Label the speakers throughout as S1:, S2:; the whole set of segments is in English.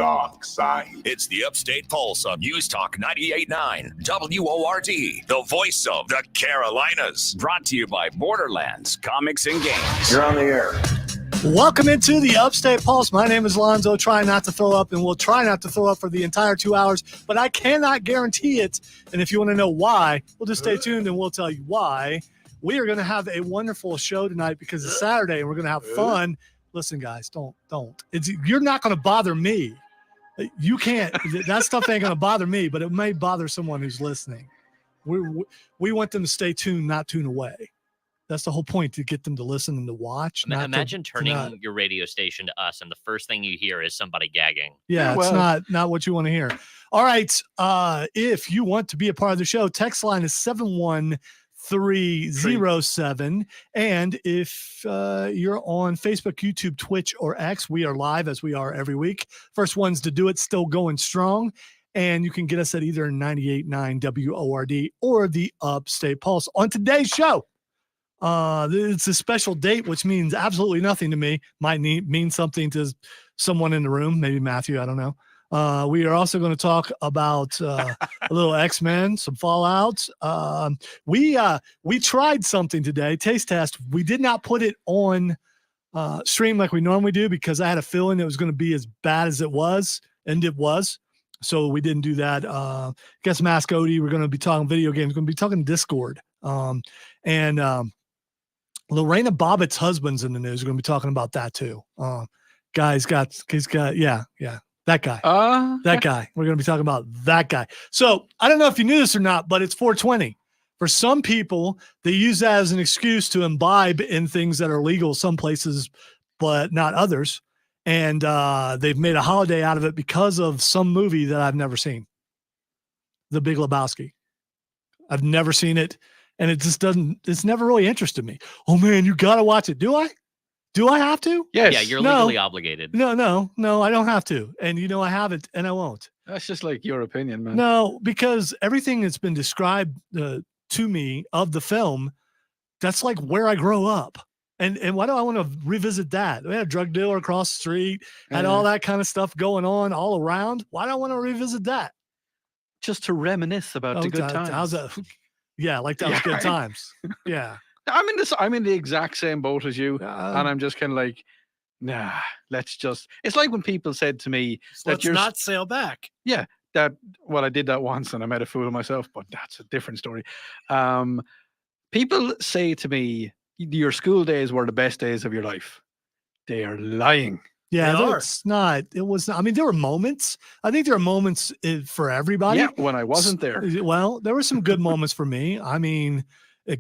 S1: dark side.
S2: It's the Upstate Pulse on News Talk 98.9 WORD, the voice of the Carolinas. Brought to you by Borderlands Comics and Games.
S1: You're on the air.
S3: Welcome into the Upstate Pulse. My name is Lonzo. Try not to throw up, and we'll try not to throw up for the entire 2 hours, but I cannot guarantee it. And if you want to know why, we'll just stay tuned and we'll tell you why. We are going to have a wonderful show tonight because it's Saturday and we're going to have fun. Listen, guys, don't. You're not going to bother me. You can't. That stuff ain't going to bother me, but it may bother someone who's listening. We want them to stay tuned, not tune away. That's the whole point, to get them to listen and to watch.
S4: Imagine turning your radio station to us, and the first thing you hear is somebody gagging.
S3: Yeah, it's not what you want to hear. All right. If you want to be a part of the show, text line is 71307. And if you're on Facebook, YouTube, Twitch, or X, we are live as we are every week. First ones to do it, still going strong. And you can get us at either 98.9 WORD or the Upstate Pulse. On today's show, it's a special date, which means absolutely nothing to me. Might mean something to someone in the room, maybe Matthew, I don't know. We are also going to talk about a little X-Men, some Fallout. We tried something today, taste test. We did not put it on stream like we normally do because I had a feeling it was going to be as bad as it was, and it was. So we didn't do that. Guess Mask Odie, we're going to be talking video games. We're going to be talking Discord. And Lorena Bobbitt's husband's in the news. We're going to be talking about that too. That guy. That guy. We're going to be talking about that guy. So I don't know if you knew this or not, but it's 420. For some people, they use that as an excuse to imbibe in things that are legal some places, but not others. And they've made a holiday out of it because of some movie that I've never seen. The Big Lebowski. I've never seen it. And it just it's never really interested me. Oh man, you got to watch it. Do I have to?
S4: Yes. Yeah, you're legally obligated.
S3: No, I don't have to. And I haven't, and I won't.
S5: That's just like your opinion, man.
S3: No, because everything that's been described to me of the film, that's like where I grow up. And why do I want to revisit that? We had a drug dealer across the street, had all that kind of stuff going on all around. Why do I want to revisit that?
S5: Just to reminisce about the good times.
S3: How's that? Yeah, like that was good times. Yeah.
S5: I'm in the exact same boat as you. And I'm just kind of like, nah, let's just, it's like when people said to me
S6: let's not sail back.
S5: Yeah. I did that once and I made a fool of myself, but that's a different story. People say to me, your school days were the best days of your life. They are lying.
S3: Yeah, it's not. It was not. I mean, there were moments. I think there are moments for everybody.
S5: Yeah, when I wasn't there.
S3: Well, there were some good moments for me. I mean,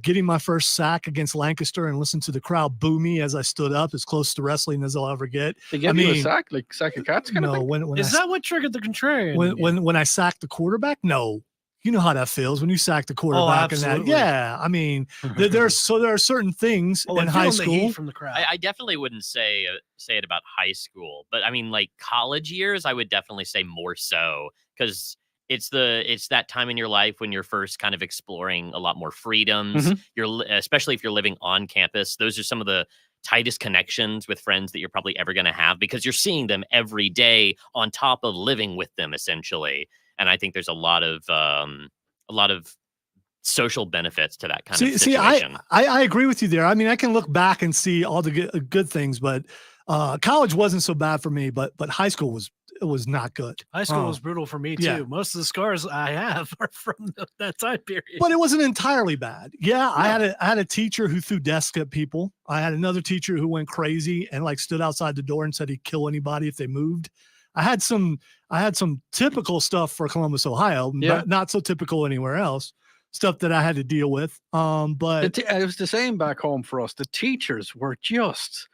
S3: getting my first sack against Lancaster and listen to the crowd boo me as I stood up, as close to wrestling as I'll ever get.
S5: They gave you a sack, like sack of cats kind of thing?
S3: When
S6: Is that what triggered the contrarian?
S3: When I sacked the quarterback? No. You know how that feels when you sack the quarterback and that. Yeah, I mean, there are certain things in high school
S6: from the crowd.
S4: I definitely wouldn't say it about high school, but I mean, like college years, I would definitely say more so because it's that time in your life when you're first kind of exploring a lot more freedoms. You're especially if you're living on campus. Those are some of the tightest connections with friends that you're probably ever going to have because you're seeing them every day on top of living with them essentially. And I think there's a lot of social benefits to that kind of situation.
S3: I agree with you there. I mean, I can look back and see all the good things, but college wasn't so bad for me. But high school was not good.
S6: High school was brutal for me too. Yeah. Most of the scars I have are from that time period.
S3: But it wasn't entirely bad. Yeah, no. I had a teacher who threw desks at people. I had another teacher who went crazy and like stood outside the door and said he'd kill anybody if they moved. I had some typical stuff for Columbus, Ohio, but not so typical anywhere else. Stuff that I had to deal with. But
S5: it was the same back home for us. The teachers were just.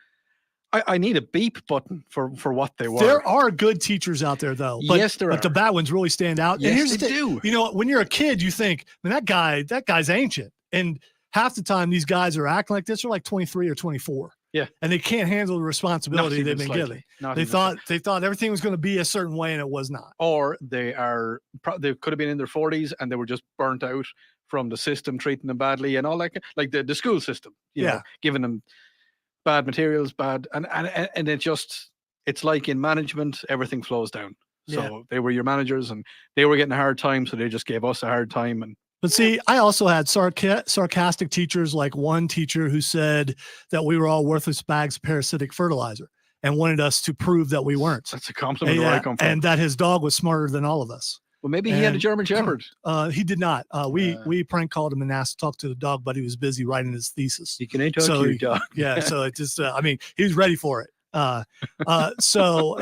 S5: I need a beep button for what they were.
S3: There are good teachers out there, though. But,
S5: yes, there are.
S3: But the bad ones really stand out.
S5: Yes,
S3: and here's
S5: they do.
S3: You know, when you're a kid, you think, man, that guy's ancient. And half the time, these guys are acting like this. They're like 23 or 24.
S5: Yeah,
S3: and they can't handle the responsibility they've been given. They thought everything was going to be a certain way, and it was not.
S5: Or they could have been in their 40s and they were just burnt out from the system treating them badly and all that, like the school system. You know, giving them bad materials, and it just it's like in management, everything flows down. So
S6: Yeah.
S5: they were your managers, and they were getting a hard time, so they just gave us a hard time. And
S3: But see, I also had sarcastic teachers, like one teacher who said that we were all worthless bags of parasitic fertilizer and wanted us to prove that we weren't.
S5: that's a compliment where I come from.
S3: And that his dog was smarter than all of us.
S5: Well, maybe he had a German Shepherd.
S3: He did not. We prank called him and asked to talk to the dog, but he was busy writing his thesis.
S5: You can talk to your dog.
S3: Yeah, so it just, I mean, he was ready for it. So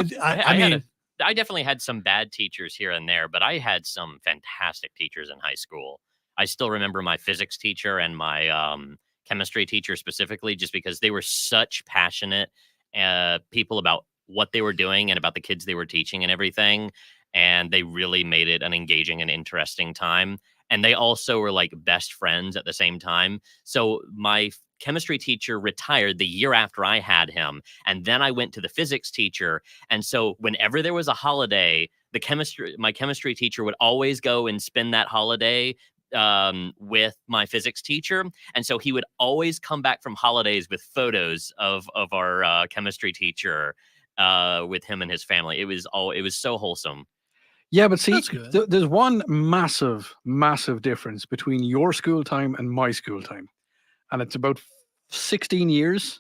S4: I definitely had some bad teachers here and there, but I had some fantastic teachers in high school. I still remember my physics teacher and my chemistry teacher specifically, just because they were such passionate people about what they were doing and about the kids they were teaching and everything. And they really made it an engaging and interesting time. And they also were like best friends at the same time. So my chemistry teacher retired the year after I had him. And then I went to the physics teacher. And so whenever there was a holiday, my chemistry teacher would always go and spend that holiday with my physics teacher. And so he would always come back from holidays with photos of our chemistry teacher with him and his family. It was so wholesome.
S5: Yeah, but see,
S6: That's good.
S5: there's one massive, massive difference between your school time and my school time. And it's about 16 years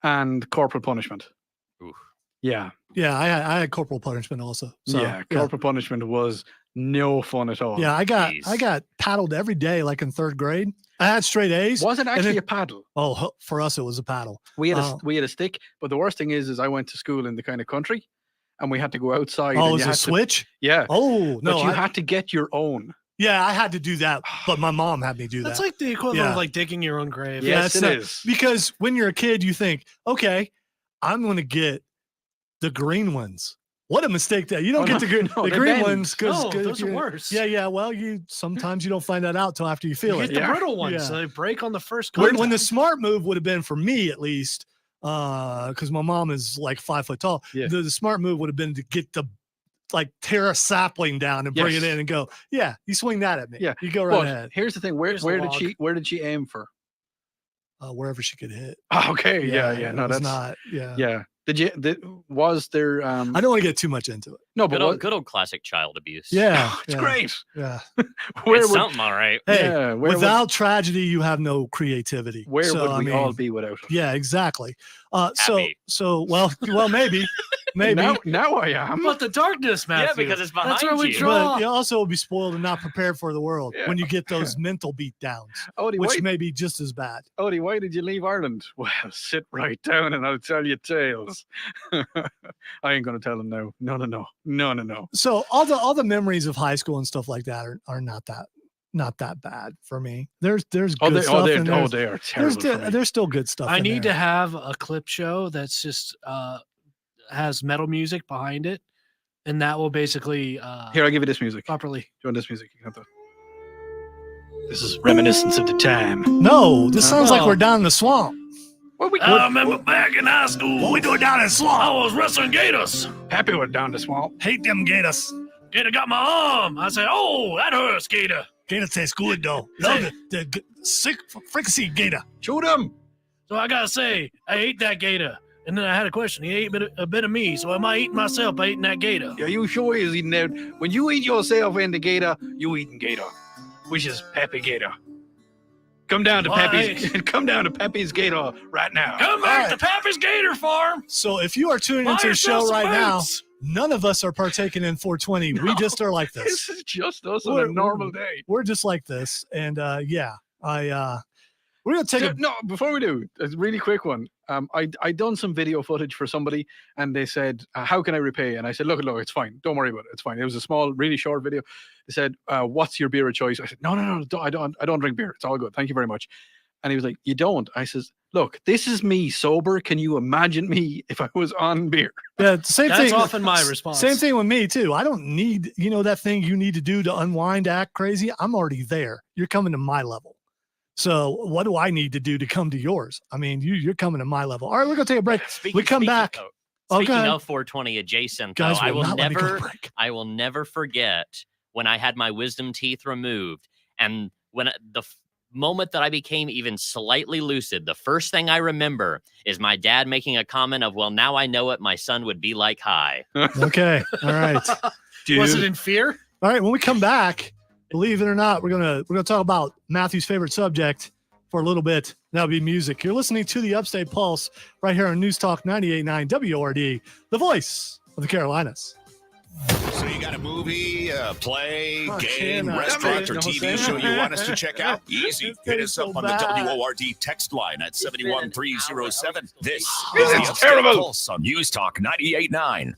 S5: and corporal punishment.
S4: Oof.
S5: Yeah.
S3: Yeah, I had corporal punishment also. So,
S5: yeah, corporal punishment was no fun at all.
S3: Yeah, I
S4: Jeez.
S3: got paddled every day, like in 3rd grade. I had straight A's.
S5: Was it actually
S3: then-
S5: a paddle?
S3: Oh, for us it was a paddle.
S5: We had a stick, but the worst thing is I went to school in the kind of country, and we had to go outside.
S3: Oh,
S5: and
S3: it
S5: you
S3: was a
S5: had to-
S3: switch?
S5: yeah.
S3: Oh, no.
S5: But you had to get your own.
S3: Yeah, I had to do that, but my mom had me do
S6: That's
S3: that.
S6: like the equivalent
S3: Yeah.
S6: of like digging your own grave.
S5: Yeah.
S3: it's
S5: Yes, it
S3: not-
S5: is.
S3: Because when you're a kid, you think, okay, I'm going to get the green ones. What a mistake that you don't
S5: Oh,
S3: get the
S5: no,
S3: the
S5: they
S3: green
S5: bend.
S3: ones
S6: No, those are worse.
S3: Yeah. Well, sometimes you don't find that out till after you feel
S6: You
S3: it.
S6: get the
S5: Yeah.
S6: brittle ones,
S3: Yeah.
S6: so they break on the first
S3: When the
S6: contact.
S3: smart move would have been for me, at least, because my mom is like 5 foot tall.
S5: Yeah.
S3: The smart move would have been to get tear a sapling down and bring it
S5: Yes.
S3: in and go, yeah, you swing that at me.
S5: Yeah.
S3: You go right
S5: But
S3: ahead.
S5: here's the thing: where
S6: Here's the
S5: where did she aim for?
S3: Wherever she could hit.
S5: Okay, yeah.
S3: it
S5: No,
S3: was
S5: that's
S3: not. Yeah.
S5: yeah. Was there?
S3: I don't want to get too much into it.
S5: No, but
S4: Good old classic child abuse.
S3: Yeah.
S5: it's
S3: yeah,
S5: great.
S3: Yeah.
S5: Where
S4: It's
S5: would
S4: something, all right.
S3: Hey,
S5: yeah, where
S3: without tragedy, you have no creativity.
S5: would,
S3: So,
S5: would
S3: I
S5: we
S3: mean,
S5: all be without it?
S3: Yeah, exactly.
S4: Happy.
S3: Well, maybe.
S5: Now I am.
S6: But the darkness, Matthew.
S4: Yeah, because it's behind
S6: That's where we
S4: you.
S6: draw.
S3: But you also will be spoiled and not prepared for the world
S5: Yeah.
S3: when you get those mental beat downs,
S5: Odie,
S3: which may be just as bad.
S5: why did you leave Ireland? Well, sit right down and I'll tell you tales. I ain't gonna tell them now. No.
S3: So all the memories of high school and stuff like that are not that bad for me. There's good stuff. And
S5: They are terrible. for me.
S3: there's still good stuff.
S6: I
S3: in
S6: need
S3: there.
S6: to have a clip show that's just has metal music behind it, and that will basically
S5: Here, I'll give you this music. Do
S6: properly.
S5: you want this music? You can have that. This is reminiscence of the time.
S3: No, this sounds like
S6: Oh.
S3: we're down in the swamp.
S5: Well, we
S6: I remember back in high school,
S3: What we doing down in the swamp?
S6: I was wrestling gators.
S5: happy we're down the swamp.
S3: Hate them gators.
S6: Gator got my arm. I said, "Oh, that hurts, Gator."
S3: Gator tastes good though. Love it. The sick fricassee gator.
S5: Shoot him.
S6: So I gotta say, I ate that gator, and then I had a question. He ate a bit of me, so am I eating myself by eating that gator?
S5: Yeah, you sure is eating that. When you eat yourself in the gator, you eating gator, which is Peppy Gator. Come down to
S6: Why?
S5: Peppy's. Come down to Peppy's Gator right now.
S6: Come back
S3: All
S6: to Pappy's Gator Farm.
S3: So if you are tuning
S6: Buy
S3: into the
S6: yourself
S3: show
S6: some
S3: right now,
S6: boots.
S3: none of us are partaking in 420. We
S5: No.
S3: just are like
S5: This
S3: this.
S5: is just us on
S3: We're-
S5: a normal day.
S3: We're just like this. And we're gonna take
S5: So,
S3: a
S5: no, before we do, a really quick one. I done some video footage for somebody, and they said, "How can I repay?" And I said, "Look, it's fine. Don't worry about it. It's fine." It was a small, really short video. They said, "What's your beer of choice?" I said, "No, I don't drink beer. It's all good. Thank you very much." And he was like, "You don't?" I says, "Look, this is me sober. Can you imagine me if I was on beer?"
S3: yeah, same
S6: That's
S3: thing.
S6: often my response.
S3: Same thing with me too. I don't need, that thing you need to do to unwind, act crazy. I'm already there. You're coming to my level. So what do I need to do to come to yours? I mean, you're coming to my level. All right, we're gonna take a break. We come back.
S4: Speaking
S3: go ahead.
S4: of 420 adjacent,
S3: Guys,
S4: though,
S3: will not let me go to break.
S4: I will never forget when I had my wisdom teeth removed, and when moment that I became even slightly lucid, the first thing I remember is my dad making a comment of, well, now I know what my son would be like high.
S3: Okay. All right.
S6: Was it in fear?
S3: All right. When we come back, believe it or not, we're gonna talk about Matthew's favorite subject for a little bit. That'll be music. You're listening to the Upstate Pulse right here on News Talk 98.9 WORD, the voice of the Carolinas.
S2: So you got a movie, a play,
S3: Oh,
S2: game,
S3: Shanna.
S2: restaurant, or
S3: Come on,
S2: TV
S3: Jose.
S2: show you want us to check out? Easy.
S3: This
S2: Hit
S3: is
S2: us up
S3: so
S2: on the
S3: bad.
S2: WORD text line at 71307. This
S5: This
S2: is the
S5: is
S2: Upstate
S5: terrible.
S2: Pulse on News Talk 98.9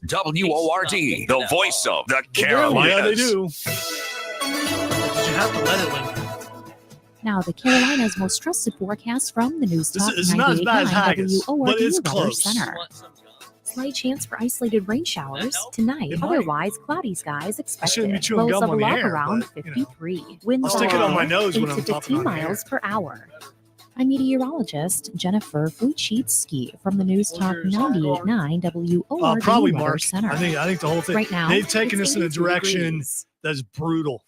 S2: WORD, the voice of the
S3: Yeah,
S2: Carolinas.
S3: they do.
S6: You have to let it live.
S1: Now, the Carolinas' most trusted forecast from the News
S3: This
S1: Talk
S3: is not as bad as
S1: 98.9
S3: haggis,
S1: WORD
S3: but it's
S1: Weather
S3: close.
S1: Center. Slight chance for isolated rain showers tonight.
S3: It might.
S1: Otherwise, cloudy skies
S3: shouldn't be
S1: expected.
S3: chewing
S1: Lows
S3: gum on
S1: level
S3: the
S1: up
S3: air,
S1: around
S3: but, you know.
S1: 53. Winds
S3: I'll stick it on my
S1: are
S3: nose when
S1: 8
S3: I'm
S1: to
S3: talking
S1: 15
S3: on the air.
S1: miles per hour. I'm meteorologist Jennifer Fuchitsky from the News Talk 98.9 WORD
S3: Probably
S1: Weather
S3: Mark.
S1: Center.
S3: I think the whole thing.
S1: Right now,
S3: they've taken
S1: it's
S3: us in a
S1: 83
S3: direction
S1: degrees.
S3: that's brutal.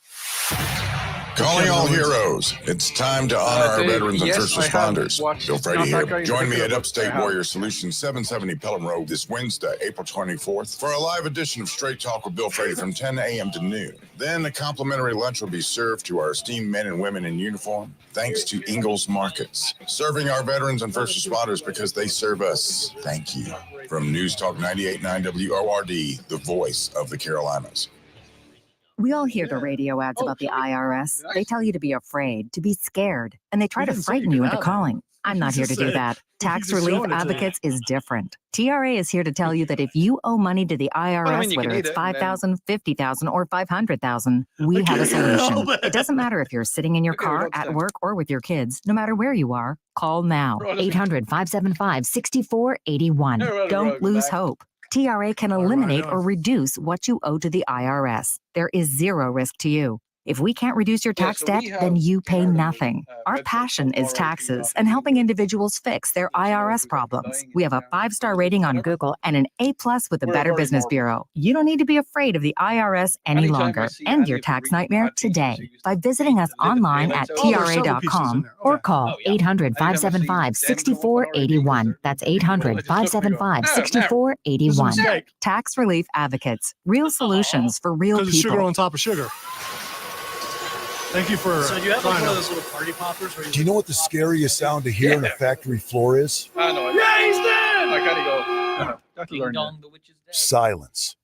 S7: Calling all heroes. It's time to honor our
S5: Dave,
S7: veterans and
S5: yes,
S7: first
S5: I have
S7: responders.
S5: watched
S7: Bill Frady
S5: Not That
S7: here.
S5: Guy in
S7: Join me
S5: particular,
S7: at
S5: but
S7: Upstate
S5: I have.
S7: Warrior Solutions 770 Pelham Road this Wednesday, April 24th, for a live edition of Straight Talk with Bill Frady from 10 a.m. to noon. Then a complimentary lunch will be served to our esteemed men and women in uniform, thanks to Ingalls Markets, serving our veterans and first responders because they serve us. Thank you. From News Talk 98.9 WORD, the voice of the Carolinas.
S8: We all hear the radio ads about the IRS. They tell you to be afraid, to be scared, and they try
S3: He
S8: to
S3: didn't say you
S8: frighten
S3: could
S8: you into
S3: have it.
S8: calling. I'm not
S3: He
S8: here to
S3: just
S8: do
S3: said-
S8: that. Tax
S3: just
S8: Relief
S3: showing it to you.
S8: Advocates is different. TRA is here to tell you that if you owe money to the IRS,
S5: you can
S8: whether
S5: eat
S8: it's
S5: it and then-
S8: $5,000, $50,000, or $500,000, we have a
S3: can't help
S8: solution.
S3: it.
S8: It doesn't matter if you're sitting in your
S5: Okay,
S8: car,
S5: what's
S8: at
S5: that?
S8: work, or with your kids. No matter where you are, call now.
S5: Right, okay.
S8: 800-575-6481.
S5: Yeah, right,
S8: Don't
S5: right,
S8: lose
S5: back.
S8: hope. TRA can
S3: right,
S8: eliminate
S3: on.
S8: or reduce what you owe to the IRS. There is zero risk to you. If we can't reduce your
S5: Yeah,
S8: tax
S5: so
S8: debt,
S5: we
S8: then
S5: have
S8: you
S5: in
S8: pay
S5: Ireland,
S8: nothing. Our
S5: veterans
S8: passion
S5: from
S8: is
S5: RIT
S8: taxes
S5: off
S8: and
S5: the
S8: helping
S5: UK.
S8: individuals fix their
S5: There's no
S8: IRS
S5: who's
S8: problems.
S5: dying
S8: We have a
S5: in town,
S8: 5-star rating on
S5: whatever.
S8: Google and an A+ with the
S5: We're
S8: Better
S5: very
S8: Business
S5: marvelous.
S8: Bureau. You don't need to be afraid of the IRS any
S5: Anytime I
S8: longer.
S5: see
S8: End
S5: any
S8: your
S5: of the
S8: tax
S5: recent
S8: nightmare
S5: bad pieces,
S8: today
S5: they used
S8: by
S5: to
S8: visiting us
S5: leave the
S8: online
S5: payments
S8: at
S5: out.
S3: Oh, there's several pieces in
S8: tra.com
S3: there.
S8: or
S3: Okay.
S8: call
S4: Oh, yeah.
S8: 800-575-6481. That's 800-575-6481.
S3: Mistake.
S8: Tax Relief Advocates. Real solutions for real
S3: Because it's sugar
S8: people.
S3: on top of sugar. Thank you for
S6: So you have like
S3: trying
S6: one of
S3: to-
S6: those little party poppers where
S9: Do you know what the scariest sound to hear on a factory floor is?
S5: I know.
S6: Yeah, he's dead!
S5: I gotta go. Got to
S4: Ding
S5: learn that.
S4: dong, the witch is dead.
S9: Silence.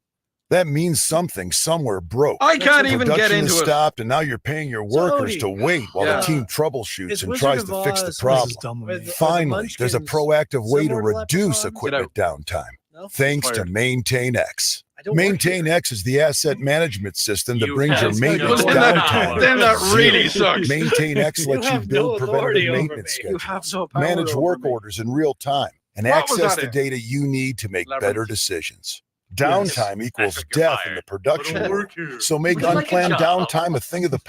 S9: That means something somewhere broke.
S5: I can't even get
S9: Production
S5: into
S9: has
S5: it.
S9: stopped, and now you're paying your workers to
S6: Tony.
S9: wait while
S5: Yeah.
S9: the team troubleshoots
S6: It's
S9: and
S6: Wizard
S9: tries
S6: of
S9: to fix the
S6: Oz
S9: problem.
S3: This is dumb of me.
S6: with the
S9: Finally, there's a
S6: Munchkins
S9: proactive way to
S6: similar to
S9: reduce
S6: Leprechaun?
S9: equipment downtime,
S6: No?
S9: thanks to
S5: Fired.
S9: Maintain X.
S6: I don't work
S9: Maintain
S6: here.
S9: X is the asset management system that
S4: You
S9: brings your
S4: have
S9: maintenance
S5: no
S9: downtime.
S5: power. Then that
S9: to
S5: really
S9: zero.
S5: sucks.
S9: Maintain X
S6: You
S9: lets you
S6: have
S9: build
S6: no authority
S9: preventative
S6: over
S9: maintenance
S6: me. You
S9: schedules,
S6: have no power
S9: manage
S6: over
S9: work
S6: me.
S9: orders in real time, and
S5: What was
S9: access
S5: that
S9: the
S5: in?
S9: data you need to make
S5: Labyrinth.
S9: better decisions. Downtime equals
S4: Patrick, you're
S9: death in
S4: fired.
S9: the production
S6: I don't
S9: world.
S6: work here.
S9: So make
S4: Would you like a
S9: unplanned
S4: job?
S9: downtime a thing of the
S6: Oh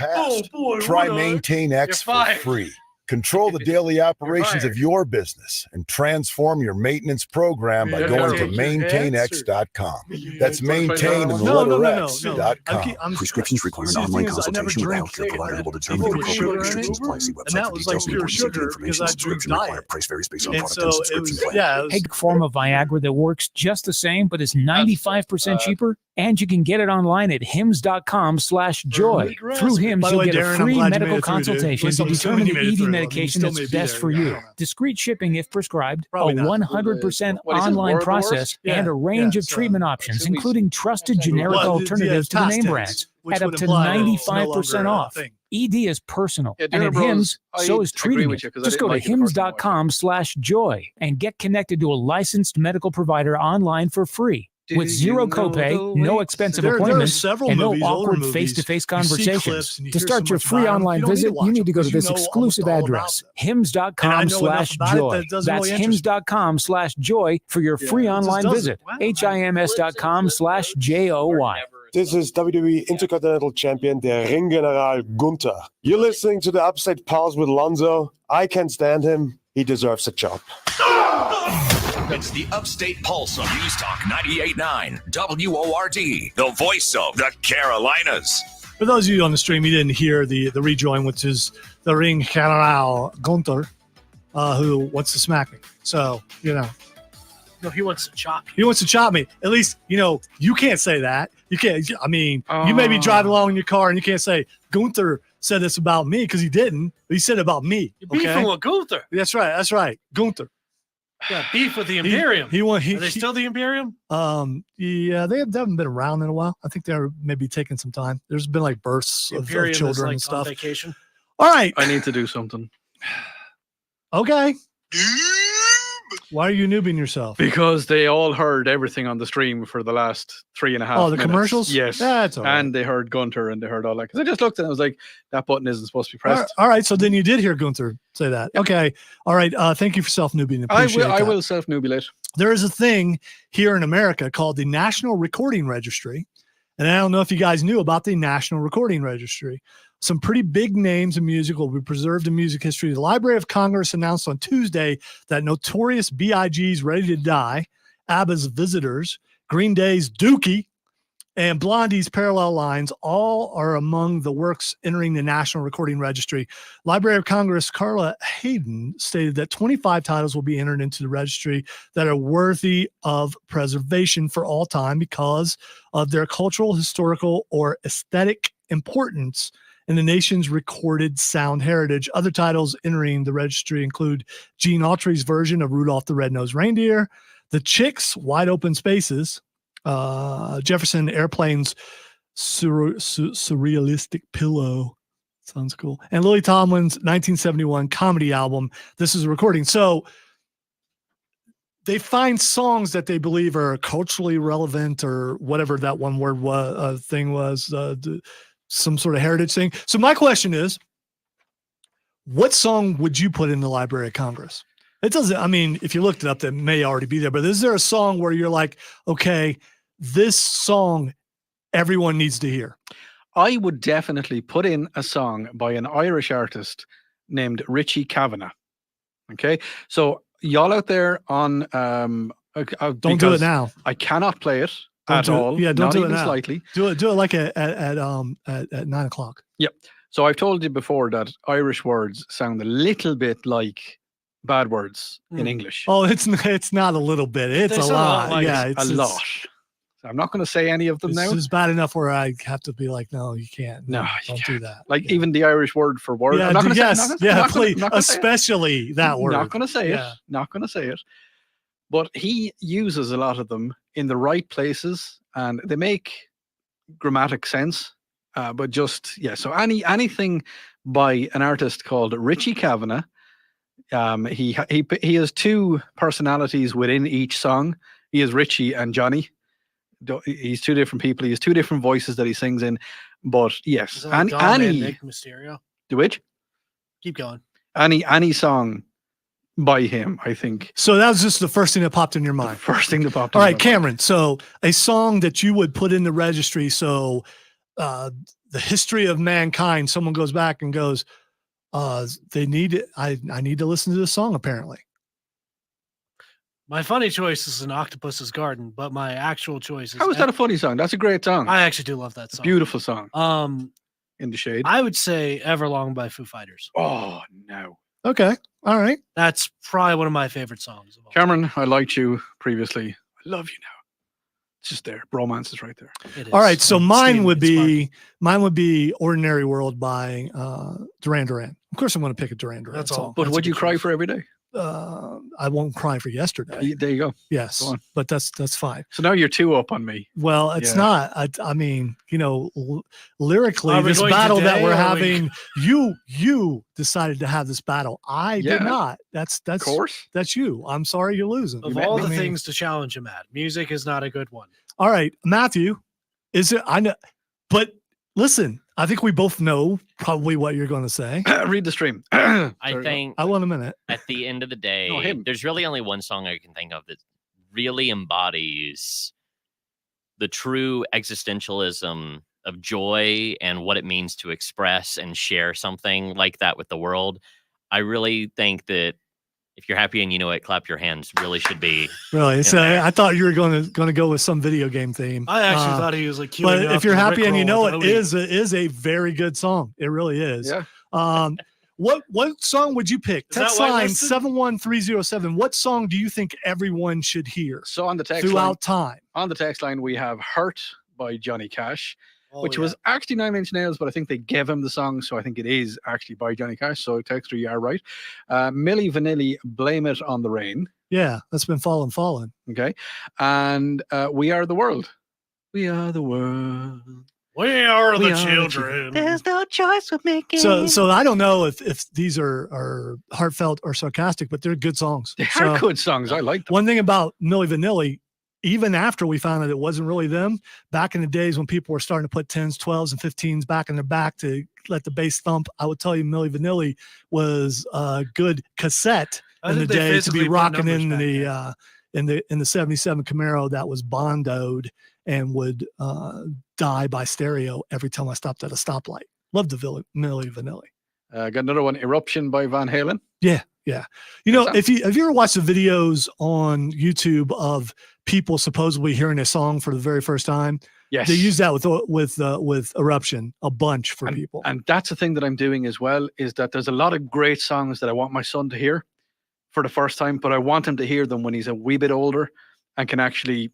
S9: past.
S6: boy,
S9: Try
S6: would I?
S9: Maintain X
S6: You're
S9: for
S6: fired.
S9: free. Control the daily operations of
S6: fired.
S9: your business and transform your maintenance program by
S6: Yeah,
S9: going to
S6: take your
S9: maintainx.com. That's maintain in the
S3: No, no,
S9: letter
S3: no, no,
S9: X.com.
S10: Prescriptions require an
S3: See, the
S10: online
S3: thing is, I never
S10: consultation with a
S3: drink
S10: healthcare provider who will determine
S3: pure
S10: the appropriate
S3: sugar
S10: prescriptions
S3: in it.
S10: applied. See
S3: And
S10: website
S3: that
S10: for
S3: was like
S10: details and
S3: pure
S10: important safety
S3: sugar
S10: information.
S3: because I drink
S10: Subscription required.
S3: diet.
S10: Price varies based on
S3: And
S10: product
S3: so
S10: and
S3: it
S10: subscription
S3: was,
S10: plan.
S3: yeah, it was,
S11: Egg form of Viagra that works just the same, but is 95% cheaper. And you can get it online at hims.com/joy. Through Hims,
S3: By the
S11: you'll
S3: way,
S11: get
S3: Darren,
S11: a
S3: I'm
S11: free
S3: glad you
S11: medical
S3: made it through, dude.
S11: consultation
S3: At least
S11: to
S3: I'm
S11: determine
S3: assuming you
S11: the
S3: made it
S11: ED
S3: through. I mean,
S11: medication
S3: you
S11: that's
S3: still may be
S11: best
S3: there.
S11: for
S3: Yeah, I
S11: you.
S3: don't know.
S11: Discreet shipping if prescribed,
S3: Probably
S11: a
S3: not.
S11: 100%
S5: What is it,
S11: online
S5: Word Wars?
S11: process,
S3: Yeah,
S11: and a range
S3: yeah,
S11: of
S3: so
S11: treatment options,
S5: assume he's-
S11: including trusted generic
S3: Well,
S11: alternatives to the
S3: task
S11: name
S3: tags,
S11: brands
S3: which
S11: at up
S3: would
S11: to
S3: imply that it's no
S11: 95%
S3: longer a
S11: off.
S3: thing.
S11: ED is personal,
S5: Yeah,
S11: and
S5: Dinner
S11: at
S5: Bros,
S11: Hims,
S5: I
S11: so is
S5: agree
S11: treating
S5: with
S11: it.
S5: you 'cause I
S11: Just go
S5: didn't
S11: to
S5: like it the first time I watched it.
S11: hims.com/joy and get connected to a licensed medical provider online for free. With zero copay, no expensive
S3: There are
S11: appointments,
S3: several
S11: and no
S3: movies, older
S11: awkward
S3: movies,
S11: face-to-face
S3: you see clips
S11: conversations.
S3: and you
S11: To
S3: hear
S11: start
S3: so
S11: your
S3: much
S11: free
S3: about 'em.
S11: online
S3: You don't need
S11: visit,
S3: to watch
S11: you need
S3: them
S11: to go to
S3: because
S11: this
S3: you know almost
S11: exclusive
S3: all about
S11: address,
S3: them. And I know enough about it
S11: hims.com/joy.
S3: that it doesn't
S11: That's
S3: really interest me.
S11: hims.com/joy for your free
S3: it just
S11: online
S3: doesn't.
S11: visit.
S3: Wow.
S11: hims.com/joy.
S12: This is WWE Intercontinental Champion, der Ringgeneral Gunther. You're listening to the Upstate Pulse with Lonzo. I can't stand him. He deserves a job.
S2: It's the Upstate Pulse on News Talk 98.9 WORD, the voice of the Carolinas.
S3: For those of you on the stream, you didn't hear the rejoin, which is the Ring General Gunther, who wants to smack me. So,
S6: No, he wants to chop you.
S3: he wants to chop me. At least, you can't say that. You can't. I mean, you may be driving along in your car and you can't say Gunther said this about me because he didn't. But he said it about me.
S6: You're beefing with Gunther.
S3: That's right. Gunther.
S6: Yeah, beef with the Imperium. Are they still the Imperium?
S3: Yeah, they haven't been around in a while. I think they're maybe taking some time. There's been like births of children and stuff.
S6: On vacation.
S3: All right.
S5: I need to do something.
S3: Okay. Why are you noobing yourself?
S5: Because they all heard everything on the stream for the last 3.5 minutes.
S3: Oh, the commercials?
S5: Yes.
S3: That's all right.
S5: And they heard Gunter and they heard all that. Because I just looked and I was like, that button isn't supposed to be pressed.
S3: All right. So then you did hear Gunther say that. Yep. Okay. All right. Thank you for self-noobing.
S5: I will self-noobilate.
S3: There is a thing here in America called the National Recording Registry. And I don't know if you guys knew about the National Recording Registry. Some pretty big names in music will be preserved in music history. The Library of Congress announced on Tuesday that Notorious B.I.G.'s Ready to Die, ABBA's Visitors, Green Day's Dookie, and Blondie's Parallel Lines all are among the works entering the National Recording Registry. Library of Congress Carla Hayden stated that 25 titles will be entered into the registry that are worthy of preservation for all time because of their cultural, historical, or aesthetic importance in the nation's recorded sound heritage. Other titles entering the registry include Gene Autry's version of Rudolph the Red-Nosed Reindeer, The Chicks' Wide Open Spaces, Jefferson Airplane's Surrealistic Pillow. Sounds cool. And Lily Tomlin's 1971 comedy album, This Is a Recording. So they find songs that they believe are culturally relevant or whatever that one word was, some sort of heritage thing. So my question is, what song would you put in the Library of Congress? It doesn't, I mean, if you looked it up, that may already be there, but is there a song where you're like, okay, this song everyone needs to hear?
S5: I would definitely put in a song by an Irish artist named Richie Kavanagh. Okay. So y'all out there on,
S3: don't do it now.
S5: I cannot play it. At all.
S3: Yeah, don't
S5: not
S3: do it
S5: even
S3: now.
S5: Slightly.
S3: Do it like at 9:00.
S5: Yep. So I've told you before that Irish words sound a little bit like bad words in English.
S3: Oh, it's not a little bit. It's a lot.
S5: Like
S3: yeah,
S5: it's a lot. So I'm not going to say any of them now.
S3: It's bad enough where I have to be like, no, you can't.
S5: No,
S3: don't do that.
S5: Like even the Irish word for word.
S3: Yeah,
S5: I'm not gonna
S3: please, especially that word.
S5: Not going to say it. Not going to say it. But he uses a lot of them in the right places, and they make grammatic sense. But just so anything by an artist called Richie Kavanagh. He has two personalities within each song. He is Richie and Johnny. He's two different people. He has two different voices that he sings in. But yes,
S6: Nick Mysterio.
S5: Do which?
S6: Keep going.
S5: Any song by him, I think.
S3: So that was just the first thing that popped in your mind.
S5: First thing that popped in
S3: All
S5: my
S3: right, Cameron. So a song that you would put in the registry. So the history of mankind, someone goes back and goes, they need it. I need to listen to this song, apparently.
S6: My funny choice is An Octopus's Garden, but my actual choice is...
S5: How is that a funny song? That's a great song.
S6: I actually do love that song.
S5: Beautiful song. In the Shade.
S6: I would say Everlong by Foo Fighters.
S5: Oh, no.
S3: Okay. All right.
S6: That's probably one of my favorite songs.
S5: Cameron, I liked you previously. I love you now. It's just there. Bromance is right there.
S3: All right. So mine would be Ordinary World by Duran Duran. Of course, I'm going to pick a Duran Duran song.
S5: But would you cry for every day?
S3: I won't cry for yesterday.
S5: There you go.
S3: Yes, but that's fine.
S5: So now you're two up on me.
S3: Well, it's not. I mean, lyrically, this battle that we're having, you decided to have this battle. I did not. That's
S5: of course.
S3: That's you. I'm sorry you're losing.
S6: Of all the things to challenge him at, music is not a good one.
S3: All right, Matthew, is it? I know, but listen. I think we both know probably what you're going to say.
S5: Read the stream.
S4: I think
S3: I want a minute.
S4: At the end of the day, there's really only one song I can think of that really embodies the true existentialism of joy and what it means to express and share something like that with the world. I really think that if you're happy and you know it, clap your hands really should be.
S3: Really? So
S4: there.
S3: I thought you were going to go with some video game theme.
S6: I actually thought he was like,
S3: but if you're happy and you know it,
S6: is
S3: is a very good song. It really is.
S5: Yeah.
S3: What song would you pick?
S6: Is that
S3: Text line
S6: whitelisted?
S3: 71307. What song do you think everyone should hear
S5: So on the text
S3: throughout
S5: line,
S3: time?
S5: on the text line, we have "Hurt" by Johnny Cash,
S6: Oh,
S5: which
S6: yeah.
S5: was actually 9 Inch Nails, but I think they gave him the song, so I think it is actually by Johnny Cash. So texter, you are right. Milli Vanilli, "Blame It on the Rain."
S3: Yeah, that's been falling.
S5: Okay, and "We Are the World." We are the world.
S6: We are
S5: We
S6: the
S5: are the
S6: children.
S5: There's no choice we're making.
S3: So I don't know if these are heartfelt or sarcastic, but they're good songs.
S5: They
S3: So
S5: are good songs. I like them.
S3: one thing about Milli Vanilli, even after we found out it wasn't really them, back in the days when people were starting to put 10s, 12s, and 15s back in their back to let the bass thump, I would tell you Milli Vanilli was a good cassette
S6: I
S3: in the
S6: think they
S3: day to
S6: physically
S3: be
S6: put
S3: rocking
S6: numbers
S3: in
S6: back
S3: the 77 Camaro that was bondoed and would die by stereo every time I stopped at a stoplight. Loved the Milli Vanilli.
S5: Got another one, "Eruption" by Van Halen.
S3: Yeah. You know,
S5: That's
S3: if you ever watched the videos on YouTube of people supposedly hearing a song for the very first time,
S5: Yes.
S3: they use that with Eruption a bunch for people.
S5: And that's the thing that I'm doing as well, is that there's a lot of great songs that I want my son to hear for the first time, but I want him to hear them when he's a wee bit older and can actually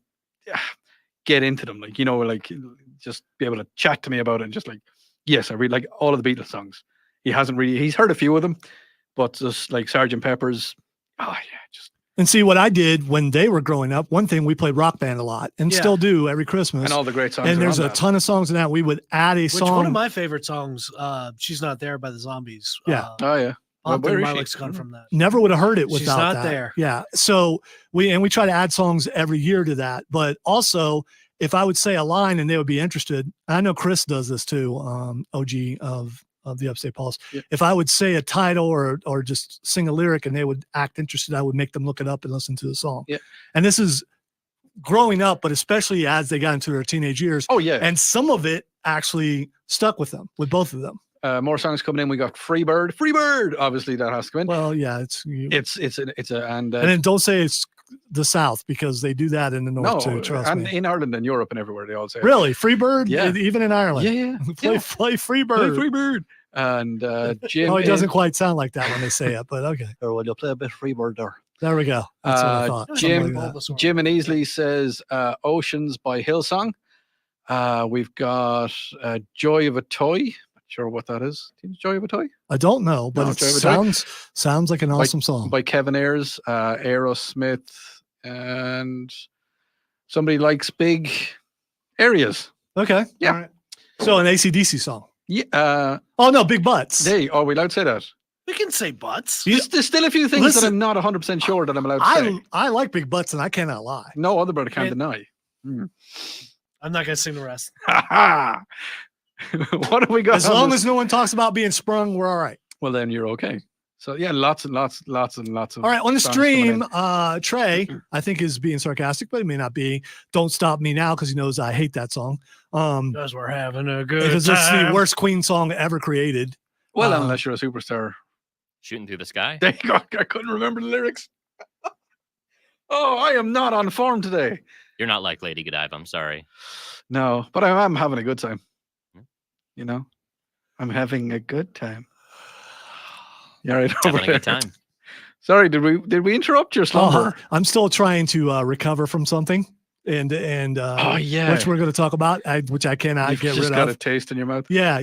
S5: get into them. Like, like just be able to chat to me about it and just like, yes, I really like all of the Beatles songs. He's heard a few of them, but just like Sgt. Pepper's,
S3: And see what I did when they were growing up. One thing, we played Rock Band a lot and
S6: Yeah.
S3: still do every Christmas.
S5: and all the great songs.
S3: And
S5: are
S3: there's
S5: on
S3: a
S5: that.
S3: ton of songs in that. We would add a
S6: Which
S3: song.
S6: one of my favorite songs, "She's Not There" by the Zombies.
S3: Yeah.
S5: Oh yeah.
S6: Popped
S5: Where
S6: in
S5: is
S6: my
S5: she?
S6: lexicon from that.
S3: Never would have heard it without
S6: She's not
S3: that.
S6: there.
S3: Yeah. So we try to add songs every year to that. But also, if I would say a line and they would be interested, I know Chris does this too, OG of the Upstate Pulse.
S5: Yeah.
S3: If I would say a title or just sing a lyric and they would act interested, I would make them look it up and listen to the song.
S5: Yeah.
S3: And this is growing up, but especially as they got into their teenage years.
S5: Oh yeah.
S3: And some of it actually stuck with them, with both of them.
S5: More songs coming in. We got "Freebird." Freebird. Obviously, that has to come in.
S3: Well, yeah,
S5: and
S3: then don't say it's the South because they do that in the North too. Trust
S5: and
S3: me.
S5: in Ireland and Europe and everywhere they all say it.
S3: Really, Freebird?
S5: Yeah.
S3: Even in Ireland.
S5: Yeah.
S3: Play Freebird.
S5: Play Freebird. And Jim.
S3: Oh, it doesn't quite sound like that when they say it, but okay.
S5: Or will you play a bit Freebird there?
S3: There we go. That's what I thought. Something like that.
S5: Jim and Easley says "Oceans" by Hillsong. We've got "Joy of a Toy." Not sure what that is. "Joy of a Toy"
S3: I don't know, but
S5: No,
S3: it
S5: Joy of a Toy.
S3: sounds like an awesome song.
S5: by Kevin Ayers, Aerosmith, and somebody likes "Big Areas."
S3: Okay.
S5: Yeah.
S3: All right. So an AC/DC song.
S5: Yeah.
S3: Oh no, Big Butts.
S5: Are we allowed to say that?
S6: We can say butts.
S5: There's still a few things
S3: Listen,
S5: that I'm not 100% sure that I'm allowed to say.
S3: I like Big Butts and I cannot lie.
S5: No other brother can
S6: And-
S5: deny.
S6: I'm not gonna sing the rest.
S5: What have we got?
S3: As long as no one talks about being sprung, we're all right.
S5: Well, then you're okay. So yeah, lots and lots of.
S3: All right, on the
S5: songs coming
S3: stream,
S5: in.
S3: Trey, I think is being sarcastic, but it may not be. Don't Stop Me Now because he knows I hate that song.
S6: Because we're having a good
S3: Because it's the
S6: time.
S3: worst Queen song ever created.
S5: Well, unless you're a superstar.
S4: Shooting Through the Sky.
S5: There you go. I couldn't remember the lyrics. Oh, I am not on form today.
S4: You're not like Lady Godiva. I'm sorry.
S5: No, but I am having a good time. You know, I'm having a good time. Yeah, right.
S4: Having a good time.
S5: Sorry, did we interrupt your slumber?
S3: I'm still trying to recover from something, and
S5: Oh, yeah.
S3: which we're going to talk about, which I cannot
S5: You've
S3: get
S5: just
S3: rid
S5: got
S3: of.
S5: a taste in your mouth.
S3: Yeah.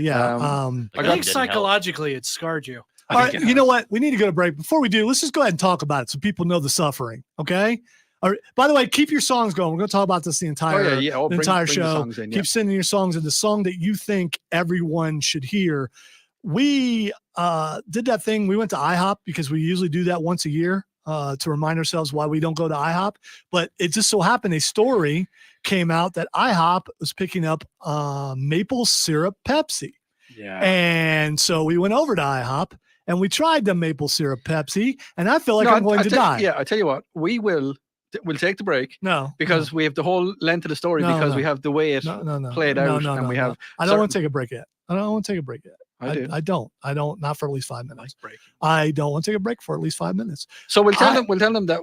S6: I think psychologically it scarred you.
S3: All right, you know what? We need to go to break. Before we do, let's just go ahead and talk about it so people know the suffering. Okay. All right. By the way, keep your songs going. We're going to talk about this the entire,
S5: Oh,
S3: the
S5: bring
S3: entire
S5: the
S3: show.
S5: songs in, yeah.
S3: Keep sending your songs, and the song that you think everyone should hear. We did that thing. We went to IHOP because we usually do that once a year to remind ourselves why we don't go to IHOP. But it just so happened a story came out that IHOP was picking up maple syrup Pepsi.
S5: Yeah.
S3: And so we went over to IHOP and we tried the maple syrup Pepsi, and I feel like I'm going to die.
S5: Yeah, I tell you what, we'll take the break.
S3: No,
S5: because we have the whole length of the story
S3: No,
S5: because
S3: no.
S5: we have the way it
S3: No.
S5: played out, and we have.
S3: I don't want to take a break yet. I don't want to take a break yet. I don't. Not for at least 5 minutes.
S5: Nice break.
S3: I don't want to take a break for at least 5 minutes.
S5: So we'll tell them that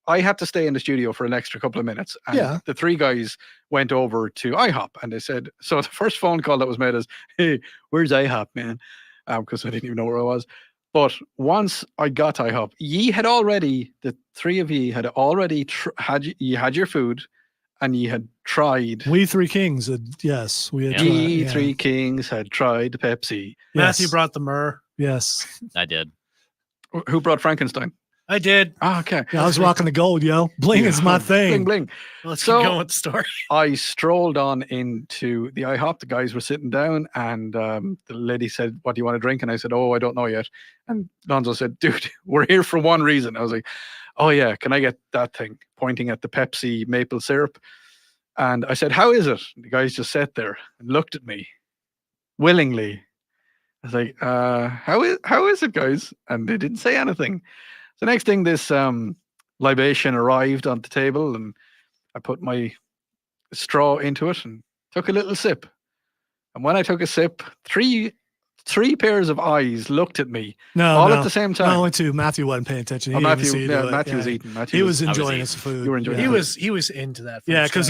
S5: I had to stay in the studio for an extra couple of minutes. And the three guys went over to IHOP and they said, so the first phone call that was made is, hey, where's IHOP, man? Because I didn't even know where I was. But once I got to IHOP, the three of you had already had your food and you had tried.
S3: We three kings, yes. We had
S5: three kings had tried the Pepsi.
S6: Matthew brought the myrrh.
S3: Yes.
S4: I did.
S5: Who brought Frankenstein?
S6: I did.
S5: Oh, okay.
S3: Yeah, I was rocking the gold, yo. Bling is my thing.
S5: Bling, bling.
S6: Let's keep going with the story.
S5: I strolled on into the IHOP. The guys were sitting down, and the lady said, "What do you want to drink?" And I said, "Oh, I don't know yet." And Lonzo said, "Dude, we're here for one reason." I was like, "Oh yeah, can I get that thing?" Pointing at the Pepsi maple syrup. And I said, "How is it?" The guys just sat there and looked at me willingly. I was like, how is it, guys?" And they didn't say anything. The next thing, this libation arrived on the table, and I put my straw into it and took a little sip. And when I took a sip, three pairs of eyes looked at me all at the same time.
S3: No, too. Matthew wasn't paying attention.
S5: Matthew was eating.
S3: He was enjoying his food.
S5: You were enjoying.
S6: He was into that.
S3: Yeah, because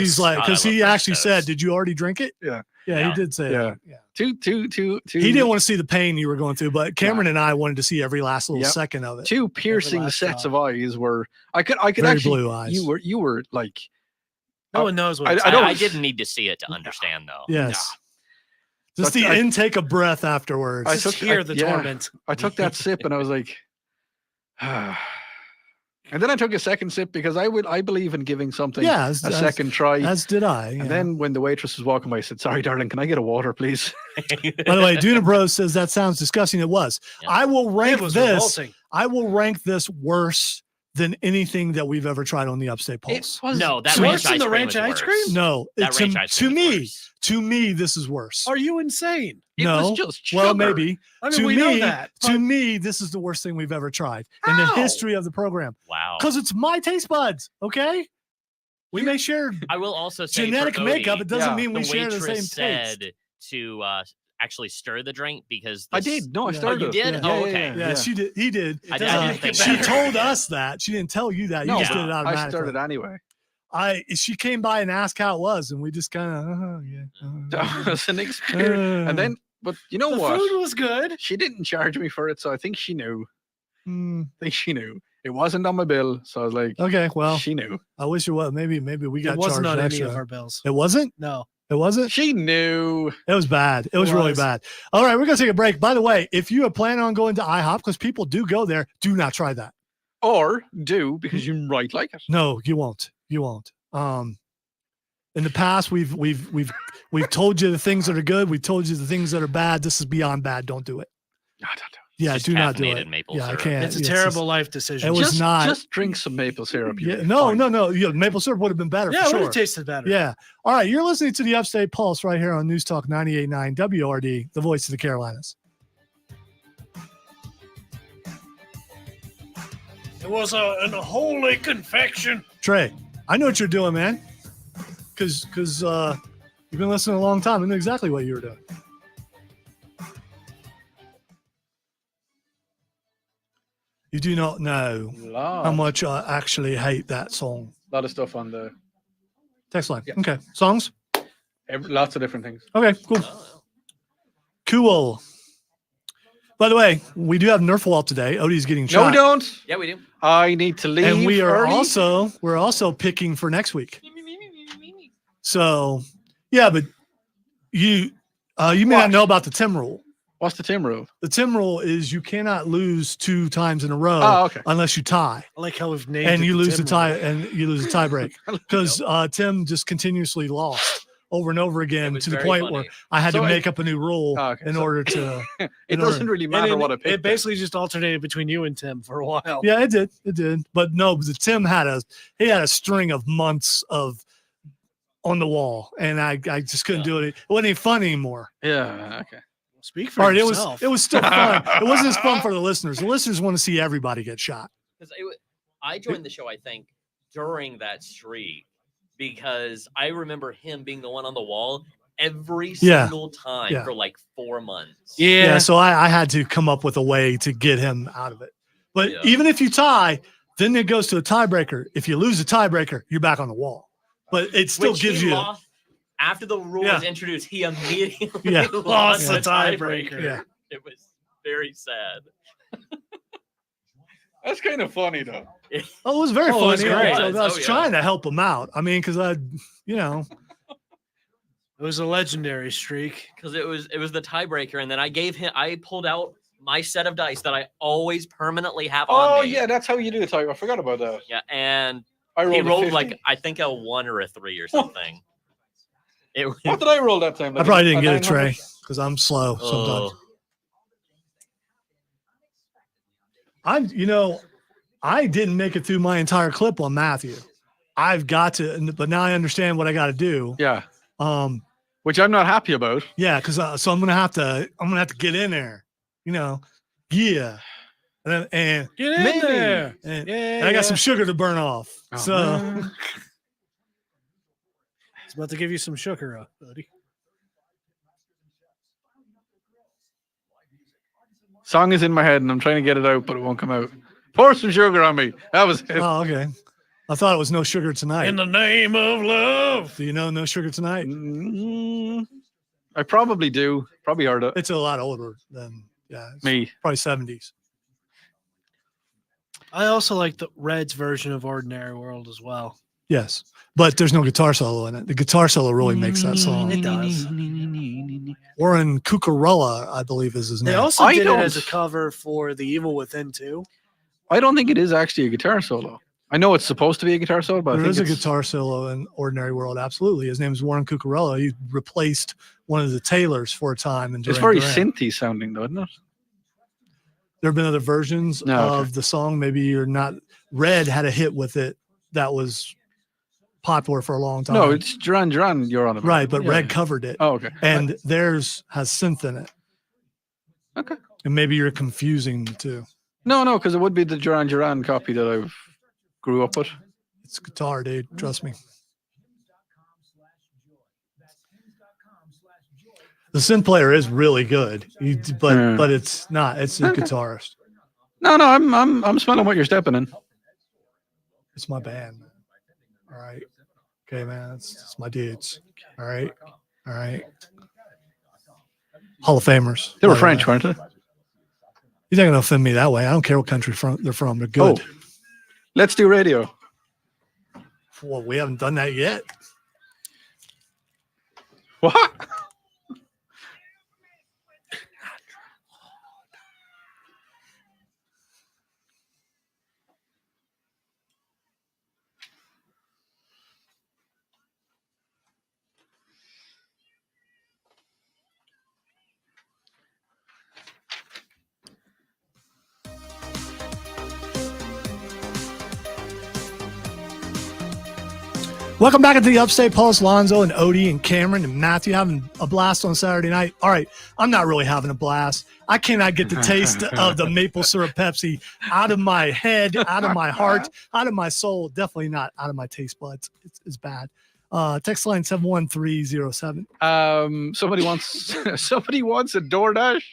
S3: he actually said, "Did you already drink it?"
S5: Yeah.
S3: Yeah, he did say that.
S5: Yeah. Two.
S3: He didn't want to see the pain you were going through, but Cameron and I wanted to see every last little second of it.
S5: Two piercing sets of eyes were. I could
S3: Very
S5: actually.
S3: blue eyes.
S5: You were like.
S6: No one knows what.
S4: I didn't need to see it to understand, though.
S3: Yes. Just the intake of breath afterwards.
S6: I took the torment.
S5: I took that sip and I was like, and then I took a second sip because I believe in giving something a second try.
S3: As did I.
S5: And then when the waitress was walking by, I said, "Sorry, darling, can I get a water, please?"
S3: By the way, Duna Bros says that sounds disgusting. It was. Yeah. I will rank this.
S6: Revolting.
S3: I will rank this worse than anything that we've ever tried on the Upstate Pulse.
S4: That
S6: worse than the ranch ice cream.
S3: No, to me, this is worse.
S6: Are you insane?
S5: It was just sugar.
S3: Well, maybe.
S6: I mean, we know that.
S3: To me, this is the worst thing we've ever tried in the history of the program.
S4: Wow.
S3: Because it's my taste buds. Okay. We may share.
S4: I will also say
S3: genetic makeup. It doesn't mean we share the same
S4: said
S3: taste.
S4: To actually stir the drink because
S5: I did. No, I stirred
S4: it. You did?
S3: Yeah.
S4: Oh, okay.
S3: Yeah, she did. He did.
S4: I didn't think
S3: she told us that. She didn't tell you that. You just did it automatically.
S5: I stirred it anyway.
S3: She came by and asked how it was, and we just kind of
S5: That was an experience. And then, but you know what?
S6: The food was good.
S5: She didn't charge me for it, so I think she knew. I think she knew. It wasn't on my bill, so I was like,
S3: okay, well,
S5: she knew.
S3: I wish it was. Maybe we got
S6: it wasn't
S3: charged
S6: on
S3: extra.
S6: any of our bills.
S3: It wasn't?
S6: No.
S3: It wasn't?
S5: She knew.
S3: It was bad. It was really bad. All right, we're going to take a break. By the way, if you are planning on going to IHOP, because people do go there, do not try that.
S5: Or do, because you might like it.
S3: No, you won't. You won't. In the past, we've told you the things that are good. We told you the things that are bad. This is beyond bad. Don't do it.
S5: No, don't do it.
S3: Yeah, do not do it.
S4: Maple
S3: syrup.
S4: I
S3: can't.
S6: It's a terrible life decision.
S3: It was not.
S5: Just drink some maple syrup.
S3: No. Yeah, maple syrup would have been better.
S6: Yeah,
S3: for
S6: it would
S3: sure.
S6: have tasted better.
S3: Yeah. All right, you're listening to the Upstate Pulse right here on News Talk 98.9 WRD, the voice of the Carolinas.
S6: It was an holy confection.
S3: Trey, I know what you're doing, man. Because you've been listening a long time. I know exactly what you were doing. You do not know how much I actually hate that song.
S5: A lot of stuff on the
S3: text line.
S5: Yeah.
S3: Okay. Songs?
S5: Lots of different things.
S3: Okay, cool. Cool. By the way, we do have Nerf Wall today. Odie's getting shot.
S5: No, we don't.
S4: Yeah, we do.
S5: I need to leave.
S3: And we are
S5: early.
S3: we're also picking for next week. So yeah, but you may not know about the Tim rule.
S5: What's the Tim rule?
S3: The Tim rule is you cannot lose 2 times in a row unless you tie.
S6: I like how we've named
S3: and
S6: it
S3: you
S6: the
S3: lose
S6: Tim
S3: the tie
S6: rule.
S3: and you lose a tie break because Tim just continuously lost over and over again to the point where I had to make up a new rule in order to.
S5: It doesn't really matter what I picked.
S6: It basically just alternated between you and Tim for a while.
S3: Yeah, it did. It did. But no, the Tim had a string of months of on the wall, and I just couldn't do it. It wasn't even fun anymore.
S5: Yeah. Okay.
S6: Speak for
S3: It
S6: yourself.
S3: was still fun. It wasn't as fun for the listeners. The listeners want to see everybody get shot.
S4: Because I joined the show, I think, during that streak because I remember him being the one on the wall every
S3: Yeah.
S4: single time
S3: Yeah.
S4: for like 4 months.
S3: Yeah. So I had to come up with a way to get him out of it. But even if you tie, then it goes to a tiebreaker. If you lose a tiebreaker, you're back on the wall. But it still
S4: Which
S3: gives
S4: he
S3: you.
S4: lost, after the rule was introduced, he immediately
S6: Lost
S4: the
S6: the tiebreaker.
S3: Yeah.
S4: It was very sad.
S5: That's kind of funny though.
S3: Oh, it was very
S6: Oh, it
S3: funny.
S6: was great.
S3: I was trying to help him out. I mean, because it
S6: was a legendary streak.
S4: Because it was the tiebreaker, and then I pulled out my set of dice that I always permanently have on
S5: Oh
S4: me.
S5: yeah, that's how you do the tiger. I forgot about that.
S4: Yeah, and
S5: I
S4: he rolled
S5: 50.
S4: like I think a 1 or a 3 or something.
S5: What did I roll that time?
S3: I probably didn't get a
S5: 900?
S3: tray because I'm slow sometimes. I didn't make it through my entire clip on Matthew. I've got to, but now I understand what I got to do.
S5: Yeah. Which I'm not happy about.
S3: Yeah, because so I'm gonna have to get in there. Yeah, and
S6: Get in there.
S3: And I got some sugar to burn off.
S6: Oh,
S3: so
S6: man. It's about to give you some sugar, buddy.
S5: Song is in my head and I'm trying to get it out, but it won't come out. Pour some sugar on me. That was it.
S3: Oh, okay. I thought it was No Sugar Tonight.
S6: In the name of love.
S3: Do you know No Sugar Tonight?
S5: I probably do. Probably heard it.
S3: It's a lot older than
S5: me.
S3: Probably 70s.
S6: I also like the Red's version of Ordinary World as well.
S3: Yes, but there's no guitar solo in it. The guitar solo really makes that song.
S6: It does.
S3: Warren Cucurella, I believe, is his name.
S6: They also did it as a cover for The Evil Within too.
S5: I don't think it is actually a guitar solo. I know it's supposed to be a guitar solo, but
S3: There
S5: I
S3: is
S5: think
S3: a guitar solo in Ordinary World. Absolutely. His name is Warren Cucurella. He replaced one of the Taylors for a time.
S5: it's very synthy sounding, though, isn't it?
S3: There have been other versions of the song. Maybe you're not. Red had a hit with it that was popular for a long time.
S5: No, it's Duran Duran you're on about.
S3: Right, but
S5: Yeah.
S3: Red covered it.
S5: Oh, okay.
S3: And theirs has synth in it.
S5: Okay.
S3: And maybe you're confusing the two.
S5: No, because it would be the Duran Duran copy that I grew up with.
S3: It's guitar, dude. Trust me. The synth player is really good, but it's not. It's a guitarist.
S5: No, I'm smelling what you're stepping in.
S3: It's my band. All right. Okay, man. It's my dudes. All right. All right. Hall of Famers.
S5: They were French, weren't they?
S3: You're not gonna offend me that way. I don't care what country they're from. They're good.
S5: Oh, let's do radio.
S3: Well, we haven't done that yet.
S5: What?
S3: Welcome back into the Upstate Pulse. Lonzo and Odie and Cameron and Matthew having a blast on Saturday night. All right, I'm not really having a blast. I cannot get the taste of the maple syrup Pepsi out of my head, out of my heart, out of my soul. Definitely not out of my taste buds. It's bad. Text line 71307.
S5: Somebody wants a DoorDash.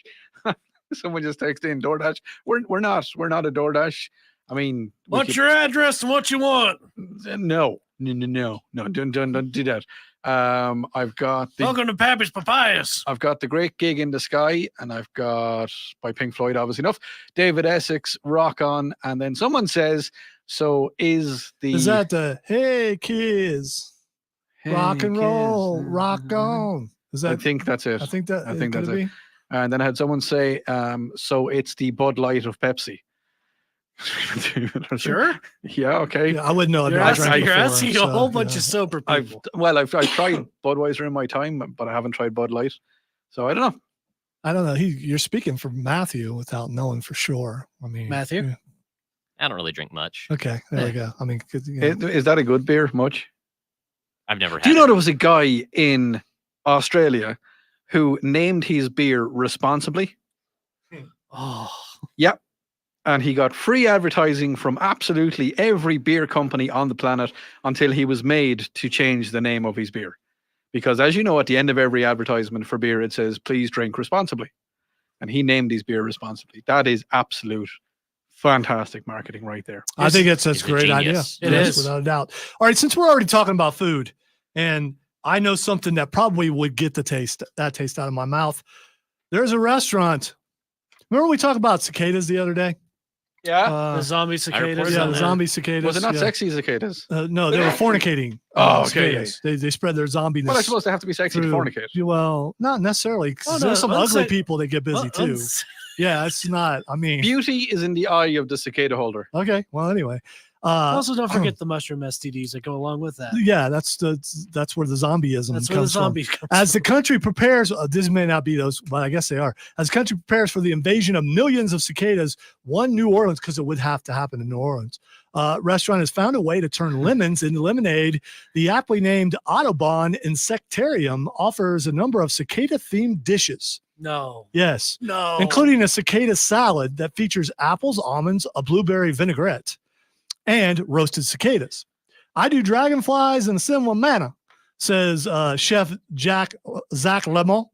S5: Someone just texted in DoorDash. We're not a DoorDash. I mean,
S6: what's your address and what you want?
S5: No, don't do that. I've got
S6: Welcome to Pappy's Papayas.
S5: I've got The Great Gig in the Sky, and I've got by Pink Floyd, obviously enough. David Essex, Rock On, and then someone says, "So is
S3: that the Hey Kids,
S5: Hey
S3: rock and
S5: Kids,
S3: roll, rock on"? Is that?
S5: I think that's it.
S3: I think that's
S5: it.
S3: Be?
S5: And then I had someone say, "So it's the Bud Light of Pepsi."
S6: Sure.
S5: Yeah. Okay.
S3: Yeah, I wouldn't know.
S6: You're asking a whole bunch of sober people.
S5: I've tried Budweiser in my time, but I haven't tried Bud Light, so I don't know.
S3: I don't know. You're speaking for Matthew without knowing for sure. I mean,
S6: Matthew.
S3: Yeah.
S4: I don't really drink much.
S3: Okay, there we go. I mean,
S5: Is that a good beer? Much?
S4: I've never had.
S5: Do you know there was a guy in Australia who named his beer responsibly?
S6: Oh,
S5: yep. And he got free advertising from absolutely every beer company on the planet until he was made to change the name of his beer Because as you know, at the end of every advertisement for beer, it says, please drink responsibly. And he named these beer responsibly. That is absolute fantastic marketing right there.
S3: I think that's a
S4: he's a
S3: great idea.
S4: genius.
S6: It
S3: Yes,
S6: is.
S3: without a doubt. All right, since we're already talking about food, and I know something that probably would get that taste out of my mouth. There's a restaurant. Remember we talked about cicadas the other day?
S5: Yeah.
S6: The zombie cicadas.
S3: Yeah,
S6: on
S3: the
S6: there.
S3: zombie cicadas.
S5: Was it not
S3: yeah.
S5: sexy cicadas?
S3: No, they were fornicating.
S5: Oh, okay.
S3: cicadas. They spread their zombiness.
S5: Well, I suppose they have to be sexy to
S3: through-
S5: fornicate.
S3: Well, not necessarily. 'Cause
S6: Oh, no,
S3: there's some ugly
S6: unsa-
S3: people that get busy too. Yeah, it's not. I mean,
S5: Beauty is in the eye of the cicada holder.
S3: okay. Well, anyway.
S6: Also, don't forget the mushroom STDs that go along with that.
S3: Yeah, that's where the zombieism
S6: That's where the
S3: comes from.
S6: zombies come
S3: As the
S6: from.
S3: country prepares, this may not be those, but I guess they are. As the country prepares for the invasion of millions of cicadas, one New Orleans, because it would have to happen in New Orleans, restaurant has found a way to turn lemons into lemonade. The aptly named Audubon Insectarium offers a number of cicada-themed dishes.
S6: No.
S3: Yes,
S6: No.
S3: including a cicada salad that features apples, almonds, a blueberry vinaigrette, and roasted cicadas. I do dragonflies in a similar manner, says Chef Zach Lemon.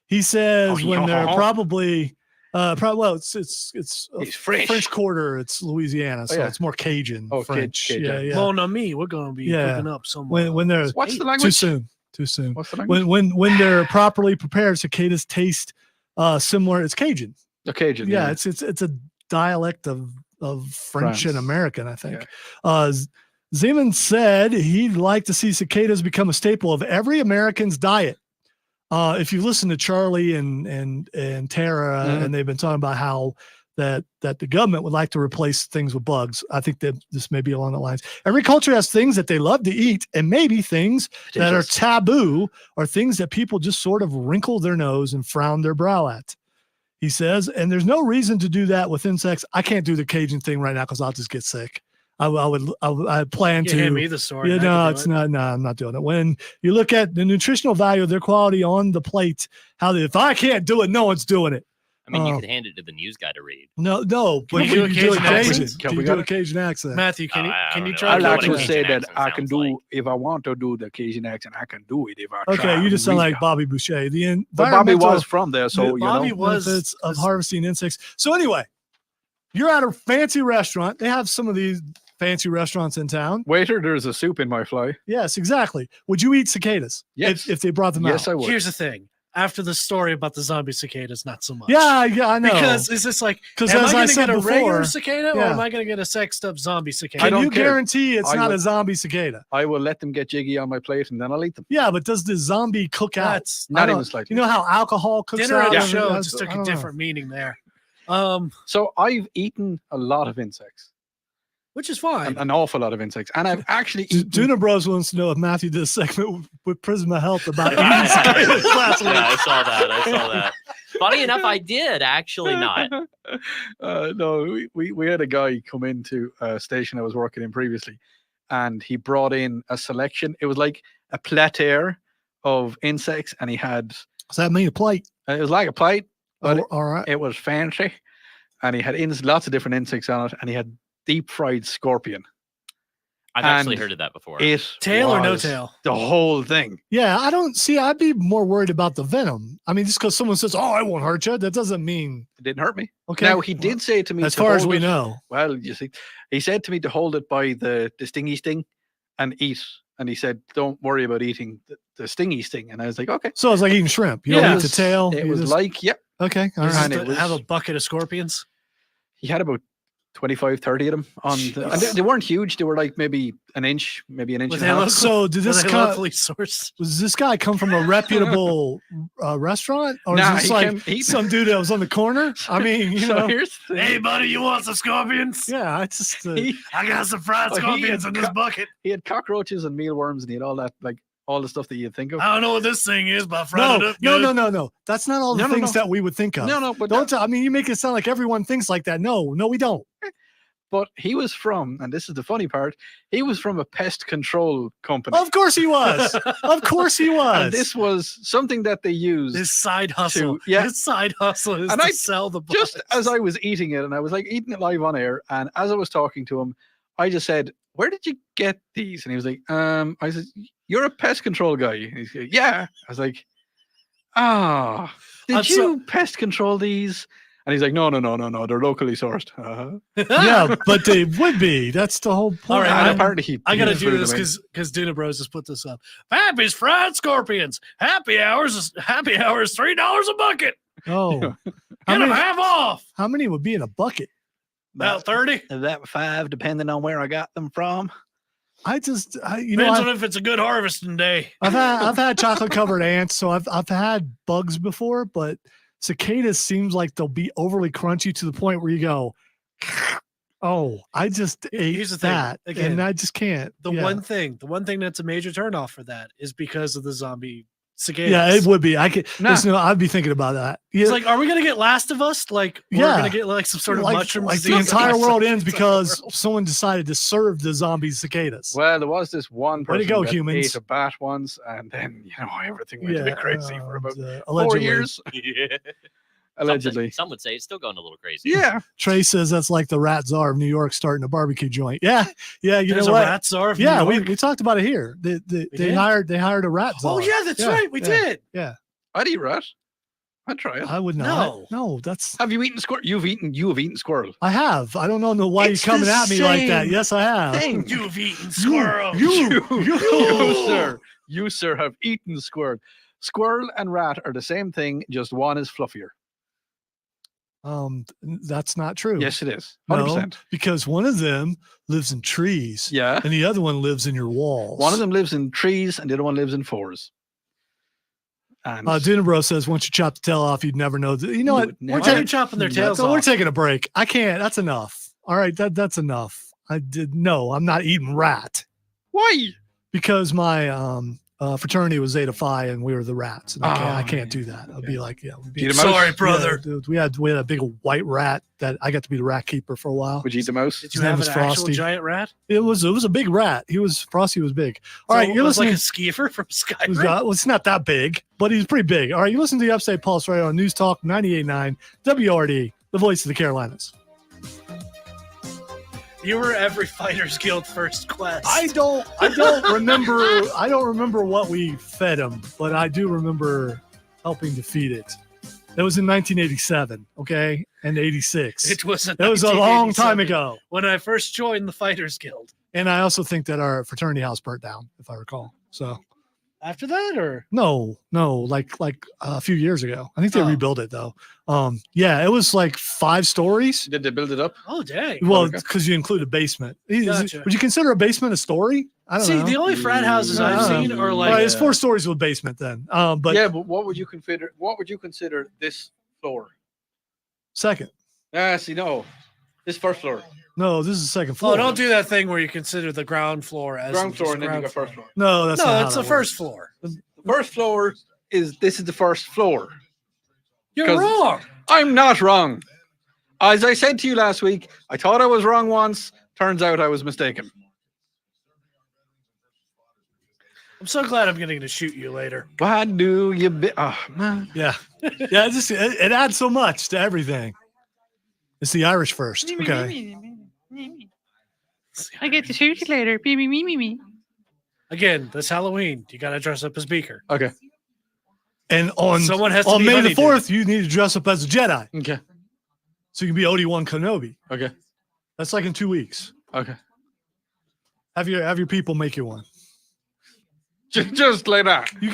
S3: He says when they're probably well, it's
S5: He's French.
S3: French Quarter, it's Louisiana, so
S5: yeah.
S3: it's more Cajun
S5: Oh,
S3: French.
S5: Cajun.
S3: Yeah, yeah.
S6: Mon ami, we're going to be
S3: Yeah.
S6: cooking up somewhere.
S3: When they're
S5: What's the
S3: too
S5: language?
S3: soon.
S5: What's the language?
S3: When they're properly prepared, cicadas taste similar. It's Cajun.
S5: The Cajun.
S3: Yeah, it's a dialect of French and
S5: France.
S3: American, I think. Zeman said he'd like to see cicadas become a staple of every American's diet. If you listen to Charlie and Tara, and they've been talking about how that the government would like to replace things with bugs, I think that this may be along the lines. Every culture has things that they love to eat, and maybe things that are taboo or things that people just sort of wrinkle their nose and frown their brow at. He says, and there's no reason to do that with insects. I can't do the Cajun thing right now because I'll just get sick. I plan
S6: You
S3: to.
S6: hand me the story.
S3: Yeah,
S6: and I
S3: no,
S6: can do
S3: it's
S6: it.
S3: not. No, I'm not doing it. When you look at the nutritional value of their quality on the plate, if I can't do it, no one's doing it.
S4: I mean, you could hand it to the news guy to read.
S3: No, but
S6: we do a
S3: you do a
S6: Cajun
S3: Cajun.
S6: accent?
S3: Can you do a Cajun accent?
S6: Matthew, can
S4: Oh,
S6: you
S4: I
S6: can
S4: don't
S6: you
S4: know.
S6: try?
S4: I
S5: I'd
S4: don't know
S5: like
S4: what a
S5: to say
S4: Cajun
S5: that
S4: accent
S5: I can
S4: sounds
S5: do,
S4: like.
S5: if I want to do the Cajun accent, I can do it. If I
S3: Okay,
S5: try
S3: you just sound
S5: really
S3: like Bobby Boucher. The
S5: But Bobby
S3: environmental
S5: was from there, so you
S6: Bobby
S5: know.
S6: was
S3: benefits of harvesting insects. So anyway, you're at a fancy restaurant. They have some of these fancy restaurants in town.
S5: Waiter, there's a soup in my fly.
S3: Yes, exactly. Would you eat cicadas?
S5: Yes.
S3: If they brought them
S5: Yes,
S3: out?
S5: I would.
S6: Here's the thing. After the story about the zombie cicadas, not so much.
S3: Yeah, I know.
S6: Because it's just like,
S3: 'Cause
S6: am
S3: as
S6: I
S3: I
S6: going to
S3: said
S6: get a regular
S3: before,
S6: cicada or
S3: yeah.
S6: am I going to get a sexed up zombie cicada?
S5: I
S3: Can
S5: don't
S3: you
S5: care.
S3: guarantee it's
S5: I
S3: not
S5: would-
S3: a zombie cicada?
S5: I will let them get jiggy on my plate and then I'll eat them.
S3: Yeah, but does the zombie cook out?
S6: That's
S5: Not
S3: I
S5: even
S3: don't-
S5: slightly.
S3: You know how alcohol cooks
S6: dinner
S3: out?
S6: and
S3: of it?
S6: show
S3: I
S6: just took
S3: I
S6: a
S3: don't know.
S6: different meaning there.
S5: So I've eaten a lot of insects,
S6: Which is fine.
S5: an awful lot of insects, and I've actually eaten.
S3: Tuna Bros wants to know if Matthew did a segment with Prisma Health about eating cicadas last week.
S4: Yeah, I saw that. Funny enough, I did actually not.
S5: No, we had a guy come into a station I was working in previously, and he brought in a selection. It was like a platter of insects, and he had.
S3: Does that mean a plate?
S5: It was like a plate, but
S3: All right.
S5: it was fancy, and he had lots of different insects on it, and he had deep fried scorpion.
S4: I've actually
S5: And
S4: heard of that before.
S5: It
S6: Tail or no
S5: was
S6: tail?
S5: The whole thing.
S3: Yeah, I don't see. I'd be more worried about the venom. I mean, just because someone says, "Oh, I won't hurt you," that doesn't mean.
S5: It didn't hurt me.
S3: Okay.
S5: Now he did say to me,
S3: As
S5: to
S3: far as
S5: hold
S3: we
S5: it-
S3: know.
S5: Well, you see, he said to me to hold it by the stingy sting and eat. And he said, "Don't worry about eating the stingy sting." And I was like, "Okay."
S3: So it's like eating shrimp. You
S5: Yeah,
S3: don't
S5: it
S3: eat the
S5: was-
S3: tail.
S5: It
S3: you
S5: was
S3: just-
S5: like, yep.
S3: okay. All
S6: Is
S3: right.
S6: this
S5: it
S6: to have a
S5: was-
S6: bucket of scorpions?
S5: He had about 25, 30 of them on the, and they weren't huge. They were like maybe an inch
S6: Were
S5: and a
S6: they
S5: half.
S6: local-
S3: So did
S6: were
S3: this
S6: they
S3: come?
S6: locally sourced?
S3: Was this guy come from a reputable restaurant, or
S5: Nah,
S3: is this
S5: he
S3: like
S5: came- he-
S3: some dude that was on the corner? I mean, you
S5: So
S3: know.
S5: here's the thing.
S6: Hey, buddy, you want some scorpions?
S3: Yeah, it's just.
S5: He,
S6: I got some fried
S5: Oh, he
S6: scorpions
S5: had
S6: in this bucket.
S5: he had cockroaches and mealworms, and he had all that, like all the stuff that you'd think of.
S6: I don't know what this thing is, but I fried it up
S3: No. That's not all the
S5: No, no,
S3: things
S5: no.
S3: that we would think of.
S5: No, but
S3: Don't. I mean, you make it sound like everyone thinks like that. No, we don't.
S5: But he was from, and this is the funny part, he was from a pest control company.
S3: Of course he was. Of course he was.
S5: And this was something that they used.
S6: His side hustle.
S5: yeah.
S6: His side hustle is
S5: And
S6: to
S5: I-
S6: sell the
S5: Just
S6: bugs.
S5: as I was eating it, and I was like eating it live on air, and as I was talking to him, I just said, where did you get these? And he was like, I said, you're a pest control guy. And he's like, yeah. I was like, did you pest control these? And he's like, no, they're locally sourced.
S3: Yeah, but they would be. That's the whole point.
S6: All right,
S5: apparently
S6: I got to do this because Duna Bros has put this up. Pappy's Fried Scorpions. Happy hours is $3 a bucket.
S3: Oh,
S6: Get them half off.
S3: How many would be in a bucket?
S6: About 30.
S5: That 5, depending on where I got them from.
S6: Depends on if it's a good harvesting day.
S3: I've had chocolate covered ants, so I've had bugs before, but cicadas seems like they'll be overly crunchy to the point where you go, oh, I just ate that,
S6: again,
S3: and I just can't.
S6: The one thing that's a major turnoff for that is because of the zombie cicadas.
S3: Yeah, it would be. Listen, I'd be thinking about that. Yeah.
S6: It's like, are we gonna get Last of Us? Like, we're gonna get like some sort of mushroom.
S3: Like the entire world ends because someone decided to serve the zombie cicadas.
S5: Well, there was this one person that
S3: humans.
S5: ate a bat once, and then everything went a bit crazy for about 4
S3: allegedly.
S5: years. Allegedly.
S4: Some would say it's still going a little crazy.
S5: Yeah.
S3: Trey says that's like the rat czar of New York starting a barbecue joint. Yeah. You
S6: There's
S3: know what?
S6: a rat czar of New
S3: Yeah,
S6: York?
S3: we talked about it here. They hired a rat czar.
S6: Oh yeah, that's right. We did.
S3: Yeah.
S5: I'd eat rat. I'd try it.
S3: I would not. No, that's.
S5: Have you eaten squirrel? You have eaten squirrel.
S3: I have. I don't know why you're coming at me like that. Yes, I have.
S6: You've eaten squirrel.
S5: You, sir, have eaten squirrel. Squirrel and rat are the same thing, just one is fluffier.
S3: That's not true.
S5: Yes, it is. 100%.
S3: No, because one of them lives in trees.
S5: Yeah.
S3: And the other one lives in your walls.
S5: One of them lives in trees and the other one lives in fours. And
S3: Dunabro says once you chop the tail off, you'd never know. You know what?
S6: Why are you chopping their tails off?
S3: We're taking a break. I can't. That's enough. All right. That's enough. I'm not eating rat.
S5: Why?
S3: Because my fraternity was Zeta Phi and we were the rats. And I can't do that. I'd be like,
S6: sorry, brother.
S3: Yeah, dude, we had a big white rat that I got to be the rat keeper for a while.
S5: Would you eat the mouse?
S6: Did you have an actual giant rat?
S3: It was a big rat. Frosty was big. All right, you're listening.
S6: Like a skiefer from Skyrim.
S3: It's not that big, but he's pretty big. All right, you listen to the Upstate Pulse right on News Talk 98.9 WRD, the voice of the Carolinas.
S6: You were every Fighters Guild first quest.
S3: I don't remember what we fed him, but I do remember helping to feed it. That was in 1987, okay, and 86.
S6: It was
S3: a long time ago
S6: when I first joined the Fighters Guild.
S3: And I also think that our fraternity house burnt down, if I recall. So
S6: after that, or
S3: no, like a few years ago. I think they rebuilt it though. Yeah, it was like 5 stories.
S5: Did they build it up?
S6: Oh, dang.
S3: Well, because you include a basement.
S6: Gotcha.
S3: Would you consider a basement a story? I don't know.
S6: The only frat houses I've seen are like.
S3: Right, it's 4 stories with a basement then. But
S5: yeah, but what would you consider this floor?
S3: Second.
S5: No, this first floor.
S3: No, this is the second floor.
S6: Oh, don't do that thing where you consider the ground floor as
S5: ground floor and then you got first floor.
S3: No, that's not
S6: it's the first floor.
S5: The first floor is the first floor.
S6: You're wrong.
S5: I'm not wrong. As I said to you last week, I thought I was wrong once. Turns out I was mistaken.
S6: I'm so glad I'm getting to shoot you later.
S5: Why do you man.
S3: Yeah. Yeah, it adds so much to everything. It's the Irish first. Okay.
S10: I get to shoot you later. Me.
S6: Again, this Halloween, you got to dress up as Beaker.
S5: Okay.
S3: And on May the 4th, you need to dress up as a Jedi.
S5: Okay.
S3: So you can be Obi-Wan Kenobi.
S5: Okay.
S3: That's like in 2 weeks.
S5: Okay.
S3: Have your people make you one.
S5: Just like that.
S3: You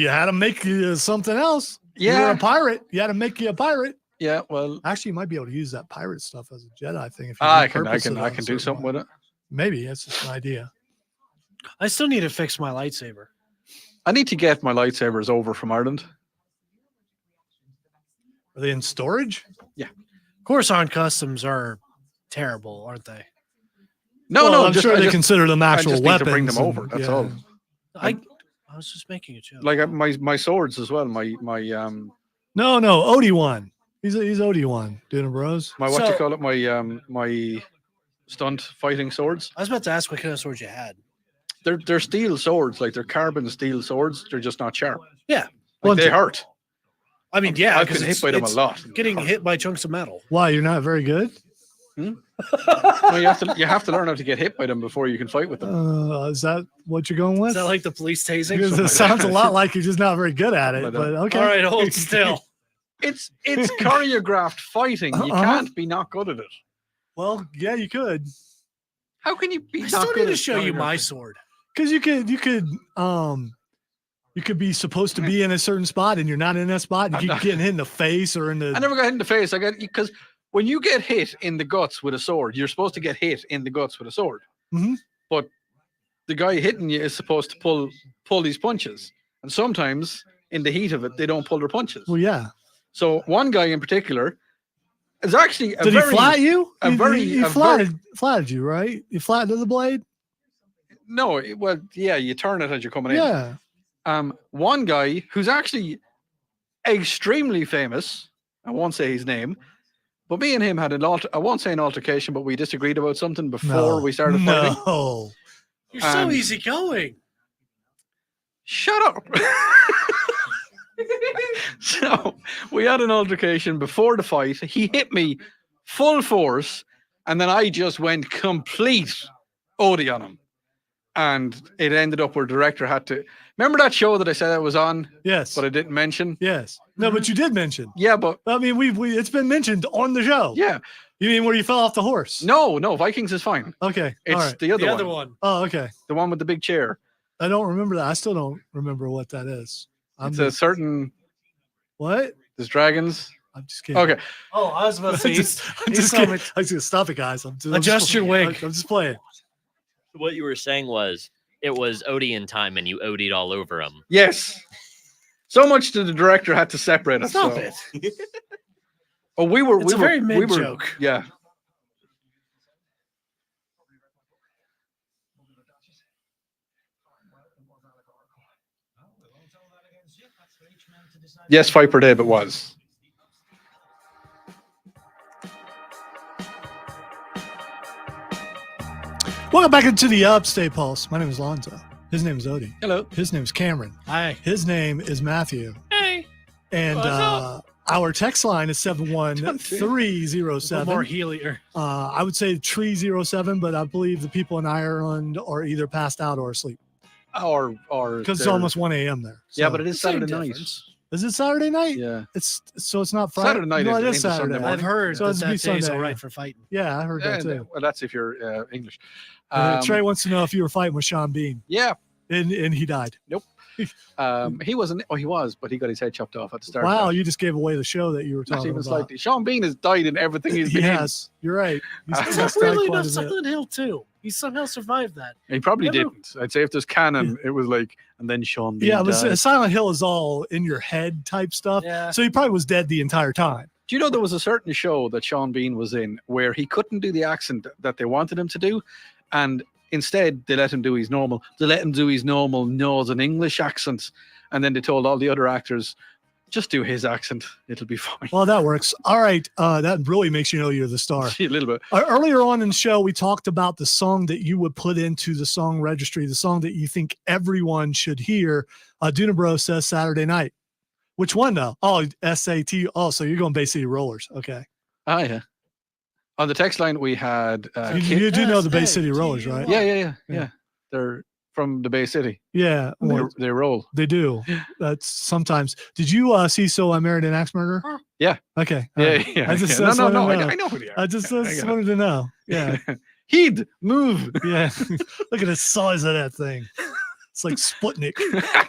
S3: had to make you something else.
S5: Yeah.
S3: You're a pirate. You had to make you a pirate.
S5: Yeah, well,
S3: actually, you might be able to use that pirate stuff as a Jedi thing. If
S5: I can do something with it.
S3: Maybe that's just an idea.
S6: I still need to fix my lightsaber.
S5: I need to get my lightsabers over from Ireland.
S3: Are they in storage?
S6: Yeah. Coruscant customs are terrible, aren't they?
S5: No,
S3: I'm sure they consider them actual weapons.
S5: Need to bring them over. That's all.
S6: I was just making a joke.
S5: Like my swords as well. My
S3: No, Obi-Wan. He's Obi-Wan, doing bros.
S5: My stunt fighting swords.
S6: I was about to ask what kind of swords you had.
S5: They're steel swords, like they're carbon steel swords. They're just not sharp.
S6: Yeah,
S5: they hurt.
S6: I mean, yeah,
S5: I've been hit by them a lot.
S6: Getting hit by chunks of metal.
S3: Why, you're not very good?
S5: Well, you have to learn how to get hit by them before you can fight with them.
S3: Is that what you're going with?
S6: Is that like the police tasing?
S3: Because it sounds a lot like you're just not very good at it. But okay.
S6: All right, hold still.
S5: It's choreographed fighting. You can't be not good at it.
S3: Well, yeah, you could.
S5: How can you be
S6: I
S5: not
S6: still
S5: good
S6: need
S5: at
S6: to show you my
S5: choreography?
S6: sword.
S3: Because you could be supposed to be in a certain spot and you're not in that spot. You keep getting hit in the face or in the.
S5: I never got hit in the face. I got because when you get hit in the guts with a sword, you're supposed to get hit in the guts with a sword.
S3: Mm-hmm.
S5: But the guy hitting you is supposed to pull these punches, and sometimes in the heat of it, they don't pull their punches.
S3: Well, yeah.
S5: So one guy in particular is actually
S3: Did he flat you? He
S5: flatted
S3: you, right? You flattened the blade.
S5: No, well, yeah, you turn it as you're coming in.
S3: Yeah.
S5: One guy who's actually extremely famous. I won't say his name, but me and him had I won't say an altercation, but we disagreed about something before we started fighting.
S3: No.
S6: You're so easygoing.
S5: Shut up. So we had an altercation before the fight. He hit me full force, and then I just went complete OD on him. And it ended up where the director had to. Remember that show that I said I was on?
S3: Yes.
S5: But I didn't mention?
S3: Yes. No, but you did mention.
S5: Yeah, but.
S3: I mean, it's been mentioned on the show.
S5: Yeah.
S3: You mean where you fell off the horse?
S5: No, Vikings is fine.
S3: Okay.
S5: It's
S3: all right.
S5: the other one.
S3: Oh, okay.
S5: The one with the big chair.
S3: I don't remember that. I still don't remember what that is.
S5: It's a certain.
S3: What?
S5: There's dragons.
S3: I'm just kidding.
S5: Okay.
S6: Oh, I was about to say.
S3: I'm just kidding. I was gonna stop it, guys.
S6: Adjust your wig.
S3: I'm just playing.
S4: What you were saying was it was Odeon time and you OD'd all over him.
S5: Yes. So much that the director had to separate us.
S6: Stop
S5: so.
S6: it.
S5: Oh, we were.
S6: It's a very mid joke.
S5: Yeah. Yes, fight per day, but was.
S3: Welcome back into the Upstate Pulse. My name is Lonzo. His name is Odie.
S5: Hello.
S3: His name is Cameron.
S6: Hi.
S3: His name is Matthew.
S6: Hey.
S3: And our text line is 71307.
S6: More helier.
S3: I would say 307, but I believe the people in Ireland are either passed out or asleep.
S5: Or
S3: because it's almost 1 a.m. there. So.
S5: Yeah, but it is Saturday night.
S3: Is it Saturday night?
S5: Yeah.
S3: It's not Friday.
S5: Saturday night.
S3: No,
S5: is
S3: it is Saturday.
S6: I've heard
S3: so
S6: that day's all right for fighting.
S3: Yeah, I heard that too.
S5: Well, that's if you're English.
S3: Trey wants to know if you were fighting with Sean Bean.
S5: Yeah.
S3: And he died.
S5: Nope. He wasn't. Oh, he was, but he got his head chopped off at the start.
S3: Wow, you just gave away the show that you were talking about.
S5: Slightly. Sean Bean has died in everything he's been
S3: Yes, you're right.
S6: He's not really enough Silent Hill too. He somehow survived that.
S5: He probably didn't. I'd say if there's canon, it was like, and then Sean Bean.
S3: Yeah, but
S5: died.
S3: Silent Hill is all in your head type stuff.
S6: Yeah.
S3: So he probably was dead the entire time.
S5: Do you know there was a certain show that Sean Bean was in where he couldn't do the accent that they wanted him to do, and instead they let him do his normal. They let him do his normal Northern English accent, and then they told all the other actors, just do his accent. It'll be fine.
S3: Well, that works. All right. That really makes you know you're the star.
S5: A little bit.
S3: Earlier on in the show, we talked about the song that you would put into the song registry, the song that you think everyone should hear. Dunabro says Saturday Night. Which one, though? Oh, SAT. Oh, so you're going Bay City Rollers. Okay.
S5: Ah, yeah. On the text line, we had...
S3: you do know the Bay City Rollers, right?
S5: Yeah. They're from the Bay City.
S3: Yeah.
S5: They roll.
S3: They do. That's sometimes. Did you see So I Married an Axe Murderer?
S5: Yeah.
S3: Okay.
S5: Yeah.
S3: I just
S5: No.
S3: I
S5: I know who they are.
S3: I just wanted to know. Yeah.
S5: He'd move.
S3: Yeah. Look at the size of that thing. It's like Sputnik.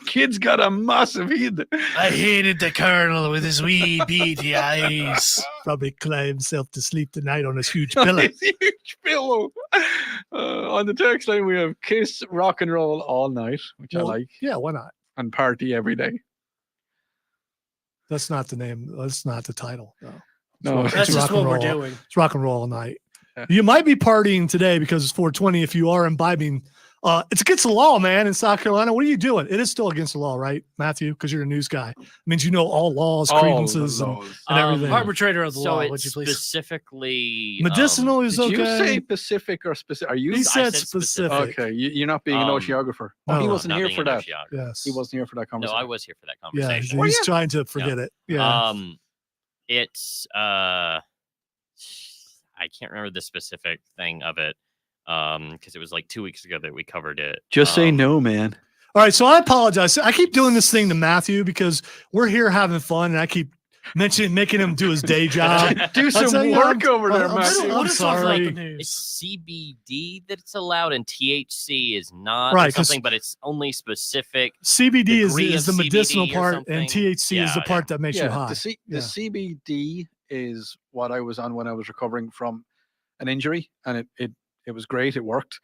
S5: Kid's got a massive head.
S6: I hated the Colonel with his wee beady eyes.
S3: Probably cry himself to sleep tonight on his huge pillow.
S5: Huge pillow. On the text line, we have Kiss Rock and Roll All Night, which I like.
S3: Yeah, why not?
S5: And Party Every Day.
S3: That's not the name. That's not the title.
S5: No,
S6: that's just what we're doing.
S3: It's Rock and Roll All Night. Yeah. You might be partying today because it's 420 if you are imbibing. It's against the law, man, in South Carolina. What are you doing? It is still against the law, right, Matthew? Because you're a news guy. It means you know all laws, credences, and everything.
S6: Arbitrator of the law,
S4: it's
S6: would you please?
S4: Specifically...
S3: medicinal is okay.
S5: Did you say Pacific or specific? Are you?
S3: He said specific.
S5: Okay, you're not being an oceanographer.
S3: No,
S5: he wasn't here for that.
S3: Yes.
S5: He wasn't here for that conversation.
S4: No, I was here for that conversation.
S3: Yeah, he's trying to forget it. Yeah.
S4: It's... I can't remember the specific thing of it because it was like 2 weeks ago that we covered it.
S5: Just say no, man.
S3: All right, so I apologize. I keep doing this thing to Matthew because we're here having fun, and I keep making him do his day job.
S5: Do some work over there,
S3: I'm
S5: Matthew.
S3: I'm sorry.
S4: It's CBD that's allowed, and THC is not,
S3: Right,
S4: or
S3: 'cause
S4: something, but it's only specific.
S3: CBD is
S4: degree
S3: the
S4: of
S3: medicinal
S4: CBD or
S3: part,
S4: something.
S3: and THC is the part that makes you high.
S5: The CBD is what I was on when I was recovering from an injury, and it was great. It worked.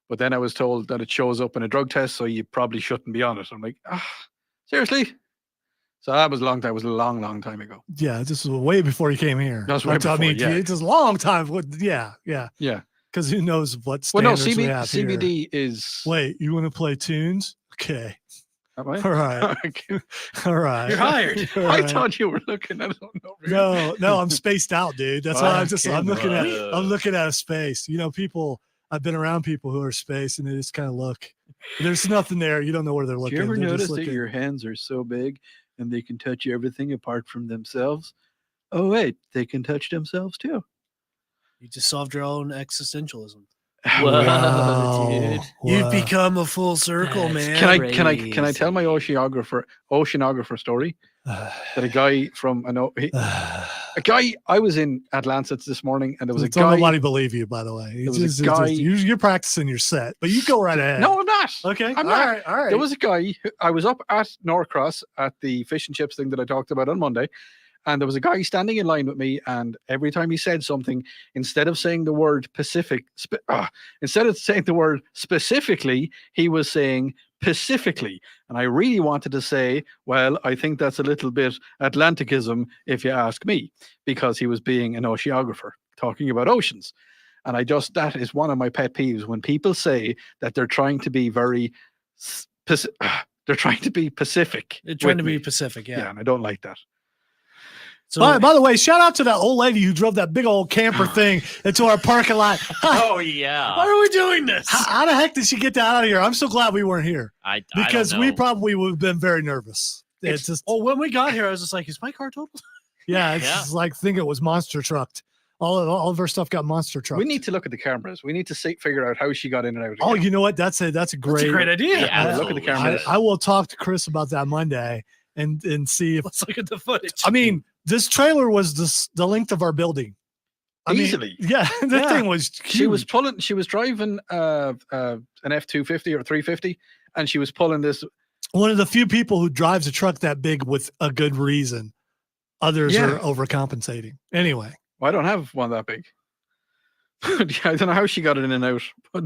S5: But then I was told that it shows up in a drug test, so you probably shouldn't be on it. I'm like, seriously? So that was a long time. It was a long, long time ago.
S3: Yeah, this was way before you came here.
S5: That's way
S3: I mean,
S5: before, yeah.
S3: it's a long time. Yeah.
S5: Yeah.
S3: Because who knows what
S5: Well, no,
S3: standards we have here.
S5: CBD is.
S3: Wait, you want to play tunes? Okay.
S5: Am I?
S3: All right.
S5: Okay.
S3: All right.
S6: You're hired.
S3: All
S5: I
S3: right.
S5: thought you were looking at it.
S3: No, I'm spaced out, dude. That's why I'm looking at.
S5: Right.
S3: I'm looking at a space. You know, people. I've been around people who are spaced, and they just kind of look. There's nothing there. You don't know where they're
S5: Do
S3: looking.
S5: you ever
S3: They're just
S5: notice that
S3: looking.
S5: your hands are so big and they can touch everything apart from themselves? Oh, wait, they can touch themselves too.
S6: You just solved your own existentialism.
S3: Wow.
S6: Dude.
S3: Wow.
S6: You've become a full circle, man.
S5: Can I tell my oceanographer story? That a guy from a guy I was in Atlanta this morning, and there was a
S3: Don't
S5: guy.
S3: nobody believe you, by the way.
S5: There was a guy.
S3: You're practicing your set, but you go right ahead.
S5: No, I'm not.
S3: Okay.
S5: I'm
S3: all
S5: not.
S3: right. All right.
S5: There was a guy. I was up at Norcross at the fish and chips thing that I talked about on Monday, and there was a guy standing in line with me. And every time he said something, instead of saying the word instead of saying the word specifically, he was saying Pacifically. And I really wanted to say, well, I think that's a little bit Atlanticism, if you ask me, because he was being an oceanographer talking about oceans. And that is one of my pet peeves when people say that they're trying to be very, they're trying to be Pacific.
S6: They're trying to
S5: with
S6: be
S5: me.
S6: Pacific, yeah.
S5: And I don't like that.
S6: So,
S3: by the way, shout out to that old lady who drove that big old camper thing into our parking lot.
S4: Oh yeah.
S6: why are we doing this?
S3: How the heck did she get that out of here? I'm so glad we weren't here because
S4: I don't
S3: we
S4: know.
S3: probably would have been very nervous. It's just,
S6: when we got here, I was just like, is my car totaled?
S3: yeah, it's just like think it was monster trucked. All of her stuff got monster trucked.
S5: We need to look at the cameras. We need to figure out how she got in and out.
S3: Oh,
S5: again.
S3: you know what? That's a great
S6: idea.
S4: Yeah,
S5: look at the cameras.
S3: I will talk to Chris about that Monday and see if.
S6: Let's look at the footage.
S3: I mean, this trailer was the length of our building.
S5: Easily.
S3: Yeah, that thing was huge.
S5: She was driving an F-250 or 350, and she was pulling this.
S3: One of the few people who drives a truck that big with a good reason. Others are overcompensating. Anyway.
S5: Well, I don't have one that big. I don't know how she got it in and out, but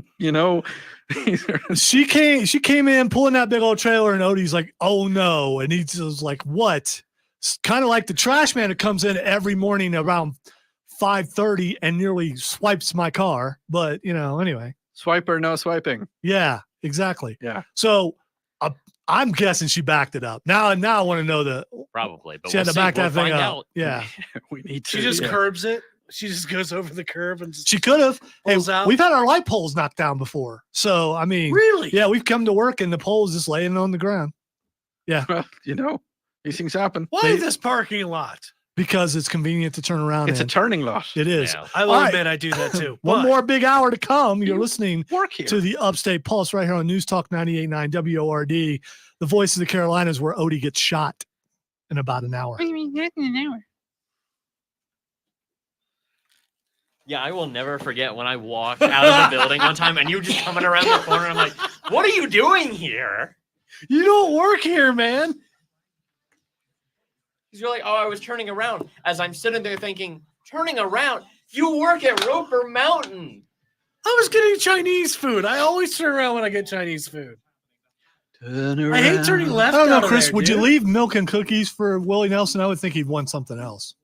S3: she came in pulling that big old trailer, and Odie's like, "Oh no!" And he was like, "What?" Kind of like the trash man who comes in every morning around 5:30 and nearly swipes my car. But anyway,
S5: swiper, no swiping.
S3: Yeah, exactly.
S5: Yeah.
S3: So I'm guessing she backed it up. Now I want to know
S4: probably, but
S3: she had to back that thing up.
S4: out.
S3: Yeah,
S5: we need to.
S6: She just curbs it. She just goes over the curb and
S3: she could have. Hey,
S6: out.
S3: we've had our light poles knocked down before, so I mean,
S6: really,
S3: yeah, we've come to work and the pole's just laying on the ground. Yeah,
S5: well, these things happen.
S6: Why this parking lot?
S3: Because it's convenient to turn around.
S5: It's a turning lot.
S3: It is.
S4: Yeah.
S6: I will admit I do that too.
S3: One more big hour to come. You're listening
S5: work here
S3: to the Upstate Pulse right here on News Talk 98.9 WORD, the voice of the Carolinas, where Odie gets shot in about an hour.
S10: What do you mean, not in an hour?
S4: Yeah, I will never forget when I walked out of the building one time and you were just coming around the corner. I'm like, what are you doing here?
S6: You don't work here, man.
S4: Because you're like, oh, I was turning around. As I'm sitting there thinking, turning around? You work at Roper Mountain.
S6: I was getting Chinese food. I always turn around when I get Chinese food.
S5: Turn around.
S6: I hate turning left.
S3: I don't know,
S6: out of
S3: Chris.
S6: there,
S3: Would you
S6: dude.
S3: leave milk and cookies for Willie Nelson? I would think he'd want something else,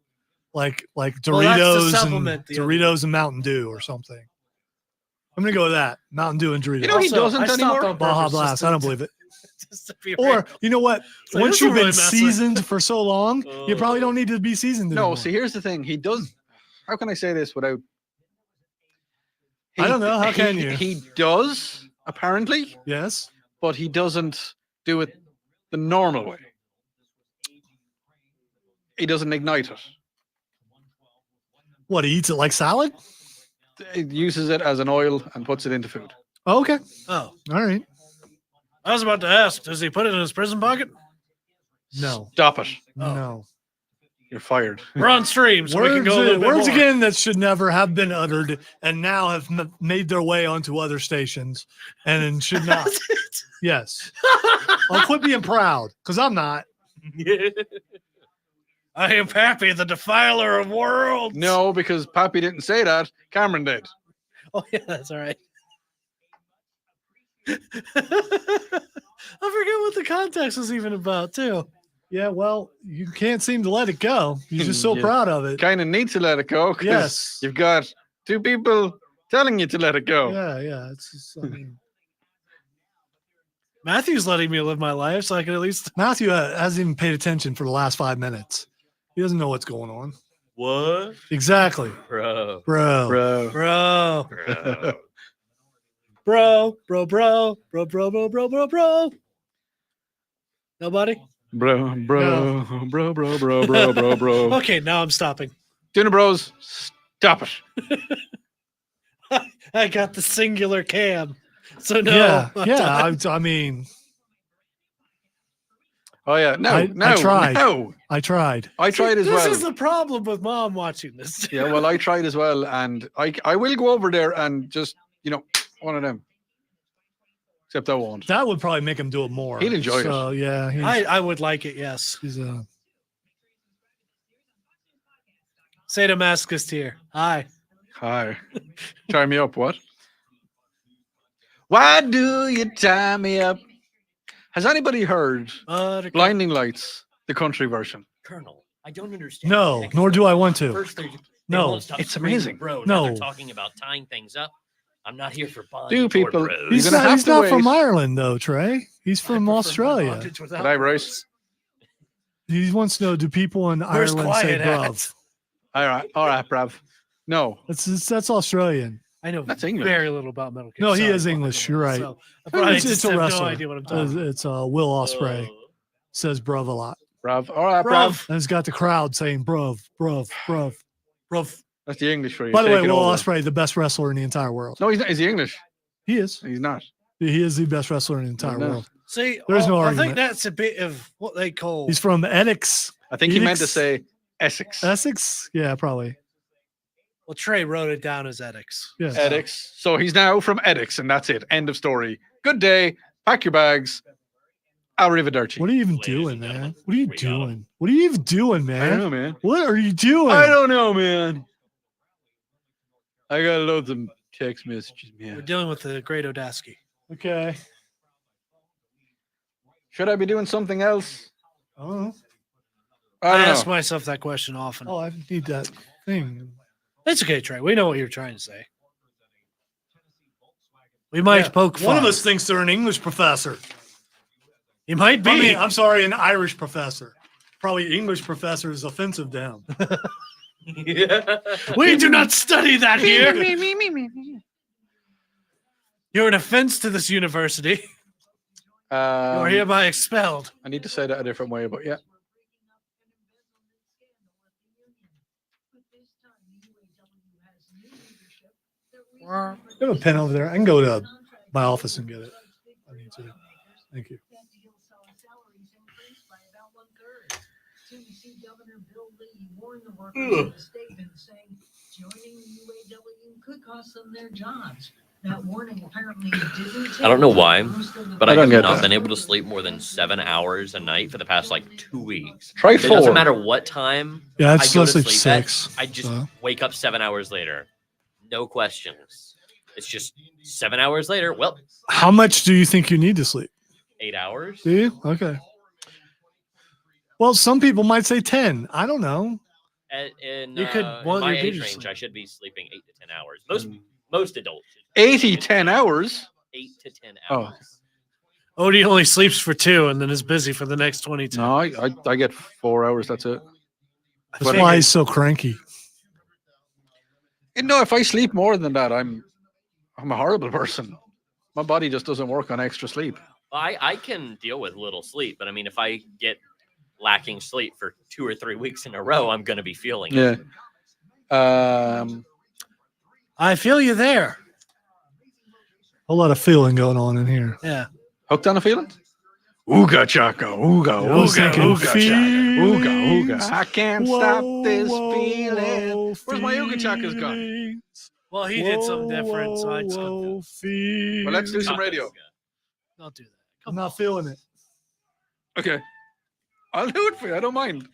S3: like
S6: Well, that's the
S3: Doritos
S6: supplement
S3: and
S6: deal.
S3: Doritos and Mountain Dew or something. I'm gonna go with that. Mountain Dew and Doritos.
S5: You know he
S6: Also,
S5: doesn't
S6: I stopped
S5: anymore.
S6: on
S3: Baja
S6: purpose
S3: Blast.
S6: just
S3: I
S6: to-
S3: don't believe it.
S6: just to be
S3: Or
S6: random.
S3: you know what?
S6: like,
S3: Once
S6: this will
S3: you've been
S6: really mess with-
S3: seasoned for so long, you probably don't need to be seasoned
S5: No,
S3: anymore.
S5: see, here's the thing. He does. How can I say this without?
S3: I don't know. How can you?
S5: He does apparently,
S3: Yes.
S5: but he doesn't do it the normal way. He doesn't ignite it.
S3: What, he eats it like salad?
S5: It uses it as an oil and puts it into food.
S3: Oh, okay.
S6: Oh,
S3: All right.
S6: I was about to ask, does he put it in his prison pocket?
S3: No.
S5: Stop it.
S3: No.
S5: You're fired.
S6: We're on stream, so we can go a little bit
S3: words
S6: more.
S3: again that should never have been uttered and now have made their way onto other stations and should not. Yes. I'll quit being proud because I'm not.
S6: I am Pappy, the defiler of worlds.
S5: No, because Pappy didn't say that. Cameron did.
S6: Oh, yeah, that's all right. I forget what the context was even about, too.
S3: Yeah, well, you can't seem to let it go. You're just so proud of it.
S5: Kind of need to let it go because
S3: Yes.
S5: you've got two people telling you to let it go.
S3: Yeah. It's just, I mean,
S6: Matthew's letting me live my life, so I can at least.
S3: Matthew hasn't even paid attention for the last 5 minutes. He doesn't know what's going on.
S4: What?
S3: Exactly.
S4: Bro.
S3: Bro.
S5: Bro.
S6: Bro.
S4: Bro.
S6: Bro. Nobody?
S5: Bro.
S6: Okay, now I'm stopping.
S5: Dinner Bros, stop it.
S6: I got the singular cam. So no.
S3: Yeah. I mean,
S5: Oh yeah,
S3: I tried.
S5: no.
S3: I tried.
S5: I tried as well.
S6: This is the problem with Mom watching this.
S5: Yeah, well, I tried as well, and I will go over there and just one of them. Except I won't.
S3: That would probably make him do it more.
S5: He'd enjoy it.
S3: So yeah,
S6: I would like it. Yes.
S3: he's
S6: Say Damascus here. Hi.
S5: Hi. Tie me up, what? Why do you tie me up? Has anybody heard Blinding Lights, the country version?
S4: Colonel, I don't understand.
S3: No, nor do I want to.
S4: First they
S3: No,
S4: won't stop
S5: it's
S4: screaming,
S5: amazing.
S4: Bro, now
S3: No.
S4: they're talking about tying things up. I'm not here for bondage.
S5: Do
S4: or
S5: people-
S4: bros.
S3: He's
S5: gonna
S3: not,
S5: have
S3: he's
S5: to
S3: not
S5: wait.
S3: from Ireland though, Trey. He's
S6: I
S3: from
S6: prefer my
S3: Australia.
S6: bondage without
S5: Good eye, Bryce.
S3: He wants to know: do people in
S6: Where's
S3: Ireland say
S6: quiet at?
S3: "bruv"?
S5: All right, bruv. No,
S3: That's Australian.
S6: I know
S5: That's English.
S6: very little about Metal Gear.
S3: No, he
S6: Sorry,
S3: is
S6: by the
S3: English.
S6: way.
S3: You're right.
S6: So, I probably
S3: It's
S6: just
S3: a
S6: have
S3: wrestler.
S6: no idea what I'm talking about.
S3: It's Will Ospreay. Says "bruv" a lot,
S5: bruv. All right, bruv.
S6: Bruv.
S3: and it's got the crowd saying "bruv, bruv, bruv."
S6: Bruv.
S5: That's the English for you.
S3: By the way,
S5: Take it
S3: Will
S5: over.
S3: Ospreay, the best wrestler in the entire world.
S5: No, he's not. Is he English?
S3: He is.
S5: He's not.
S3: He is the best wrestler in the entire
S5: No.
S3: world.
S6: See,
S3: There's no
S6: I
S3: argument.
S6: think that's a bit of what they call.
S3: He's from Essex.
S5: I think he meant to
S3: Essex?
S5: say Essex.
S3: Essex? Yeah, probably.
S6: Well, Trey wrote it down as Edix.
S3: Yeah.
S5: Edix. So he's now from Edix, and that's it. End of story. Good day. Pack your bags. Arrivederci.
S3: What are you even
S4: Ladies
S3: doing,
S4: and
S3: man?
S4: gentlemen,
S3: What are you
S4: we got him.
S3: doing? What are you even doing,
S5: I don't
S3: man?
S5: know, man.
S3: What are you doing?
S5: I don't know, man. I got loads of text messages,
S6: We're
S5: man.
S6: dealing with the great Odaski.
S3: Okay.
S5: Should I be doing something else?
S3: Oh,
S5: I
S6: I
S5: don't
S6: ask
S5: know.
S6: myself that question often.
S3: I need that thing.
S6: It's okay, Trey. We know what you're trying to say. We might poke fun.
S3: One of us thinks they're an English professor.
S6: He might be.
S3: I mean, I'm sorry, an Irish professor. Probably English professor is offensive to him.
S6: We do not study that here.
S10: Me.
S6: You're an offense to this university. You're hereby expelled.
S5: I need to say that a different way, but yeah.
S3: I have a pen over there. I can go to my office and get it. I need to. Thank you.
S4: I don't know why, but
S5: I
S4: I
S5: don't
S4: have
S5: get
S4: not
S5: that.
S4: been able to sleep more than 7 hours a night for the past like 2 weeks.
S5: Try
S4: It doesn't
S5: 4.
S4: matter what time
S3: Yeah,
S4: I
S3: it's
S4: go to
S3: supposed to
S4: sleep at,
S3: 6.
S4: I just
S3: so.
S4: wake up 7 hours later. No questions. It's just 7 hours later. Well,
S3: How much do you think you need to sleep?
S4: 8 hours.
S3: Do you? Okay. Well, some people might say 10. I don't know.
S4: In,
S6: You could
S4: in
S6: want
S4: my
S6: your kid
S4: age
S6: to
S4: range,
S6: sleep.
S4: I should be sleeping 8 to 10 hours. Most adults. should be
S5: 80,
S4: sleeping
S5: 10 hours?
S4: 8 to 10
S5: Oh.
S4: hours.
S6: Odie only sleeps for 2 and then is busy for the next 22.
S5: No, I get 4 hours. That's it.
S3: That's why he's so cranky.
S5: No, if I sleep more than that, I'm a horrible person. My body just doesn't work on extra sleep.
S4: I can deal with little sleep, but I mean, if I get lacking sleep for 2 or 3 weeks in a row, I'm going to be feeling
S5: Yeah.
S4: it.
S6: I feel you there.
S3: A lot of feeling going on in here.
S6: Yeah.
S5: Hooked on a feeling? Ooga chaka, ooga,
S3: I was
S5: ooga,
S3: thinking
S5: ooga, chaka, ooga,
S3: feelings.
S5: ooga. I can't stop this feeling. Where's my ooga chakas gone?
S6: Well, he did something different, so I just couldn't do it.
S5: Well, let's do some radio.
S6: Don't do that.
S3: I'm not feeling it.
S5: Okay. I'll do it for you. I don't mind.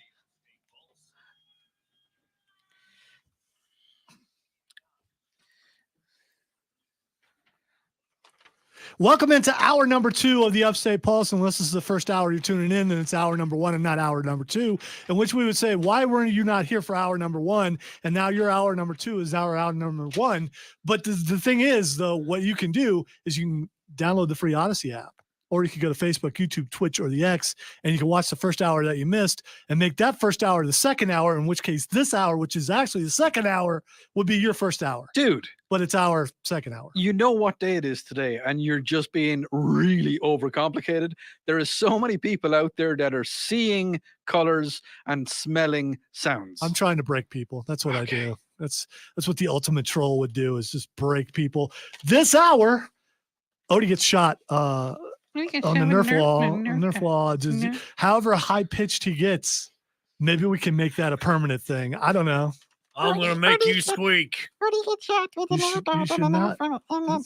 S3: Welcome into hour number 2 of the Upstate Pulse. Unless this is the first hour you're tuning in, then it's hour number 1 and not hour number 2, in which we would say, why weren't you not here for hour number 1? And now your hour number 2 is hour number 1. But the thing is, though, what you can do is you can download the free Odyssey app. Or you can go to Facebook, YouTube, Twitch, or the X, and you can watch the first hour that you missed and make that first hour the second hour, in which case this hour, which is actually the second hour, would be your first hour.
S5: Dude.
S3: But it's our second hour.
S5: You know what day it is today, and you're just being really overcomplicated. There is so many people out there that are seeing colors and smelling sounds.
S3: I'm trying to break people. That's what I do. That's what the ultimate troll would do, is just break people. This hour, Odie gets shot on the Nerf wall. Just, however high pitched he gets, maybe we can make that a permanent thing. I don't know.
S6: I'm gonna make you squeak.
S3: You should not. Don't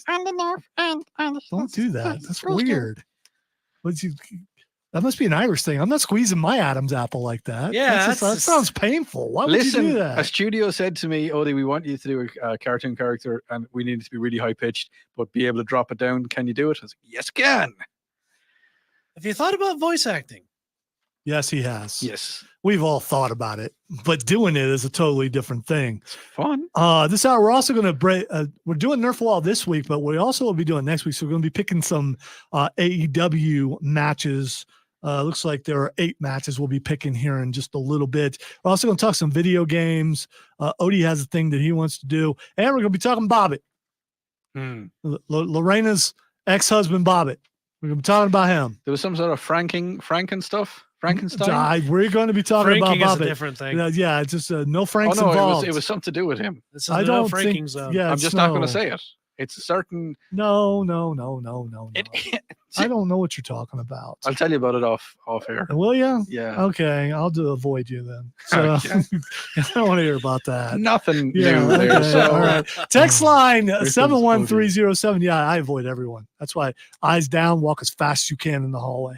S3: do that. That's weird. That must be an Irish thing. I'm not squeezing my Adam's apple like that.
S6: Yeah,
S3: that sounds painful. Why would you do that?
S5: A studio said to me, Odie, we want you to do a cartoon character, and we need it to be really high pitched, but be able to drop it down. Can you do it? I was like, yes, I can.
S6: Have you thought about voice acting?
S3: Yes, he has.
S5: Yes.
S3: We've all thought about it, but doing it is a totally different thing.
S5: It's fun.
S3: This hour, we're also going to break. We're doing Nerf Wall this week, but we also will be doing next week. So we're going to be picking some AEW matches. Looks like there are 8 matches we'll be picking here in just a little bit. We're also going to talk some video games. Odie has a thing that he wants to do, and we're going to be talking Bobbit. Lorena's ex-husband, Bobbit. We're going to be talking about him.
S5: There was some sort of Franken stuff. Frankenstein.
S3: We're going to be talking
S6: Franking
S3: about
S6: is
S3: Bobbit.
S6: a different thing.
S3: Yeah, it's just no Franks
S5: no,
S3: involved.
S5: It was something to do with him.
S6: This is I don't think. Zone.
S3: Yeah,
S5: I'm just not going to say it. It's a certain.
S3: No. I don't know what you're talking about.
S5: I'll tell you about it off air.
S3: Will you?
S5: Yeah.
S3: Okay, I'll avoid you then. So I don't want to hear about that.
S5: Nothing new there.
S3: Okay,
S5: So
S3: all right. Text line 71307. Yeah, I avoid everyone. That's why eyes down, walk as fast as you can in the hallway.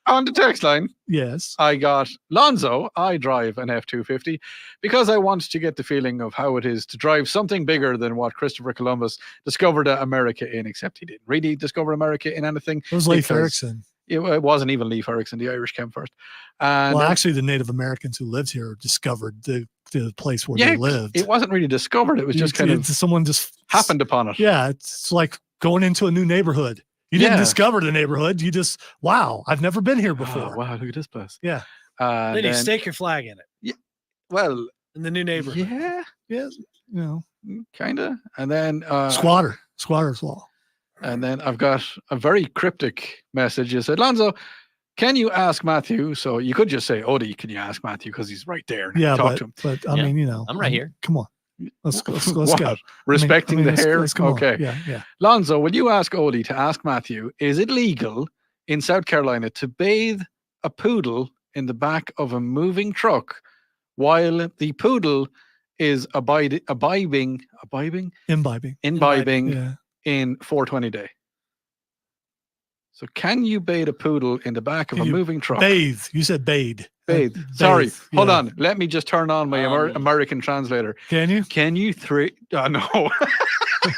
S5: On the text line,
S3: yes,
S5: I got Lonzo. I drive an F-250 because I want to get the feeling of how it is to drive something bigger than what Christopher Columbus discovered America in, except he didn't really discover America in anything.
S3: It was Leif Erikson.
S5: It wasn't even Leif Erikson. The Irish came first. And
S3: well, actually, the Native Americans who lived here discovered the place where they lived.
S5: It wasn't really discovered. It was just kind of
S3: someone just
S5: happened upon it.
S3: Yeah, it's like going into a new neighborhood. You didn't discover the neighborhood. You just, wow, I've never been here before.
S5: Oh, wow, look at this place.
S3: Yeah.
S6: Then you stake your flag in it.
S5: Yeah. Well,
S6: in the new neighborhood.
S5: Yeah.
S3: Yes.
S5: Kind of. And then
S3: Squatter's law.
S5: And then I've got a very cryptic message. It said, Lonzo, can you ask Matthew? So you could just say, Odie, can you ask Matthew? Because he's right there.
S3: Yeah,
S5: talk to him.
S3: But I mean,
S4: I'm right here.
S3: Come on. Let's go.
S5: Respecting the hair. Okay.
S3: Yeah.
S5: Lonzo, will you ask Odie to ask Matthew, is it legal in South Carolina to bathe a poodle in the back of a moving truck while the poodle is imbibing in 420 day? So can you bathe a poodle in the back of a moving truck?
S3: Bathe. You said bathe.
S5: Bathe. Sorry. Hold on. Let me just turn on my American translator.
S3: Can you?
S5: Can you no.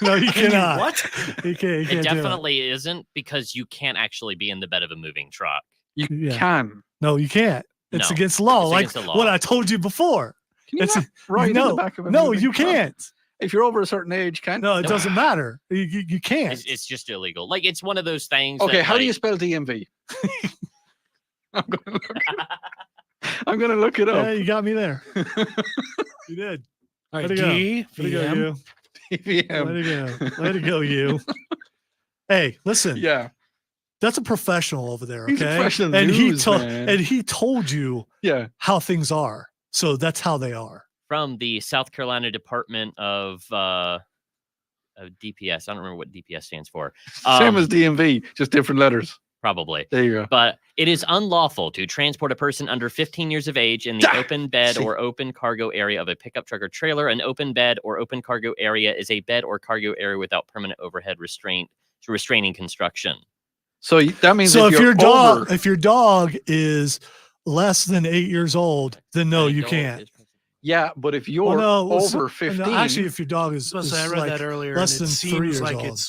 S3: No, you cannot.
S6: What?
S3: You can't
S4: it definitely isn't, because you can't actually be in the bed of a moving truck.
S5: You can.
S3: No, you can't. It's against the law.
S4: It's
S3: like
S4: against the law.
S3: What I told you before.
S5: Can you not ride in the back of a
S3: No,
S5: moving
S3: you
S5: truck?
S3: can't.
S5: If you're over a certain age, can't.
S3: No, it doesn't matter. You can't.
S4: It's just illegal. Like, it's one of those things.
S5: Okay,
S4: that,
S5: how do you spell DMV? I'm gonna look it up.
S3: Yeah, you got me there. You did.
S6: All right,
S3: Way to go, you.
S5: DVM.
S3: Way to go, you. Hey, listen.
S5: Yeah.
S3: That's a professional over there, okay?
S5: He's a professional
S3: and
S5: news, man.
S3: and he told you
S5: Yeah.
S3: how things are. So that's how they are.
S4: from the South Carolina Department of DPS. I don't remember what DPS stands for.
S5: Same as DMV, just different letters.
S4: Probably.
S5: There you go.
S4: But it is unlawful to transport a person under 15 years of age in the open bed or open cargo area of a pickup truck or trailer. An open bed or open cargo area is a bed or cargo area without permanent overhead restraining construction.
S5: So that means
S3: so if your dog is less than 8 years old, then no, you can't.
S5: Yeah, but if you're over 15,
S3: no, actually, if your dog is,
S6: I read that earlier.
S3: less than
S6: it
S3: 3
S6: seems
S3: years
S6: like
S3: old.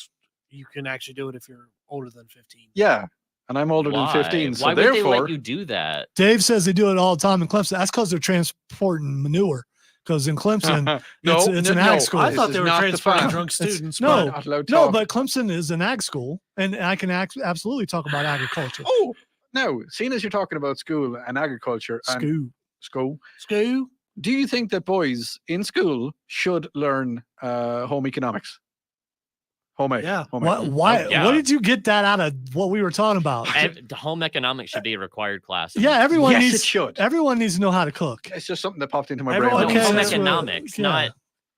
S6: you can actually do it if you're older than 15.
S5: Yeah, and I'm older
S4: Why?
S5: than 15. So
S4: Why would
S5: therefore,
S4: they let you do that?
S3: Dave says they do it all the time in Clemson. That's because they're transporting manure. Because in Clemson, it's an ag school.
S6: I thought they were transporting drunk students.
S3: No, but Clemson is an ag school, and I can absolutely talk about agriculture.
S5: Oh, no. Seeing as you're talking about school and agriculture, school, do you think that boys in school should learn home economics? Home ec.
S6: Yeah.
S3: Why? What did you get that out of what we were talking about?
S4: The home economics should be a required class.
S3: Yeah, everyone
S5: Yes,
S3: needs.
S5: it should.
S3: Everyone needs to know how to cook.
S5: It's just something that popped into my
S6: Everyone
S5: brain.
S6: needs
S4: Home
S6: that's
S4: economics,
S3: yeah.
S4: not.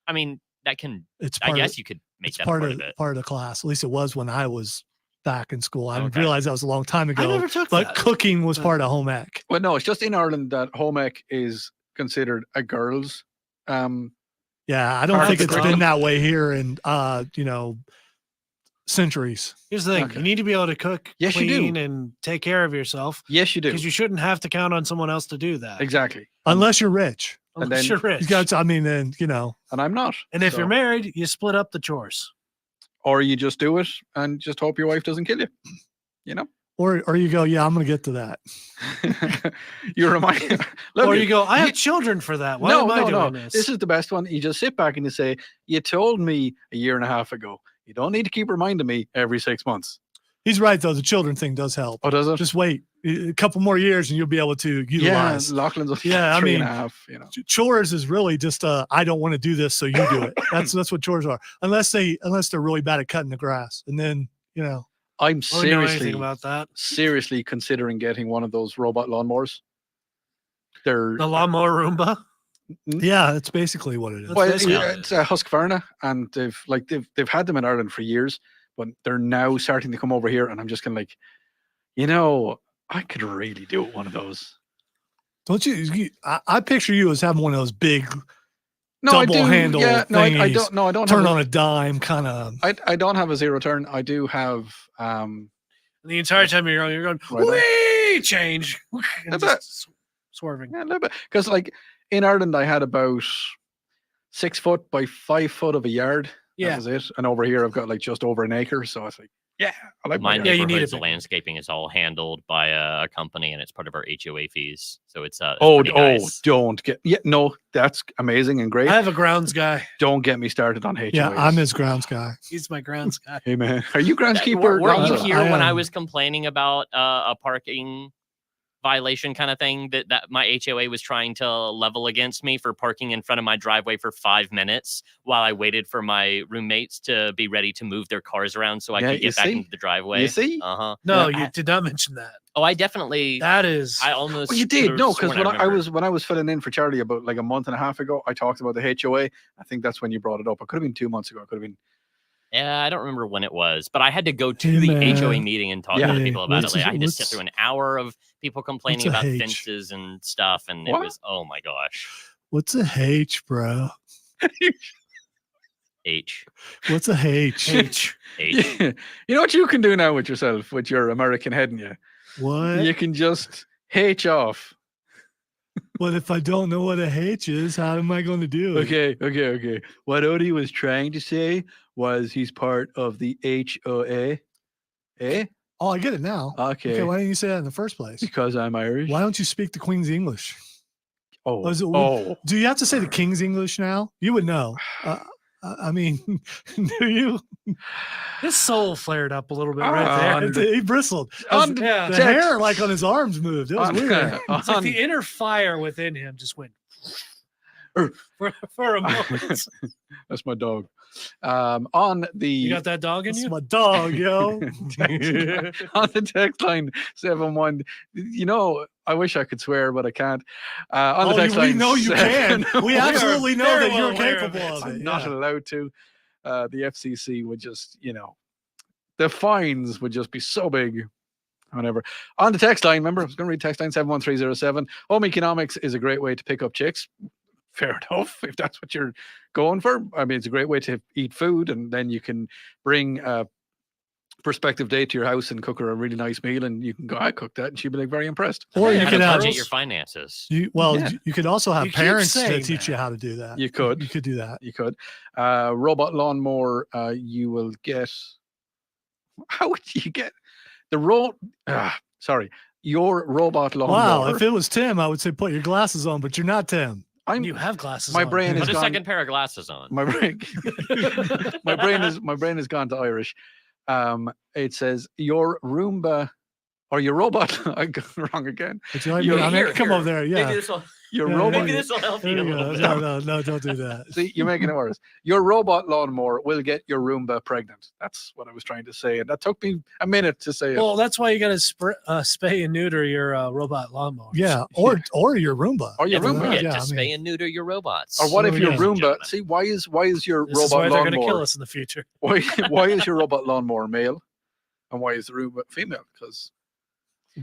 S4: I mean, that can.
S3: It's
S4: I guess you could make that part of it.
S3: Part of the class. At least it was when I was back in school. I didn't
S4: Okay.
S3: realize that was a long time ago.
S6: I never took
S3: but
S6: that.
S3: cooking was part of home ec.
S5: Well, no, it's just in Ireland that home ec is considered a girl's.
S3: Yeah, I don't
S5: Part
S3: think
S5: of
S3: it's
S5: the
S3: been
S5: curriculum.
S3: that way here in centuries.
S6: Here's the thing:
S5: Okay.
S6: you need to be able to cook,
S5: Yes, you do.
S6: clean, and take care of yourself.
S5: Yes, you do.
S6: Because you shouldn't have to count on someone else to do that.
S5: Exactly.
S3: Unless you're rich.
S5: And
S6: Unless
S5: then
S6: you're rich.
S3: You got. I mean, then
S5: And I'm not.
S6: And if
S5: So-
S6: you're married, you split up the chores.
S5: or you just do it and just hope your wife doesn't kill you. You know?
S3: or you go. Yeah, I'm going to get to that.
S5: You remind
S6: Or you go, I have children for that. Why am I doing this?
S5: This is the best one. You just sit back and you say, you told me a year and a half ago. You don't need to keep reminding me every 6 months.
S3: He's right though. The children thing does help.
S5: Oh, does it?
S3: Just wait a couple more years and you'll be able to utilize.
S5: Yeah, Lachlan's only
S3: Yeah, I
S5: three
S3: mean,
S5: and a half, you know.
S3: Chores is really just I don't want to do this, so you do it. That's what chores are. Unless they're really bad at cutting the grass, and then
S5: I'm
S6: I don't know anything
S5: seriously
S6: about that.
S5: seriously considering getting one of those robot lawnmowers. They're
S6: The lawnmower Roomba.
S3: yeah, it's basically what it is.
S5: well,
S6: basically
S5: it's a Husqvarna, and they've had them in Ireland for years, but they're now starting to come over here, and I'm just kind of like, I could really do one of those.
S3: Don't you? I picture you as having one of those big
S5: No, I do.
S3: double handle
S5: Yeah, no, I
S3: thingies,
S5: don't. No, I don't
S3: turn
S5: have
S3: on a dime kind of.
S5: I don't have a zero turn. I do have
S6: The entire time you're going,
S5: Right on.
S6: wee, change. And
S5: That's
S6: just swerving.
S5: yeah, a little bit, because like in Ireland I had about 6 foot by 5 foot of a yard.
S6: Yeah.
S5: That was it. And over here I've got like just over an acre. So it's like, yeah, I like my
S4: My
S5: yard.
S6: Yeah, you need
S4: neighborhood's
S6: a big one.
S4: landscaping is all handled by a company, and it's part of our HOA fees. So it's
S5: Oh,
S4: pretty nice.
S5: don't get no. That's amazing and great.
S6: I have a grounds guy.
S5: Don't get me started on HOAs.
S3: Yeah, I'm his grounds guy.
S6: He's my grounds guy.
S5: Hey man, are you groundskeeper?
S4: Weren't you
S5: Gonzo?
S4: here
S3: I
S4: when I
S3: am.
S4: was complaining about a parking violation kind of thing that my HOA was trying to level against me for parking in front of my driveway for 5 minutes while I waited for my roommates to be ready to move their cars around so I
S5: Yeah,
S4: could
S5: you
S4: get back
S5: see?
S4: into the driveway.
S5: You see?
S4: Uh-huh.
S6: No,
S5: Yeah,
S6: you did not mention that.
S4: Oh, I definitely
S6: That is.
S4: I almost
S5: Well, you did no,
S4: could've
S5: because
S4: sworn
S5: when I
S4: remembered.
S5: when I was filling in for Charlie about like a month and a half ago, I talked about the HOA. I think that's when you brought it up. It could have been 2 months ago. It could have been.
S4: Yeah, I don't remember when it was, but I had to go to
S3: Hey,
S4: the
S3: man.
S4: HOA meeting and talk
S5: Yeah.
S4: to people about it.
S3: What's
S4: Like,
S3: a-
S4: I had to sit
S3: what's-
S4: through an hour of people complaining
S3: what's a
S4: about
S3: H?
S4: fences and stuff, and it
S5: What?
S4: was oh my gosh.
S3: What's a H, bro?
S4: H
S3: What's a H?
S6: H.
S4: H.
S5: You know what you can do now with yourself, with your American head in you?
S3: What?
S5: You can just H off.
S3: But if I don't know what a H is, how am I going to do it?
S5: Okay. What Odie was trying to say was he's part of the HOA. Eh?
S3: Oh, I get it now.
S5: Okay.
S3: Why didn't you say that in the first place?
S5: Because I'm Irish.
S3: Why don't you speak the Queen's English?
S5: Oh,
S3: is it-
S5: oh.
S3: Do you have to say the King's English now? You would know. I mean, do you?
S6: His soul flared up a little bit right there.
S3: He bristled.
S5: On
S6: Yeah.
S3: The
S5: text.
S3: hair, like on his arms, moved. It was
S5: On-
S3: weird.
S6: It's like
S5: on-
S6: the inner fire within him just went
S5: Er.
S6: for a moment.
S5: That's my dog. On the
S6: You got that dog in
S3: That's
S6: you?
S3: my dog, yo.
S5: on the text line 71. I wish I could swear, but I can't. On the text
S3: we
S5: line,
S3: know you can. We
S6: are
S3: absolutely know
S6: very
S3: that you're
S6: well aware of
S3: capable
S6: it.
S3: of it.
S5: I'm not
S3: yeah.
S5: allowed to. The FCC would just, the fines would just be so big. Whatever. On the text line, remember, I was going to read text line 71307. Home economics is a great way to pick up chicks. Fair enough, if that's what you're going for. I mean, it's a great way to eat food, and then you can bring a prospective date to your house and cook her a really nice meal, and you can go, I cooked that, and she'd be like very impressed.
S3: Or you
S4: How
S3: could
S4: to
S3: have
S4: budget your finances.
S3: you could also have
S6: You keep
S3: parents that
S6: saying
S3: teach
S6: that.
S3: you how to do that.
S5: You could.
S3: You could do that.
S5: You could. Robot lawnmower, you will get. How would you get the your robot lawnmower?
S3: Wow, if it was Tim, I would say put your glasses on, but you're not Tim.
S6: You have glasses.
S5: My
S6: on.
S5: brain is
S4: Put a
S5: gone.
S4: second pair of glasses on.
S5: My brain, my brain has gone to Irish. It says your Roomba or your robot. I got it wrong again.
S3: Would you like
S5: Your-
S3: me? I mean,
S4: Here,
S3: come
S4: here.
S3: over there.
S4: Maybe
S3: Yeah.
S4: this will
S5: Your
S3: Yeah,
S5: robot.
S4: maybe this will help
S3: There
S4: you a
S3: you
S4: little
S3: go.
S4: bit.
S3: No, don't do that.
S5: See, you're making it worse. Your robot lawnmower will get your Roomba pregnant. That's what I was trying to say, and that took me a minute to say it.
S6: Well, that's why you got to spay and neuter your robot lawnmower.
S3: Yeah, or your Roomba.
S5: Or your
S4: Don't
S5: Roomba.
S4: forget
S3: Yeah,
S4: to
S3: I mean-
S4: spay and neuter your robots.
S5: Or what if
S3: There
S5: your
S3: we go.
S5: Roomba?
S4: Gentlemen.
S5: See, why is your
S6: This is why
S5: robot
S6: they're going to kill
S5: lawnmower?
S6: us in the future.
S5: Why is your robot lawnmower male, and why is the Roomba female? Because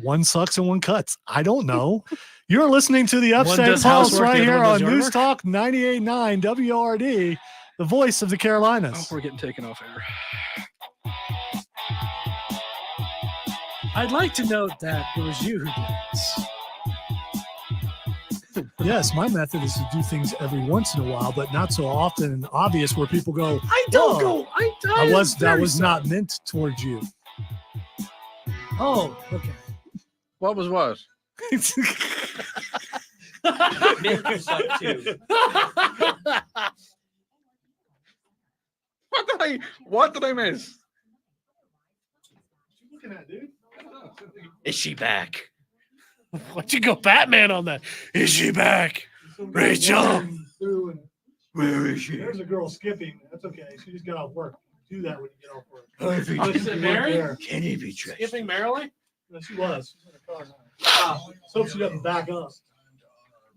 S3: One sucks and one cuts. I don't know. You're listening to the
S6: One
S3: Upstate
S6: does
S3: Pulse
S6: housework,
S3: right
S6: the
S3: here
S6: other one
S3: on
S6: does yard
S3: News
S6: work.
S3: Talk 98.9 WRD, the voice of the Carolinas.
S5: we're getting taken off air.
S6: I'd like to note that it was you who did this.
S3: Yes, my method is to do things every once in a while, but not so often and obvious where people go,
S6: I don't
S3: "Whoa,
S6: go.
S3: that was not meant towards you."
S6: Oh, okay.
S5: What was what?
S4: Nick, you suck too.
S5: What did I miss?
S4: Is she back?
S6: Why'd you go Batman on that? Is she back? Rachel.
S3: Where is she? There's a girl skipping. That's okay. She just got off work. Do that when you get off work.
S6: Is it Mary?
S4: Can he be trusted?
S6: Skipping merrily?
S3: No, she was. She's in the car now. So hope she doesn't back up.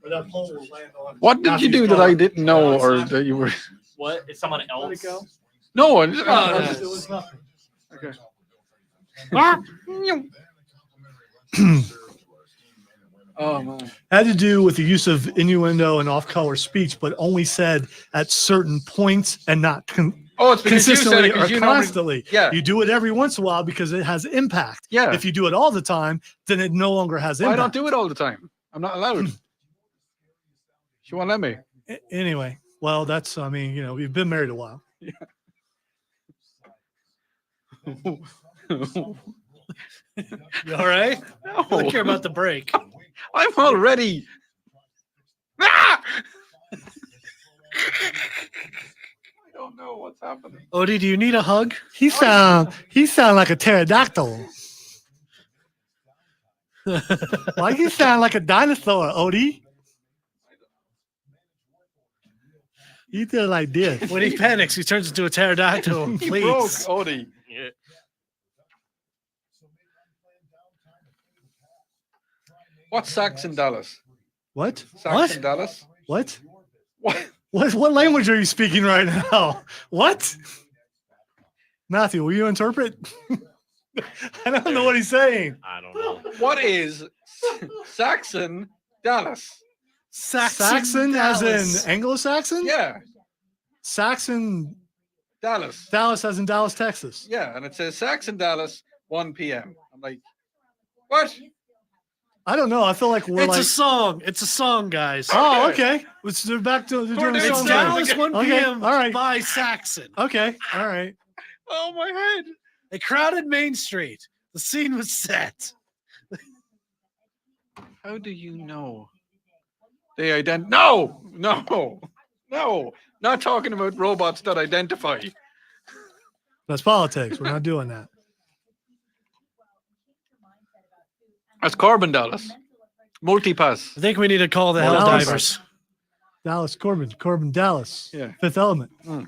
S3: Or that pole will land on.
S5: What did you do that I didn't know, or that you were?
S4: What? Is someone else?
S5: No,
S3: It was nothing.
S5: okay. Oh man.
S3: Had to do with the use of innuendo and off-color speech, but only said at certain points and not
S5: Oh, it's because you said
S3: consistently
S5: it, 'cause
S3: or
S5: you normally-
S3: constantly.
S5: Yeah.
S3: You do it every once in a while because it has impact.
S5: Yeah.
S3: If you do it all the time, then it no longer has
S5: Well, I
S3: impact.
S5: don't do it all the time. I'm not allowed. She won't let me.
S3: Anyway, well, that's, I mean, we've been married a while.
S6: You all right?
S5: No.
S6: I don't care about the break.
S5: I'm already. Ah! I don't know what's happening.
S6: Odie, do you need a hug?
S3: He sound like a pterodactyl. Why he sound like a dinosaur, Odie? He did like this.
S6: When he panics, he turns into a pterodactyl.
S5: He broke
S6: Please.
S5: Odie.
S4: Yeah.
S5: What's Saxon Dallas?
S3: What?
S5: Saxon Dallas?
S3: What?
S5: What?
S3: What language are you speaking right now? What? Matthew, will you interpret? I don't know what he's saying.
S4: I don't know.
S5: What is Saxon Dallas?
S3: Saxon as
S6: Dallas.
S3: in Anglo-Saxon?
S5: Yeah,
S3: Saxon
S5: Dallas.
S3: Dallas as in Dallas, Texas.
S5: Yeah, and it says Saxon Dallas, 1 p.m. I'm like, what?
S3: I don't know. I feel like we're
S6: It's
S3: like
S6: a song. It's a song, guys.
S3: Oh, okay. They're back to they're doing a
S6: It's
S3: song.
S6: Dallas 1
S3: Okay,
S6: p.m.
S3: all right.
S6: by Saxon.
S3: Okay, all right.
S5: Oh, my head.
S6: They crowded Main Street. The scene was set.
S5: How do you know? They No. Not talking about robots that identify.
S3: That's politics. We're not doing that.
S5: That's Corbin Dallas. Multipass.
S6: I think we need to call the
S3: Well,
S6: Hell
S3: Dallas.
S6: Divers.
S3: Dallas Corbin Dallas.
S5: Yeah.
S3: Fifth Element.
S5: Mm.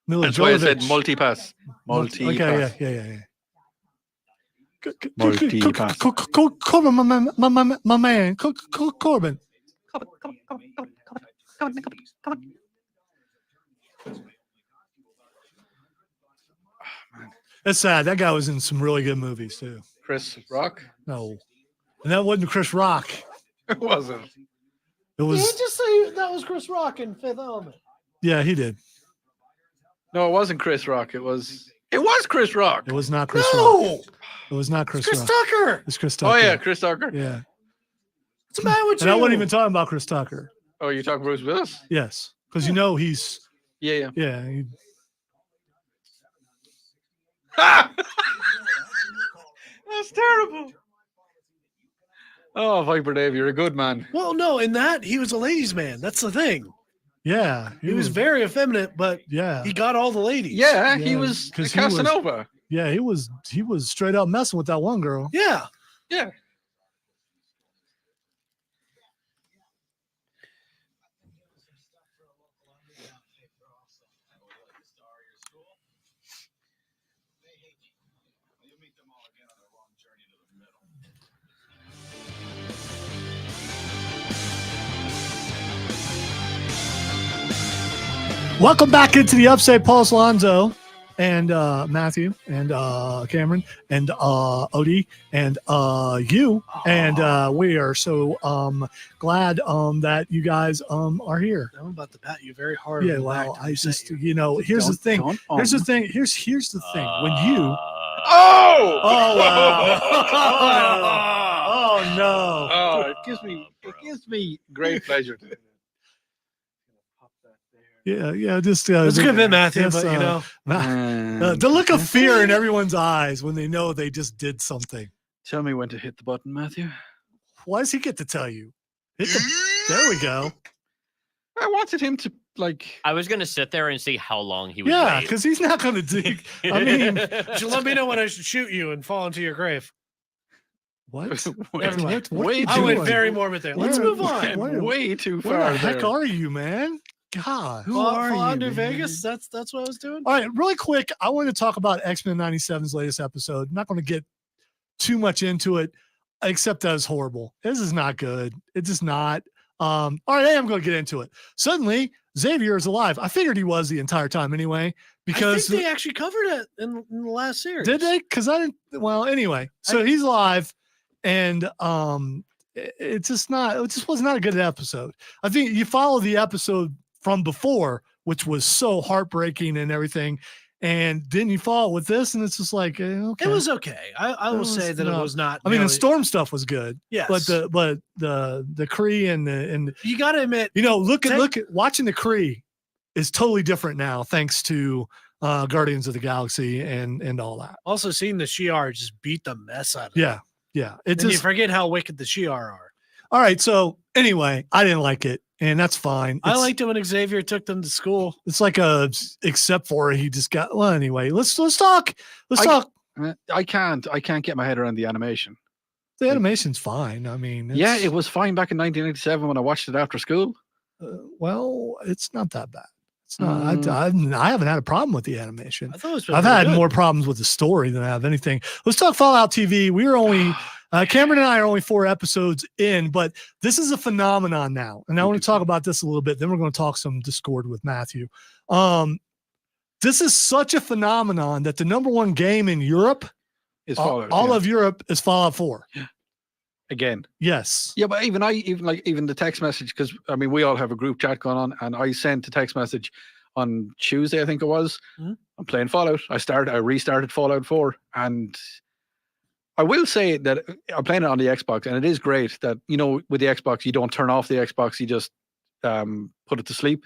S3: Mila
S5: That's why I said
S3: Jovovich.
S5: multipass. Multipass.
S3: Okay, yeah. Corbin, my man. Corbin. That's sad. That guy was in some really good movies too.
S5: Chris Rock?
S3: No, and that wasn't Chris Rock.
S5: It wasn't.
S3: It was.
S6: Did he just say that was Chris Rock in Fifth Element?
S3: Yeah, he did.
S5: No, it wasn't Chris Rock. It was Chris Rock.
S3: It was not Chris
S6: No!
S3: Rock. It was not Chris
S6: Chris
S3: Rock.
S6: Tucker.
S3: It's Chris Tucker.
S5: Oh yeah, Chris Tucker.
S3: Yeah.
S6: What's the matter with
S3: And
S6: you?
S3: I wasn't even talking about Chris Tucker.
S5: Oh, you talking Bruce Willis?
S3: Yes, because you know he's.
S5: Yeah.
S3: Yeah.
S5: That's terrible. Oh, Viper Dave, you're a good man.
S6: Well, no, in that he was a ladies' man. That's the thing.
S3: Yeah.
S6: He was very effeminate, but
S3: Yeah.
S6: he got all the ladies.
S5: Yeah, he was
S3: 'cause he was-
S5: Casanova.
S3: Yeah, he was straight up messing with that one girl.
S6: Yeah.
S5: Yeah.
S3: Welcome back into the Upstate Pulse, Lonzo and Matthew and Cameron and Odie and you. And we are so glad that you guys are here.
S6: I'm about to pat you very hard.
S3: Yeah,
S6: on the back
S3: well,
S6: to
S3: I
S6: reset
S3: just,
S6: you.
S3: here's the thing. Here's the thing. Here's the thing. When you.
S5: Oh!
S3: Oh, wow. Oh, no.
S5: Oh, it gives me great pleasure to.
S3: Yeah, just
S6: That's a good bit, Matthew,
S3: yes,
S6: but you know.
S3: The look of fear in everyone's eyes when they know they just did something.
S5: Tell me when to hit the button, Matthew.
S3: Why does he get to tell you? There we go.
S5: I wanted him to
S4: I was gonna sit there and see how long he would.
S3: Yeah,
S4: wait.
S3: because he's not going to dig. I mean,
S6: So let me know when I should shoot you and fall into your grave.
S3: what?
S6: Never mind.
S5: Way
S6: I
S5: too
S6: went
S5: much.
S6: very morbid there. Let's move on.
S5: Way too
S3: Where
S5: far.
S3: the heck
S5: there.
S3: are you, man? God.
S6: Who are you, under Vegas? That's what I was doing.
S3: All right, really quick, I want to talk about X-Men 97's latest episode. I'm not going to get too much into it, except that it's horrible. This is not good. It's just not. All right, I am going to get into it. Suddenly, Xavier is alive. I figured he was the entire time anyway, because
S6: I think they actually covered it in the last series.
S3: did they? Because I didn't. Well, anyway, so he's alive, and it's just not. It just was not a good episode. I think you follow the episode from before, which was so heartbreaking and everything, and then you follow it with this, and it's just like okay.
S6: It was okay. I will say that it was not.
S3: I mean, the
S6: nearly-
S3: Storm stuff was good.
S6: Yes.
S3: but the Kree and
S6: you got to admit,
S3: look at watching the Kree is totally different now thanks to Guardians of the Galaxy and all that.
S6: also seeing the Shi'ar just beat the mess out of them.
S3: Yeah.
S6: And you forget how wicked the Shi'ar are.
S3: All right. So anyway, I didn't like it, and that's fine.
S6: I liked it when Xavier took them to school.
S3: It's like except for he just got. Well, anyway, let's talk. Let's talk.
S5: I can't get my head around the animation.
S3: The animation's fine. I mean,
S5: Yeah, it was fine back in 1987 when I watched it after school.
S3: well, it's not that bad. It's not. I haven't had a problem with the animation.
S6: I thought it was
S3: I've
S6: pretty
S3: had
S6: good.
S3: more problems with the story than I have anything. Let's talk Fallout TV. We are only Cameron and I are only 4 episodes in, but this is a phenomenon now. And I want to talk about this a little bit. Then we're going to talk some Discord with Matthew. This is such a phenomenon that the #1 game in Europe
S5: Is Fallout,
S3: all
S5: yeah.
S3: of Europe is Fallout 4.
S5: Again.
S3: Yes.
S5: Yeah, but even the text message, because I mean we all have a group chat going on, and I sent a text message on Tuesday, I think it was.
S6: Mhm.
S5: I'm playing Fallout. I restarted Fallout 4, and I will say that I'm playing it on the Xbox, and it is great that with the Xbox you don't turn off the Xbox, you just put it to sleep,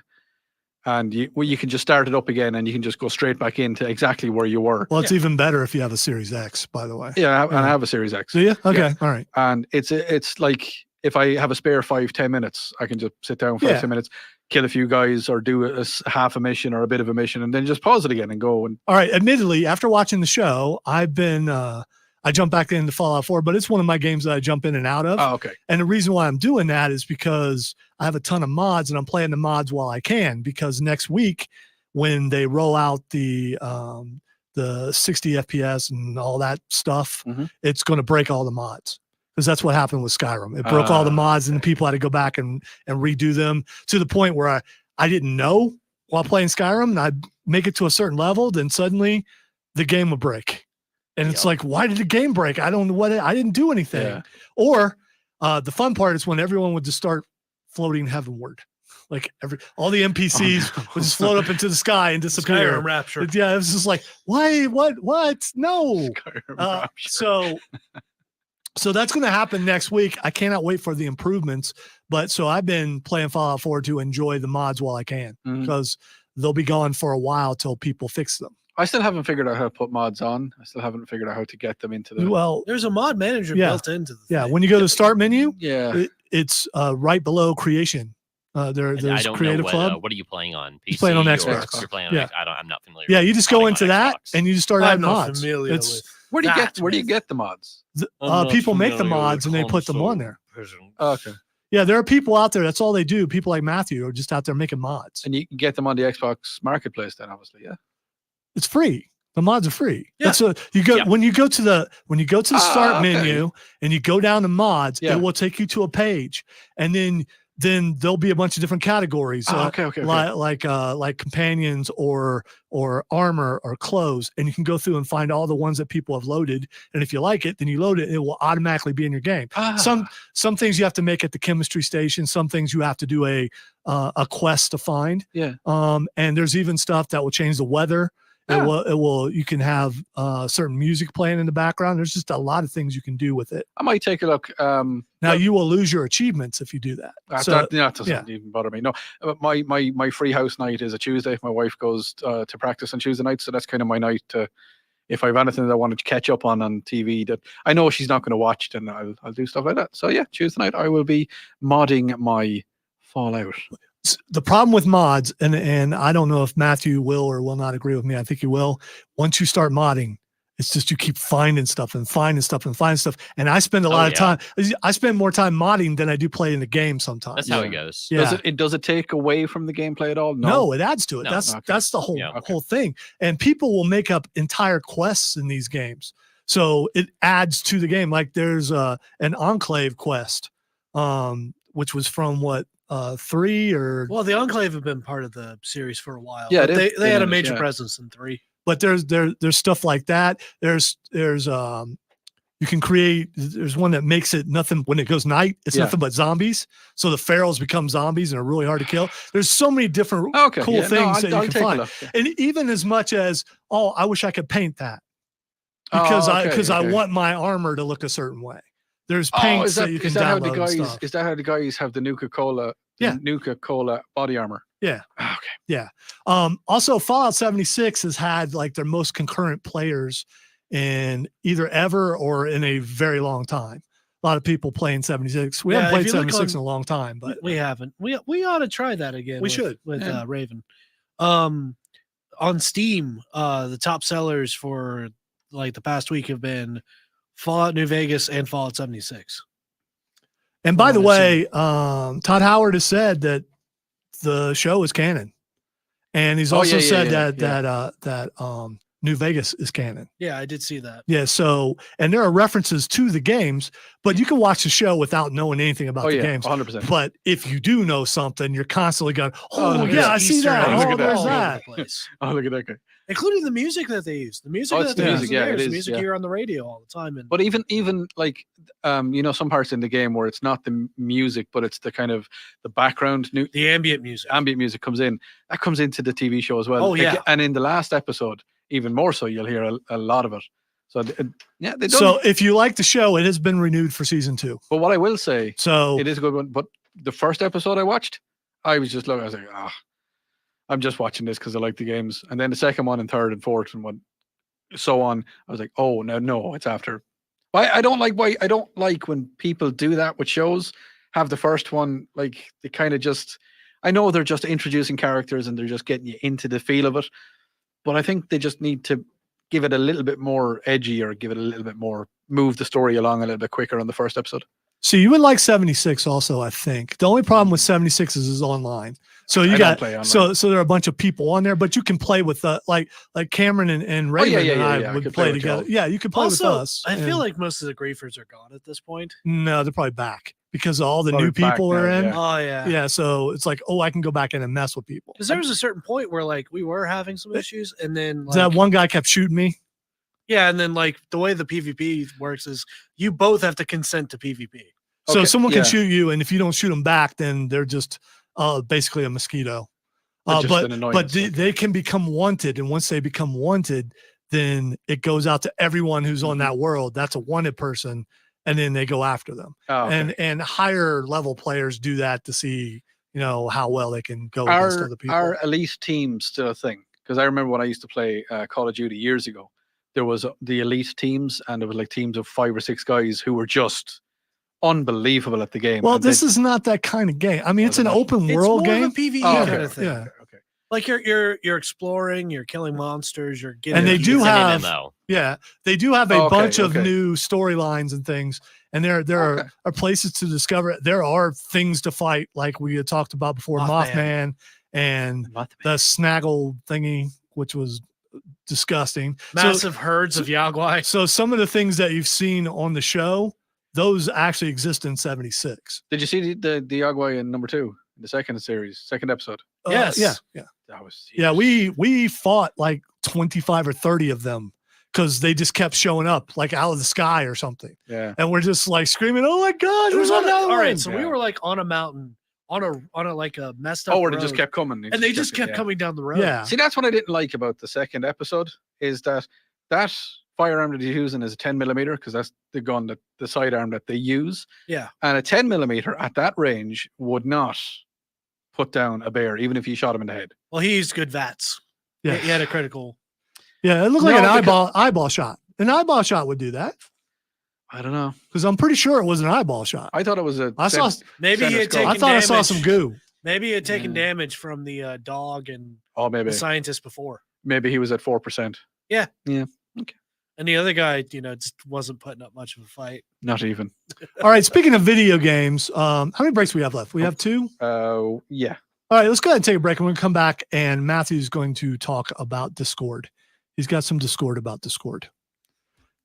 S5: and you can just start it up again, and you can just go straight back into exactly where you were.
S3: Well, it's even better if you have a Series X, by the way.
S5: Yeah, and I have a Series X.
S3: Do you? Okay.
S5: Yeah.
S3: All right.
S5: And it's like if I have a spare 5-10 minutes, I can just sit down for 10 minutes, kill a few guys, or do half a mission or a bit of a mission, and then just pause it again and go. And
S3: all right. Admittedly, after watching the show, I've been I jumped back into Fallout 4, but it's one of my games that I jump in and out of.
S5: Oh, okay.
S3: And the reason why I'm doing that is because I have a ton of mods, and I'm playing the mods while I can. Because next week, when they roll out the the 60 FPS and all that stuff,
S5: Mhm.
S3: it's going to break all the mods. Because that's what happened with Skyrim. It broke all the mods, and the people had to go back and redo them to the point where I didn't know while playing Skyrim, and I'd make it to a certain level, then suddenly the game would break. And it's like, why did the game break? I don't know what I didn't do anything.
S5: Yeah.
S3: Or the fun part is when everyone would just start floating heavenward. Like all the NPCs would just float up into the sky and disappear.
S6: Skyrim Rapture.
S3: Yeah, it was just like, why? What? No.
S5: Skyrim Rapture.
S3: So that's going to happen next week. I cannot wait for the improvements. But so I've been playing Fallout 4 to enjoy the mods while I can, because they'll be gone for a while till people fix them.
S5: I still haven't figured out how to put mods on. I still haven't figured out how to get them into the.
S3: Well,
S6: there's a mod manager built into the thing.
S3: when you go to the start menu,
S5: it's
S3: right below creation. There's
S4: I don't
S3: Creative
S4: know
S3: Club.
S4: What are you playing on? PC
S3: He's playing on
S4: or
S3: Xbox.
S4: You're playing on
S3: Yeah.
S4: I'm not familiar.
S3: Yeah,
S4: with
S3: you just go
S4: modding
S3: into
S4: on
S3: that
S4: Xbox.
S3: and you just start
S6: I'm
S3: adding
S6: not
S3: mods.
S6: familiar
S3: It's
S6: with
S5: where do you get the mods?
S3: people make the mods and they put them on there.
S5: Okay.
S3: Yeah, there are people out there. That's all they do. People like Matthew are just out there making mods.
S5: And you can get them on the Xbox Marketplace then, obviously, yeah.
S3: It's free. The mods are free.
S6: Yeah.
S3: That's when you go to the start menu and you go down to mods, it will take you to a page, and then there'll be a bunch of different categories, like companions or armor or clothes, and you can go through and find all the ones that people have loaded. And if you like it, then you load it, and it will automatically be in your game. Some things you have to make at the chemistry station. Some things you have to do a quest to find.
S5: Yeah.
S3: And there's even stuff that will change the weather. It will. You can have certain music playing in the background. There's just a lot of things you can do with it.
S5: I might take a look.
S3: Now you will lose your achievements if you do that.
S5: That doesn't even bother me. No, my free house night is a Tuesday. My wife goes to practice on Tuesday night, so that's kind of my night to. If I have anything that I wanted to catch up on TV that I know she's not going to watch, then I'll do stuff like that. So yeah, Tuesday night I will be modding my Fallout.
S3: The problem with mods, and I don't know if Matthew will or will not agree with me. I think he will. Once you start modding, it's just you keep finding stuff and finding stuff and finding stuff. And I spend a lot of time. I spend more time modding than I do playing the game sometimes.
S4: That's how it goes.
S3: Yeah.
S5: Does it take away from the gameplay at all?
S3: No, it adds to it.
S4: No.
S3: That's the whole thing. And people will make up entire quests in these games, so it adds to the game. Like there's an Enclave quest, which was from what. 3 or
S6: the Enclave have been part of the series for a while.
S5: Yeah,
S6: they had a major presence in 3.
S3: But there's stuff like that. There's you can create. There's one that makes it nothing when it goes night. It's nothing but zombies. So the pharaohs become zombies and are really hard to kill. There's so many different cool things that you can find. And even as much as I wish I could paint that because I want my armor to look a certain way. There's paints that you can download.
S5: Is that how the guys have the Nuka-Cola? Nuka-Cola body armor.
S3: Yeah.
S5: Oh, okay.
S3: Yeah. Also, Fallout 76 has had like their most concurrent players in either ever or in a very long time. A lot of people playing 76. We haven't played 76 in a long time, but
S6: we haven't. We ought to try that again.
S3: We should
S6: with Raven. On Steam, the top sellers for like the past week have been Fallout New Vegas and Fallout 76.
S3: And by the way, Todd Howard has said that the show is canon, and he's also said that New Vegas is canon.
S6: Yeah, I did see that.
S3: Yeah, so and there are references to the games, but you can watch the show without knowing anything about the games.
S5: 100%.
S3: But if you do know something, you're constantly going, I see that. There's that.
S5: Oh, look at that guy.
S6: Including the music that they use. The music that they use. It is. Music you hear on the radio all the time.
S5: But even like, some parts in the game where it's not the music, but it's the kind of the background.
S6: The ambient music.
S5: Ambient music comes in. That comes into the TV show as well.
S6: Oh, yeah.
S5: And in the last episode, even more so, you'll hear a lot of it. So, they don't.
S3: So if you like the show, it has been renewed for season 2.
S5: But what I will say, it is a good one. But the first episode I watched, I was just looking, I was like, I'm just watching this because I like the games. And then the second one and third and fourth and so on, I was like, oh, no, it's after. I don't like when people do that with shows, have the first one, like they kind of just, I know they're just introducing characters and they're just getting you into the feel of it. But I think they just need to give it a little bit more edgy or give it a little bit more, move the story along a little bit quicker on the first episode.
S3: So you would like 76 also, I think. The only problem with 76 is online. So you
S5: I don't
S3: got
S5: play online.
S3: so there are a bunch of people on there, but you can play with like Cameron and Raymond and I would
S5: could
S3: play
S5: with
S3: together.
S5: y'all.
S3: Yeah, you could play
S6: Also,
S3: with us.
S6: I feel
S3: and-
S6: like most of the griefers are gone at this point.
S3: no, they're probably back because all the
S5: Probably
S3: new
S5: back
S3: people are
S5: now,
S3: in.
S5: yeah.
S6: Oh yeah.
S3: Yeah, so it's like, oh, I can go back in and mess with people.
S6: Because there was a certain point where like we were having some issues, and then like,
S3: That one guy kept shooting me.
S6: yeah, and then like the way the PvP works is you both have to consent to PvP.
S3: So
S5: Okay,
S3: someone can
S5: yeah.
S3: shoot you, and if you don't shoot them back, then they're just basically a mosquito.
S5: Or just
S3: But
S5: an annoyance, okay.
S3: they can become wanted, and once they become wanted, then it goes out to everyone who's on that world. That's a wanted person, and then they go after them.
S5: Oh, okay.
S3: And higher level players do that to see, how well they can go against other people.
S5: Are elite teams still a thing? Because I remember when I used to play Call of Duty years ago, there was the elite teams, and there was like teams of 5 or 6 guys who were just unbelievable at the game.
S3: Well,
S5: and
S3: this
S5: then-
S3: is not that kind of game. I mean, it's an
S5: not?
S3: open
S6: It's
S3: world
S6: more
S3: game.
S6: of a PvE
S5: Oh,
S6: kind
S5: okay,
S6: of thing.
S3: yeah.
S5: okay.
S6: Like you're exploring, you're killing monsters, you're getting.
S3: And they do
S4: It's an
S3: have
S4: MMO.
S3: Yeah, they do have a
S5: Okay,
S3: bunch of
S5: okay.
S3: new storylines and things, and there
S5: Okay.
S3: are places to discover. There are things to fight, like we had talked about before, Mothman and the Snaggle thingy, which was disgusting.
S6: massive herds of Yagwai.
S3: So some of the things that you've seen on the show, those actually exist in 76.
S5: Did you see the Yagwai in number 2, the second series, second episode?
S6: Yes.
S3: Yeah.
S5: That was
S3: Yeah, we fought like 25 or 30 of them because they just kept showing up like out of the sky or something.
S5: Yeah.
S3: And we're just like screaming, "Oh my God,
S6: It was
S3: there's
S6: on
S3: another
S6: all
S3: one!"
S6: right. So we
S5: Yeah.
S6: were like on a mountain, on a like a messed up.
S5: Oh, where they
S6: road,
S5: just kept coming.
S6: and they just kept
S5: yeah.
S6: coming down the road.
S3: Yeah.
S5: See, that's what I didn't like about the second episode is that firearm that he's using is a 10mm because that's the gun that the sidearm that they use.
S6: Yeah.
S5: And a 10mm at that range would not put down a bear, even if you shot him in the head.
S6: Well, he used good VATS.
S3: Yeah.
S6: He had a critical.
S3: Yeah, it looked like
S5: No,
S3: an
S5: because-
S3: eyeball shot. An eyeball shot would do that
S5: I don't know.
S3: because I'm pretty sure it was an eyeball shot.
S5: I thought it was a.
S3: I saw.
S6: Maybe he
S5: center
S6: had
S5: scope.
S6: taken.
S3: I thought I saw
S6: damage.
S3: some goo.
S6: Maybe he had taken
S5: Mm.
S6: damage from the dog and
S5: Oh, maybe.
S6: the scientist before.
S5: Maybe he was at 4%.
S6: And the other guy, just wasn't putting up much of a fight.
S5: Not even.
S3: All right. Speaking of video games, how many breaks we have left? We have 2.
S5: Yeah.
S3: All right, let's go ahead and take a break. And we're going to come back, and Matthew's going to talk about Discord. He's got some Discord about Discord.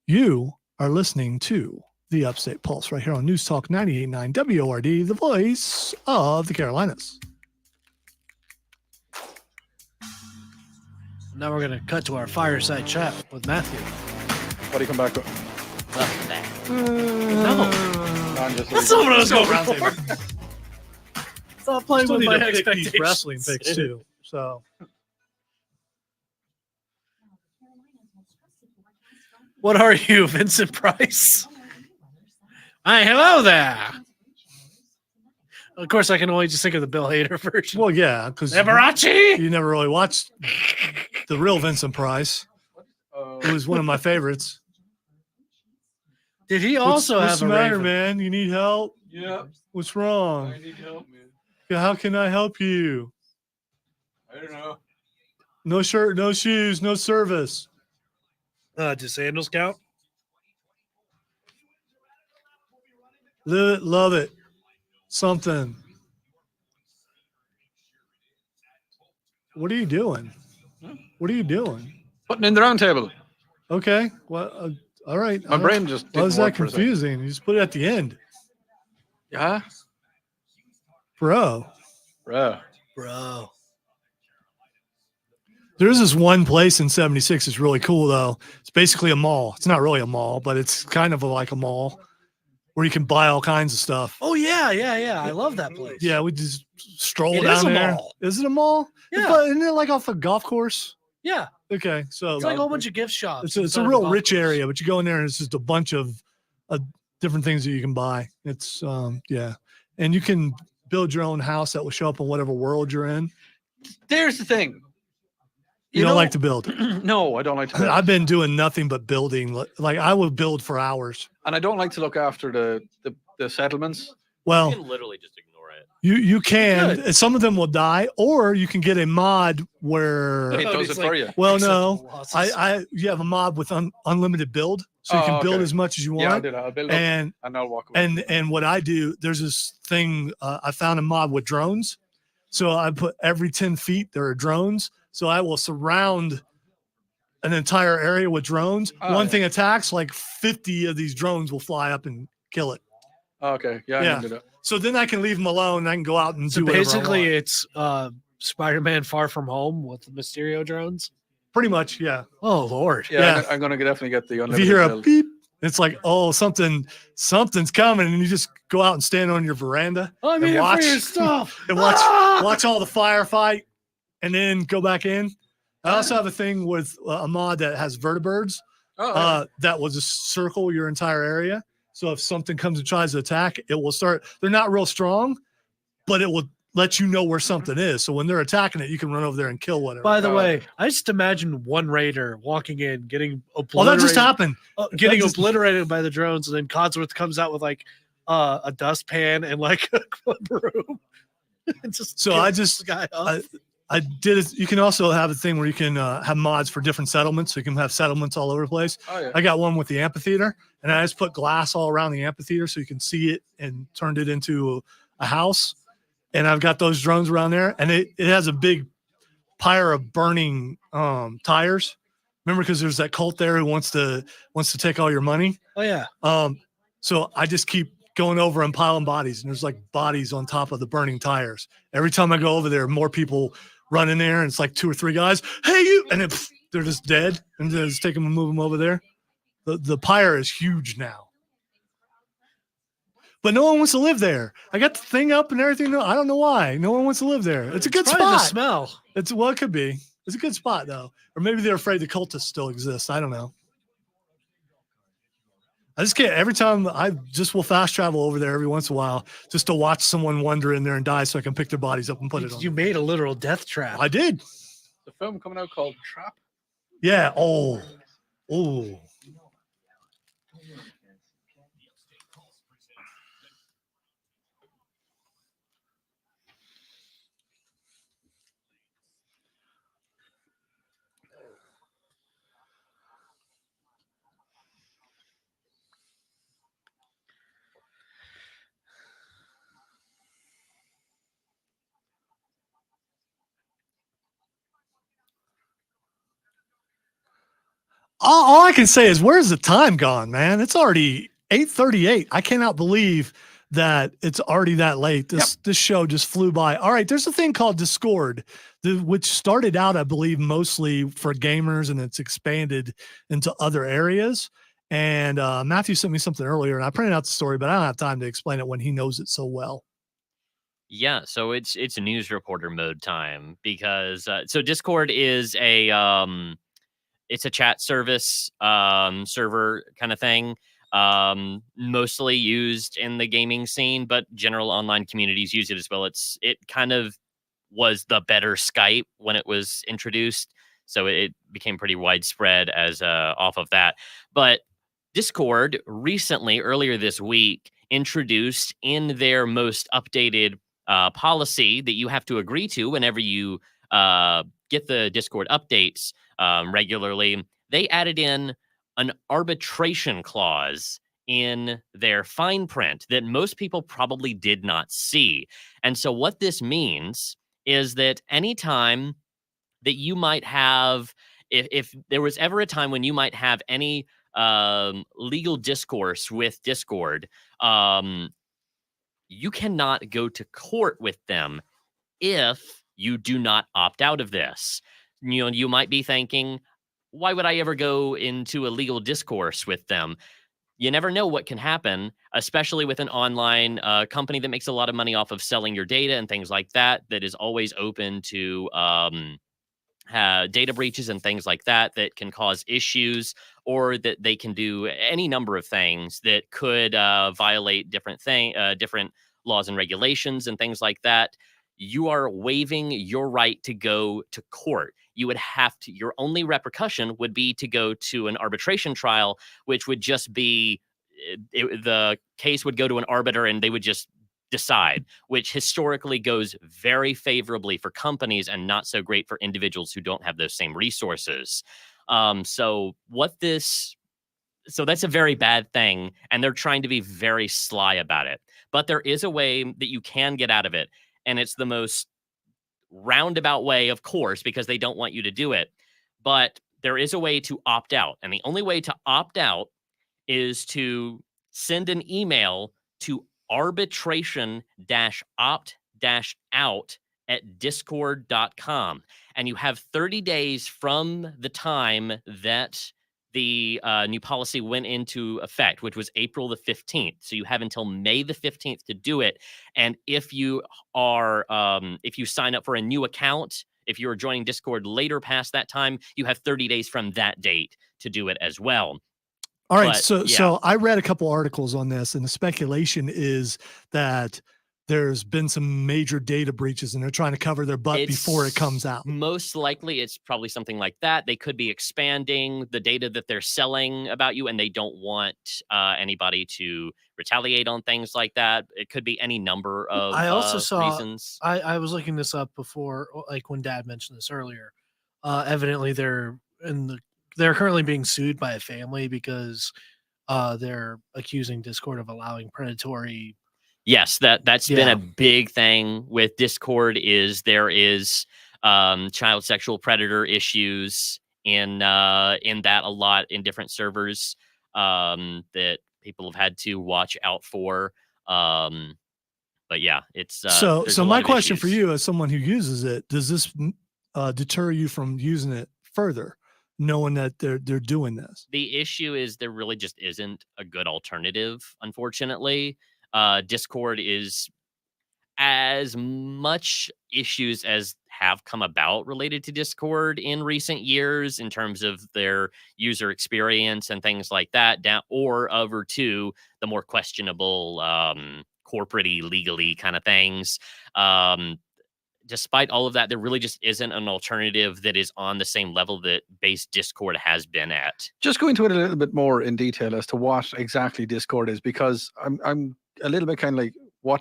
S3: You are listening to the Upstate Pulse right here on News Talk 98.9 WORD, the voice of the Carolinas.
S6: Now we're gonna cut to our fireside chat with Matthew.
S5: What do you come back with?
S4: Love that.
S6: No,
S5: No, I'm just
S6: that's not what I was
S3: Let's
S6: going
S3: go
S6: for. Stop playing
S3: Still
S6: with
S3: need
S6: my
S3: to pick these
S6: expectations.
S3: wrestling picks too. So
S6: What are you, Vincent Price? Hi, hello there. Of course, I can only just think of the Bill Hader version.
S3: well, yeah, because
S6: Liberace.
S3: you never really watched the real Vincent Price, who was one of my favorites.
S6: Did he also
S3: what's
S6: have
S3: the
S6: a
S3: matter,
S6: raven?
S3: man? You need help?
S5: Yeah.
S3: What's wrong?
S5: need help, man.
S3: Yeah, how can I help you?
S5: I don't know.
S3: No shirt, no shoes, no service.
S6: Do sandals count?
S3: Live it, love it. Something. What are you doing? What are you doing?
S5: Putting in the round table.
S3: Okay. Well, all right.
S5: My brain just
S3: Why is
S5: didn't
S3: that
S5: work for a second.
S3: confusing? You just put it at the end.
S5: Yeah.
S3: Bro.
S5: Bro.
S3: There's this one place in 76 that's really cool, though. It's basically a mall. It's not really a mall, but it's kind of like a mall where you can buy all kinds of stuff.
S6: Oh yeah. I love that place.
S3: Yeah, we just stroll
S6: It
S3: down
S6: is a
S3: there.
S6: mall.
S3: Is it a mall?
S6: Yeah.
S3: But isn't it like off a golf course?
S6: Yeah.
S3: Okay, so
S6: It's like a whole bunch of gift shops.
S3: it's a
S6: inside of
S3: real
S6: golf
S3: rich
S6: course.
S3: area, but you go in there and it's just a bunch of different things that you can buy. It's yeah, and you can build your own house that will show up in whatever world you're in.
S5: There's the thing.
S3: You don't
S5: know-
S3: like to build.
S5: No, I don't like to build.
S3: I've been doing nothing but building. Like I would build for hours.
S5: And I don't like to look after the settlements.
S4: You
S3: Well,
S4: can literally just ignore it.
S3: you can. Some of them will die, or you can get a mod where.
S5: It does
S6: It's
S5: it for you.
S3: Well,
S6: Acceptable
S3: no,
S6: losses.
S3: you have a mod with unlimited build, so you
S5: Oh,
S3: can build
S5: okay.
S3: as much as you
S5: Yeah, I'll
S3: want.
S5: do that. I'll build up
S3: And
S5: and I'll walk away.
S3: and what I do, there's this thing I found a mod with drones, So I put every 10 feet, there are drones. So I will surround an entire area with drones. One thing attacks, like 50 of these drones will fly up and kill it.
S5: Okay. Yeah. I
S3: Yeah.
S5: can do that.
S3: So then I can leave them alone and I can go out and
S6: So
S3: do whatever I
S6: basically,
S3: want.
S6: it's Spider-Man: Far From Home with the Mysterio drones.
S3: Pretty much, yeah.
S6: Oh Lord.
S5: Yeah. I'm gonna definitely get the
S3: If
S5: unlimited.
S3: you hear a
S5: build.
S3: beep, it's like, oh, something's coming, and you just go out and stand on your veranda
S6: I'm
S3: and
S6: here
S3: watch
S6: for your stuff.
S3: and watch all the firefight, and then go back in. I also have a thing with a mod that has vertibirds. That will just circle your entire area. So if something comes and tries to attack, it will start. They're not real strong, but it will let you know where something is. So when they're attacking it, you can run over there and kill whatever.
S6: By the way, I just imagine one raider walking in, getting obliterated.
S3: Oh, that just happened.
S6: Getting obliterated by the drones, and then Codsworth comes out with like a dustpan and like a broom.
S3: I did it. You can also have a thing where you can have mods for different settlements. So you can have settlements all over the place.
S5: Oh, yeah.
S3: I got one with the amphitheater, and I just put glass all around the amphitheater so you can see it and turned it into a house. And I've got those drones around there, and it has a big pyre of burning tires. Remember, because there's that cult there who wants to take all your money.
S6: Oh yeah.
S3: So I just keep going over and piling bodies, and there's like bodies on top of the burning tires. Every time I go over there, more people run in there, and it's like 2 or 3 guys. Hey, you! And then they're just dead, and then just take them and move them over there. The pyre is huge now. But no one wants to live there. I got the thing up and everything. No, I don't know why. No one wants to live there. It's a good
S6: probably
S3: spot.
S6: the smell.
S3: It could be. It's a good spot though. Or maybe they're afraid the cultists still exist. I don't know. I just can't. Every time I just will fast travel over there every once in a while just to watch someone wander in there and die so I can pick their bodies up and put it on.
S6: You made a literal death trap.
S3: I did.
S5: The film coming out called Trap.
S3: Yeah. Oh. All I can say is, where's the time gone, man? It's already 8:38. I cannot believe that it's already that late. This show just flew by. All right, there's a thing called Discord, which started out, I believe, mostly for gamers, and it's expanded into other areas. And Matthew sent me something earlier, and I printed out the story, but I don't have time to explain it when he knows it so well.
S4: Yeah, so it's a news reporter mode time because so Discord is it's a chat service server kind of thing, mostly used in the gaming scene, but general online communities use it as well. It kind of was the better Skype when it was introduced, so it became pretty widespread as off of that. But Discord recently, earlier this week, introduced in their most updated policy that you have to agree to whenever you get the Discord updates regularly. They added in an arbitration clause in their fine print that most people probably did not see. And so what this means is that anytime that you might have, if there was ever a time when you might have any legal discourse with Discord, you cannot go to court with them if you do not opt out of this. You know, you might be thinking, why would I ever go into a legal discourse with them? You never know what can happen, especially with an online company that makes a lot of money off of selling your data and things like that, that is always open to data breaches and things like that that can cause issues, or that they can do any number of things that could violate different laws and regulations and things like that. You are waiving your right to go to court. You would have to, your only repercussion would be to go to an arbitration trial, which would just be, the case would go to an arbiter and they would just decide, which historically goes very favorably for companies and not so great for individuals who don't have those same resources. So that's a very bad thing, and they're trying to be very sly about it. But there is a way that you can get out of it, and it's the most roundabout way, of course, because they don't want you to do it. But there is a way to opt out. And the only way to opt out is to send an email to arbitration-opt-out@discord.com. And you have 30 days from the time that the new policy went into effect, which was April the 15th. So you have until May the 15th to do it. And if you are, if you sign up for a new account, if you're joining Discord later past that time, you have 30 days from that date to do it as well.
S3: All right.
S4: But,
S3: So I read a couple articles on this, and the speculation is that there's been some major data breaches and they're trying to cover their butt before it comes out.
S4: Most likely it's probably something like that. They could be expanding the data that they're selling about you, and they don't want anybody to retaliate on things like that. It could be any number of
S6: I also saw
S4: reasons.
S6: I was looking this up before, like when Dad mentioned this earlier. Evidently they're currently being sued by a family because they're accusing Discord of allowing predatory.
S4: Yes, that's been a big thing with Discord. There is child sexual predator issues in that a lot in different servers that people have had to watch out for. But yeah, it's
S3: so my question for you, as someone who uses it, does this deter you from using it further, knowing that they're doing this?
S4: The issue is there really just isn't a good alternative, unfortunately. Discord is, as much issues as have come about related to Discord in recent years in terms of their user experience and things like that, down or over to the more questionable corporate-y, legally kind of things. Despite all of that, there really just isn't an alternative that is on the same level that base Discord has been at.
S5: Just go into it a little bit more in detail as to what exactly Discord is, because I'm a little bit kind of like, what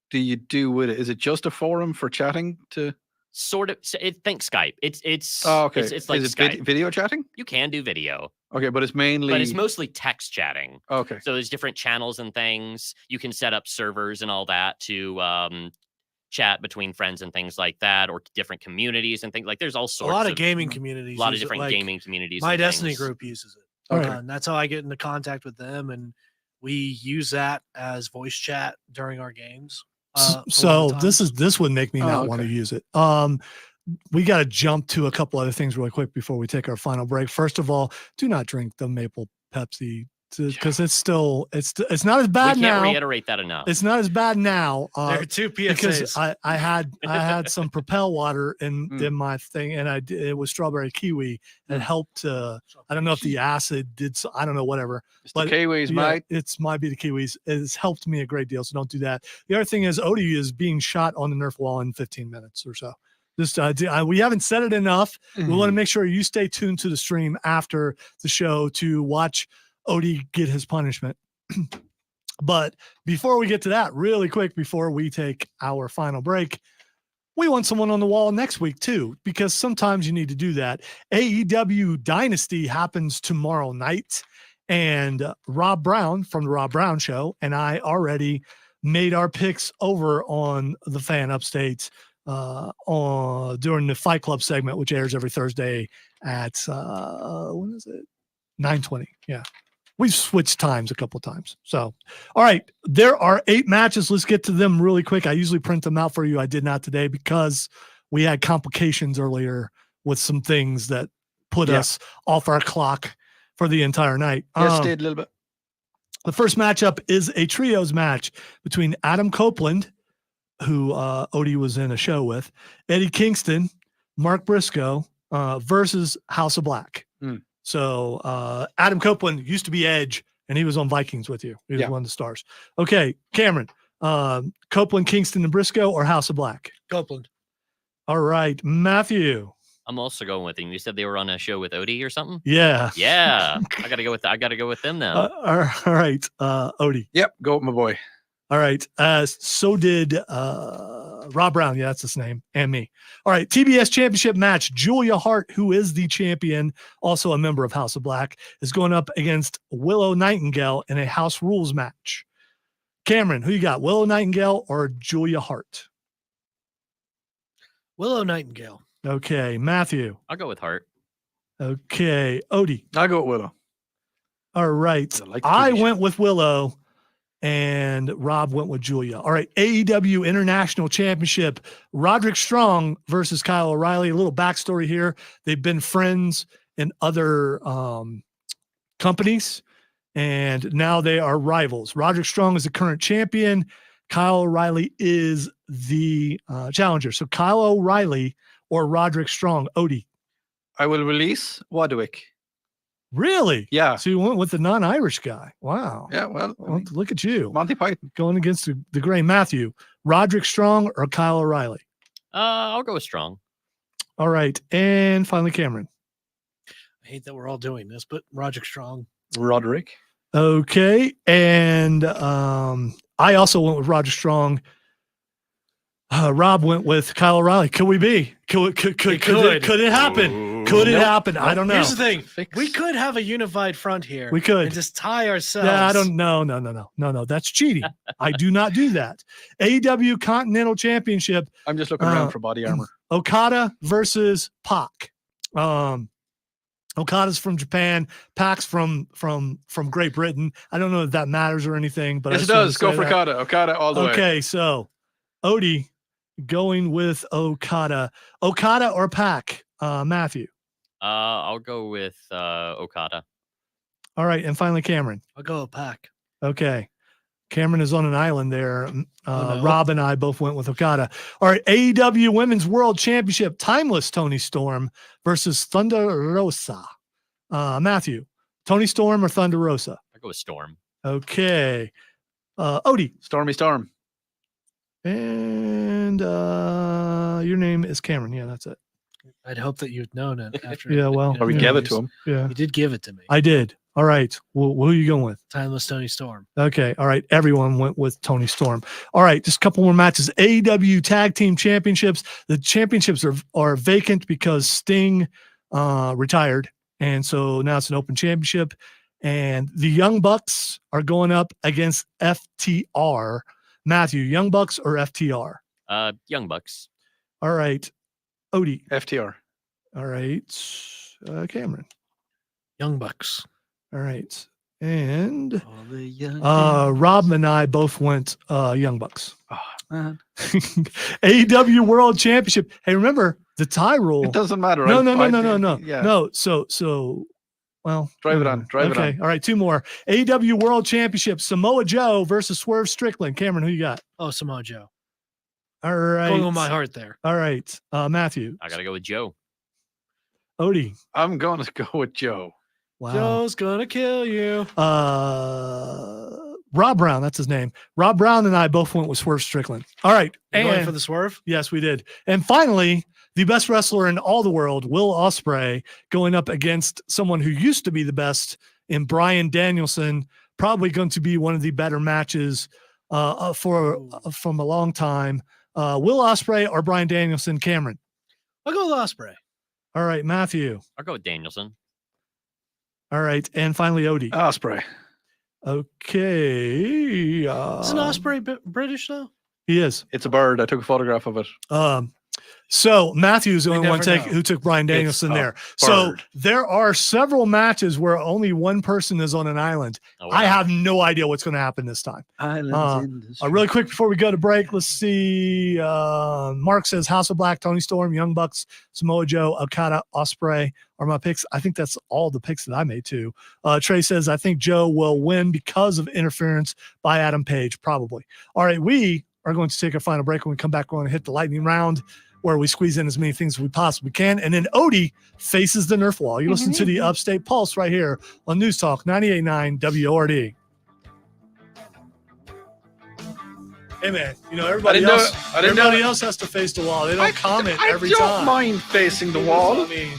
S5: do you do with it? Is it just a forum for chatting to?
S4: Sort of. Think Skype. It's
S5: okay.
S4: It's like
S5: is it
S4: Skype.
S5: Video chatting?
S4: You can do video.
S5: Okay, but it's
S4: mostly text chatting.
S5: Okay.
S4: So there's different channels and things. You can set up servers and all that to chat between friends and things like that, or different communities and things like. There's all sorts.
S6: A lot of gaming communities.
S4: A lot of
S6: use it,
S4: different
S6: like
S4: gaming communities.
S6: My
S4: and
S6: Destiny
S4: things.
S6: group uses it.
S3: Okay.
S6: And that's how I get into contact with them, and we use that as voice chat during our games.
S3: So this would make me not want to use it. We got to jump to a couple other things really quick before we take our final break. First of all, do not drink the maple Pepsi because it's not as bad
S4: we
S3: now.
S4: Can't reiterate that enough.
S3: It's not as bad now.
S6: There are two PSAs.
S3: Because I had some Propel water in my thing, and it was strawberry kiwi. It helped. I don't know if the acid did. I don't know, whatever.
S5: But the kiwis, mate.
S3: It might be the kiwis. It's helped me a great deal. So don't do that. The other thing is Odie is being shot on the Nerf wall in 15 minutes or so. Just we haven't said it enough. We want to make sure you stay tuned to the stream after the show to watch Odie get his punishment. But before we get to that, really quick, before we take our final break, we want someone on the wall next week too, because sometimes you need to do that. AEW Dynasty happens tomorrow night, and Rob Brown from the Rob Brown Show and I already made our picks over on the Fan Upstate during the Fight Club segment, which airs every Thursday at when is it? 9:20. Yeah. We've switched times a couple times. So, all right, there are 8 matches. Let's get to them really quick. I usually print them out for you. I did not today because we had complications earlier with some things that put us off our clock for the entire night.
S5: Yes, did a little bit.
S3: The first matchup is a trios match between Adam Copeland, who Odie was in a show with, Eddie Kingston, Mark Briscoe versus House of Black. So Adam Copeland used to be Edge, and he was on Vikings with you. He was one of the stars. Okay, Cameron, Copeland, Kingston, and Briscoe, or House of Black?
S6: Copeland.
S3: All right, Matthew.
S4: I'm also going with him. You said they were on a show with Odie or something?
S3: Yeah.
S4: Yeah. I gotta go with them now.
S3: All right, Odie.
S5: Yep, go with my boy.
S3: All right. So did Rob Brown. Yeah, that's his name. And me. All right. TBS championship match. Julia Hart, who is the champion, also a member of House of Black, is going up against Willow Nightingale in a House Rules match. Cameron, who you got? Willow Nightingale or Julia Hart?
S6: Willow Nightingale.
S3: Okay, Matthew.
S4: I'll go with Hart.
S3: Okay, Odie.
S5: I'll go with Willow.
S3: All right.
S5: I like the
S3: I
S5: TV show.
S3: went with Willow and Rob went with Julia. All right. AEW International Championship. Roderick Strong versus Kyle O'Reilly. A little backstory here. They've been friends in other companies, and now they are rivals. Roderick Strong is the current champion. Kyle O'Reilly is the challenger. So Kyle O'Reilly or Roderick Strong. Odie.
S5: I will release Wadwick.
S3: Really?
S5: Yeah.
S3: So you went with the non-Irish guy. Wow.
S5: Yeah, well,
S3: Look at you.
S5: Monty Python.
S3: Going against the grain. Matthew, Roderick Strong or Kyle O'Reilly?
S4: I'll go with Strong.
S3: All right. And finally, Cameron.
S6: I hate that we're all doing this, but Roderick Strong.
S5: Roderick.
S3: Okay. And I also went with Roderick Strong. Rob went with Kyle O'Reilly. Could we be? Could it happen? Could it happen? I don't know.
S6: Here's the thing. We could have a unified front here.
S3: We could.
S6: And just tie ourselves.
S3: Yeah, I don't know. No. That's cheating. I do not do that. AEW Continental Championship.
S5: I'm just looking around for body armor.
S3: Okada versus Pac. Okada's from Japan. Pac's from Great Britain. I don't know if that matters or anything, but
S5: yes, it does. Go for Okada. Okada all the way.
S3: Okay, so Odie going with Okada. Okada or Pac? Matthew.
S4: I'll go with Okada.
S3: All right, and finally Cameron.
S6: I'll go with Pac.
S3: Okay. Cameron is on an island there.
S6: No.
S3: Rob and I both went with Okada. All right, AEW Women's World Championship, Timeless Tony Storm versus Thunder Rosa. Matthew, Tony Storm or Thunder Rosa?
S4: I'll go with Storm.
S3: Okay. Odie.
S5: Stormy Storm.
S3: And your name is Cameron. Yeah, that's it.
S6: I'd hope that you'd known it after.
S3: Yeah, well.
S5: Or we gave it to him.
S3: Yeah.
S6: You did give it to me.
S3: I did. All right. Well, who are you going with?
S6: Timeless Tony Storm.
S3: Okay. All right. Everyone went with Tony Storm. All right. Just a couple more matches. AEW Tag Team Championships. The championships are vacant because Sting retired. And so now it's an open championship. And the Young Bucks are going up against FTR. Matthew, Young Bucks or FTR?
S4: Young Bucks.
S3: All right. Odie.
S5: FTR.
S3: All right. Cameron.
S6: Young Bucks.
S3: All right. And
S5: All the young
S3: Rob and I both went Young Bucks.
S5: Oh, man.
S3: AEW World Championship. Hey, remember the tie rule.
S5: It doesn't matter.
S3: No.
S5: Yeah.
S3: No. So well,
S5: Drive it on. Drive it on.
S3: All right, two more. AEW World Championship, Samoa Joe versus Swerve Strickland. Cameron, who you got?
S6: Oh, Samoa Joe.
S3: All right.
S6: Going with my heart there.
S3: All right. Matthew.
S4: I got to go with Joe.
S3: Odie.
S5: I'm going to go with Joe.
S3: Wow.
S6: Joe's gonna kill you.
S3: Rob Brown, that's his name. Rob Brown and I both went with Swerve Strickland. All right.
S6: You
S3: And
S6: going for the swerve?
S3: yes, we did. And finally, the best wrestler in all the world, Will Ospreay, going up against someone who used to be the best in Bryan Danielson. Probably going to be one of the better matches from a long time. Will Ospreay or Bryan Danielson? Cameron.
S6: I'll go with Ospreay.
S3: All right, Matthew.
S4: I'll go with Danielson.
S3: All right, and finally Odie.
S5: Ospreay.
S3: Okay.
S6: Isn't Ospreay British though?
S3: He is.
S5: It's a bird. I took a photograph of it.
S3: So Matthew's the only one
S6: never know.
S3: who took Bryan Danielson
S5: It's a
S3: there. So
S5: bird.
S3: there are several matches where only one person is on an island.
S4: Oh,
S3: I
S4: wow.
S3: have no idea what's going to happen this time. Really quick before we go to break, let's see. Mark says House of Black, Tony Storm, Young Bucks, Samoa Joe, Okada, Ospreay are my picks. I think that's all the picks that I made too. Trey says I think Joe will win because of interference by Adam Page, probably. All right, we are going to take a final break. When we come back, we're going to hit the lightning round, where we squeeze in as many things as we possibly can. And then Odie faces the Nerf wall. You listen to the Upstate Pulse right here on News Talk 98.9 WORD. Hey, man, you know, everybody else has to face the wall. They don't comment every time.
S5: I don't mind facing the wall.
S3: I mean,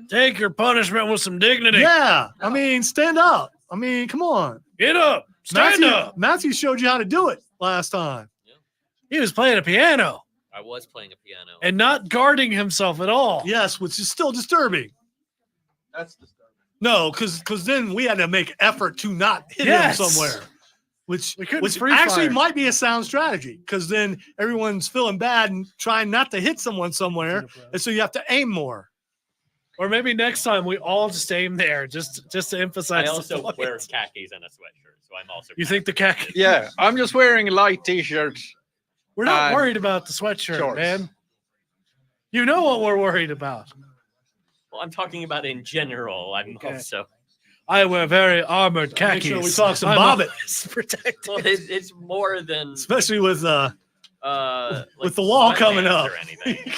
S6: Take your punishment with some dignity.
S3: yeah. I mean, stand up. I mean, come on.
S6: Get up. Stand up.
S3: Matthew showed you how to do it last time.
S6: He was playing a piano
S4: I was playing a piano.
S6: and not guarding himself at all.
S3: Yes, which is still disturbing.
S5: That's disturbing.
S3: No, because then we had to make effort to not hit him
S6: Yes.
S3: somewhere. which
S6: We couldn't free
S3: actually
S6: fire.
S3: might be a sound strategy because then everyone's feeling bad and trying not to hit someone somewhere, and so you have to aim more.
S6: Or maybe next time we all just aim there, just to emphasize.
S4: I
S6: the
S4: also
S6: point.
S4: wear khakis and a sweatshirt, so I'm also.
S6: You think the khaki?
S5: Yeah, I'm just wearing a light t-shirt.
S6: We're not
S5: And
S6: worried about the sweatshirt,
S5: shorts.
S6: man. You know what we're worried about.
S4: Well, I'm talking about in general. I'm
S6: Okay.
S4: also.
S6: I wear very armored
S3: Make
S6: khakis.
S3: sure we talk some
S6: I'm
S3: bobbit,
S6: always protected.
S4: Well, it's more than
S3: especially with
S4: like
S3: the wall coming
S4: sweatpants
S3: up.
S4: or anything.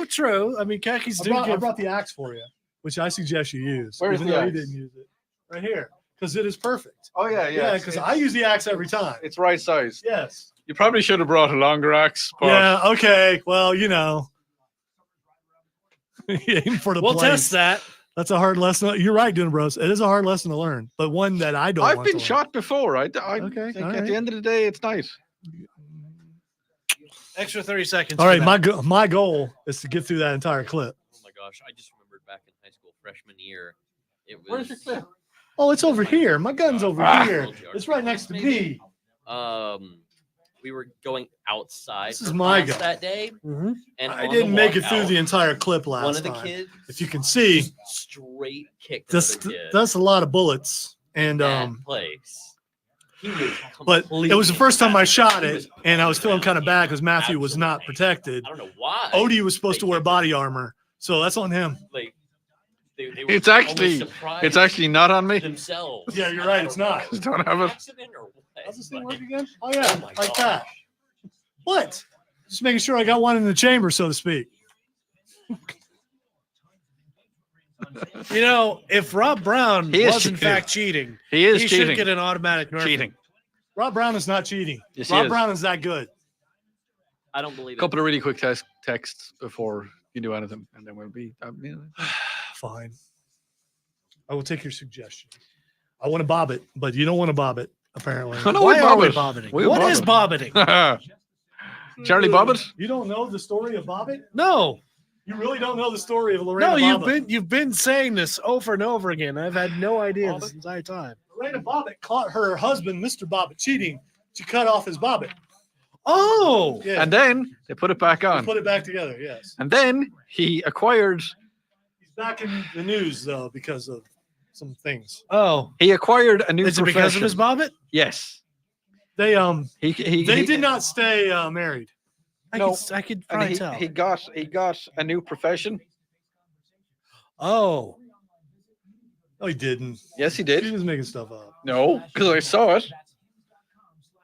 S6: True. I mean, khakis do
S3: I
S6: give.
S3: brought the axe for you, which I suggest you use.
S5: Where's
S3: even
S5: the
S3: though you
S5: axe?
S3: didn't use it. Right here, because it is perfect.
S5: Oh yeah.
S3: Yeah, because I use the axe every time.
S5: It's right size.
S3: Yes.
S5: You probably should have brought a longer axe. But
S3: Yeah. Okay. Well, you know. Aim for the
S6: We'll
S3: blade.
S6: test that.
S3: That's a hard lesson. You're right, Dune Bros. It is a hard lesson to learn, but one that I don't.
S5: I've
S3: want
S5: been
S3: to learn.
S5: shot before. I
S3: Okay,
S5: think
S3: all
S5: at
S3: right.
S5: the end of the day, it's nice.
S6: Extra 30 seconds.
S3: All
S6: for
S3: right,
S6: that.
S3: my goal is to get through that entire clip.
S4: Oh my gosh! I just remembered back in high school freshman year, it was.
S5: Where's your clip?
S3: Oh, it's over here. My gun's over here. It's right next to me.
S4: We were going outside.
S3: This is
S4: for
S3: my
S4: class
S3: gun.
S4: that day,
S6: Mhm.
S4: and
S3: I
S4: on
S3: didn't
S4: the
S3: make it
S4: walk
S3: through
S4: out,
S3: the entire clip last
S4: one of the
S3: time.
S4: kids,
S3: If you can see,
S4: straight kicked
S3: that's
S4: another kid.
S3: that's a lot of bullets, and
S4: that place. He was
S3: but it was the first time I shot it, and I was feeling kind of bad because Matthew
S4: Absolutely.
S3: was not protected.
S4: I don't know why.
S3: Odie was supposed to wear body armor, so that's on him.
S4: Like, they were
S5: It's
S4: almost
S5: actually
S4: surprised
S5: not on me.
S4: themselves.
S3: Yeah, you're right. It's not.
S5: Just don't have it.
S4: Accident or what?
S3: How's this thing
S4: But-
S3: work again? Oh yeah,
S4: Oh my
S3: like
S4: gosh.
S3: that. What? Just making sure I got one in the chamber, so to speak.
S6: You know, if Rob Brown
S5: He is
S6: was in
S5: cheating.
S6: fact cheating,
S5: He is
S6: he
S5: cheating.
S6: should get an automatic nerfing.
S5: Cheating.
S3: Rob Brown is not cheating.
S5: Yes, he
S3: Rob
S5: is.
S3: Brown is that good.
S4: I don't believe
S5: A couple of really quick texts before you do anything, and then we'll be.
S3: Fine. I will take your suggestion. I want to bob it, but you don't want to bob it, apparently.
S5: Oh, no,
S6: Why
S5: we
S6: are we
S5: bobbit.
S6: bobbiting?
S5: We
S6: What is
S5: bobbit.
S6: bobbiting?
S5: Charlie Bobbitt?
S3: You don't know the story of Bobbitt?
S6: No,
S3: You really don't know the story of Lorena
S6: no,
S3: Bobbitt?
S6: you've been saying this over and over again. I've had no idea this entire time.
S3: Lorena Bobbitt caught her husband, Mr. Bobbitt, cheating. She cut off his Bobbitt.
S6: Oh,
S3: Yeah.
S5: And then they put it back
S3: They
S5: on.
S3: put it back together, yes.
S5: And then he acquired
S3: He's back in the news, though, because of some things.
S6: oh,
S5: a new
S6: is it because of his
S5: profession.
S6: bobbit?
S5: Yes.
S3: They
S5: He
S3: did not stay married.
S6: I
S5: No,
S6: could
S5: and
S6: probably tell.
S5: he got a new profession.
S6: Oh,
S3: No, he didn't.
S5: Yes, he
S3: He
S5: did.
S3: was making stuff up.
S5: No, because I saw it.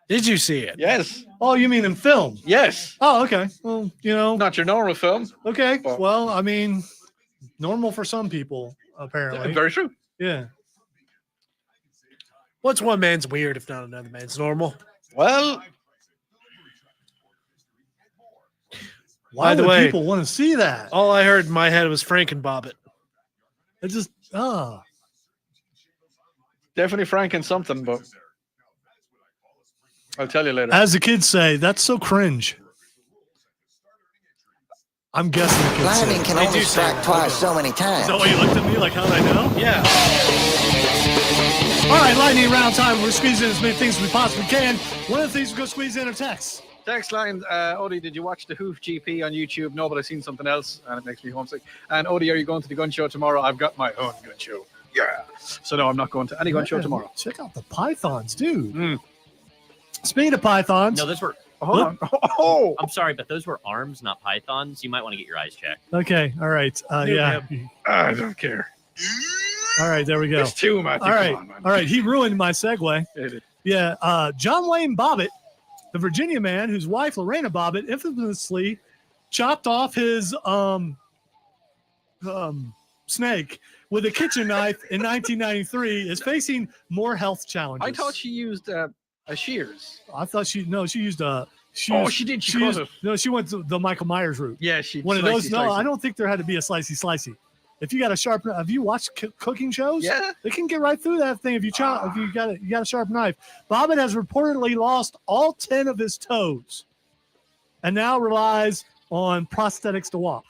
S6: did you see it?
S5: Yes.
S3: Oh, you mean in film?
S5: Yes.
S3: Oh, okay. Well, you know,
S5: Not your normal film.
S3: okay.
S5: But-
S3: Well, I mean, normal for some people, apparently.
S5: Very true.
S3: Yeah.
S6: What's one man's weird if not another man's normal?
S5: Well,
S3: Why
S6: By the
S3: would
S6: way-
S3: people want to see that?
S6: All I heard in my head was Frank and Bobbit.
S3: It just,
S5: definitely Frank and something, but I'll tell you later.
S3: As the kids say, that's so cringe. I'm guessing the kids say.
S13: Lightning can
S6: They
S13: only
S6: do say
S13: strike
S6: that.
S13: twice so many
S3: Is
S13: times.
S3: that why you looked at me like, how did I know?
S6: Yeah.
S3: All right, lightning round time. We're squeezing in as many things as we possibly can. One of the things we're going to squeeze in are texts.
S5: Text line, Odie, did you watch the Hoof GP on YouTube? No, but I've seen something else, and it makes me homesick. And Odie, are you going to the gun show tomorrow? I've got my own gun show. Yeah. So no, I'm not going to any gun show
S3: Man,
S5: tomorrow.
S3: Check out the pythons, dude.
S5: Mm.
S3: Speaking of pythons,
S4: No, those were.
S5: Hold on. Oh,
S4: I'm sorry, but those were arms, not pythons. You might want to get your eyes checked.
S3: okay, all right, yeah,
S5: I don't care.
S3: all right, there we go.
S5: It's too much.
S3: All right, all right, he ruined my segue. Yeah, John Wayne Bobbitt, the Virginia man whose wife Lorena Bobbitt infamously chopped off his snake with a kitchen knife in 1993, is facing more health challenges.
S5: I thought she used a shears.
S3: I thought she used a. She
S5: Oh,
S3: used-
S5: she did. She
S3: She
S5: cut
S3: used,
S5: it.
S3: no, she went to the Michael Myers route.
S5: Yeah, she.
S3: One of those.
S5: slicey,
S3: No,
S5: slicey.
S3: I don't think there had to be a slicey. If you got a sharp, have you watched cooking shows?
S5: Yeah.
S3: They can get right through that thing if you chop. If you got a sharp knife. Bobbitt has reportedly lost all 10 of his toes, and now relies on prosthetics to walk.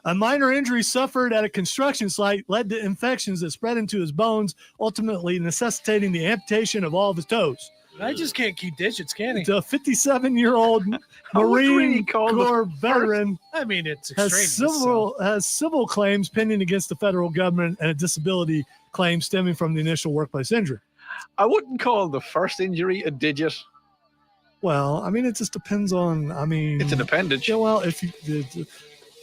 S3: A minor injury suffered at a construction site led to infections that spread into his bones, ultimately necessitating the amputation of all of his toes.
S6: I just can't keep digits, can he?
S3: The 57-year-old Marine Corps veteran
S6: I mean, it's
S3: has
S6: extraneous.
S3: civil claims pending against the federal government and a disability claim stemming from the initial workplace injury.
S5: I wouldn't call the first injury a digit.
S3: Well, I mean, it just depends on. I mean,
S5: It's an appendage.
S3: Yeah, well, if you it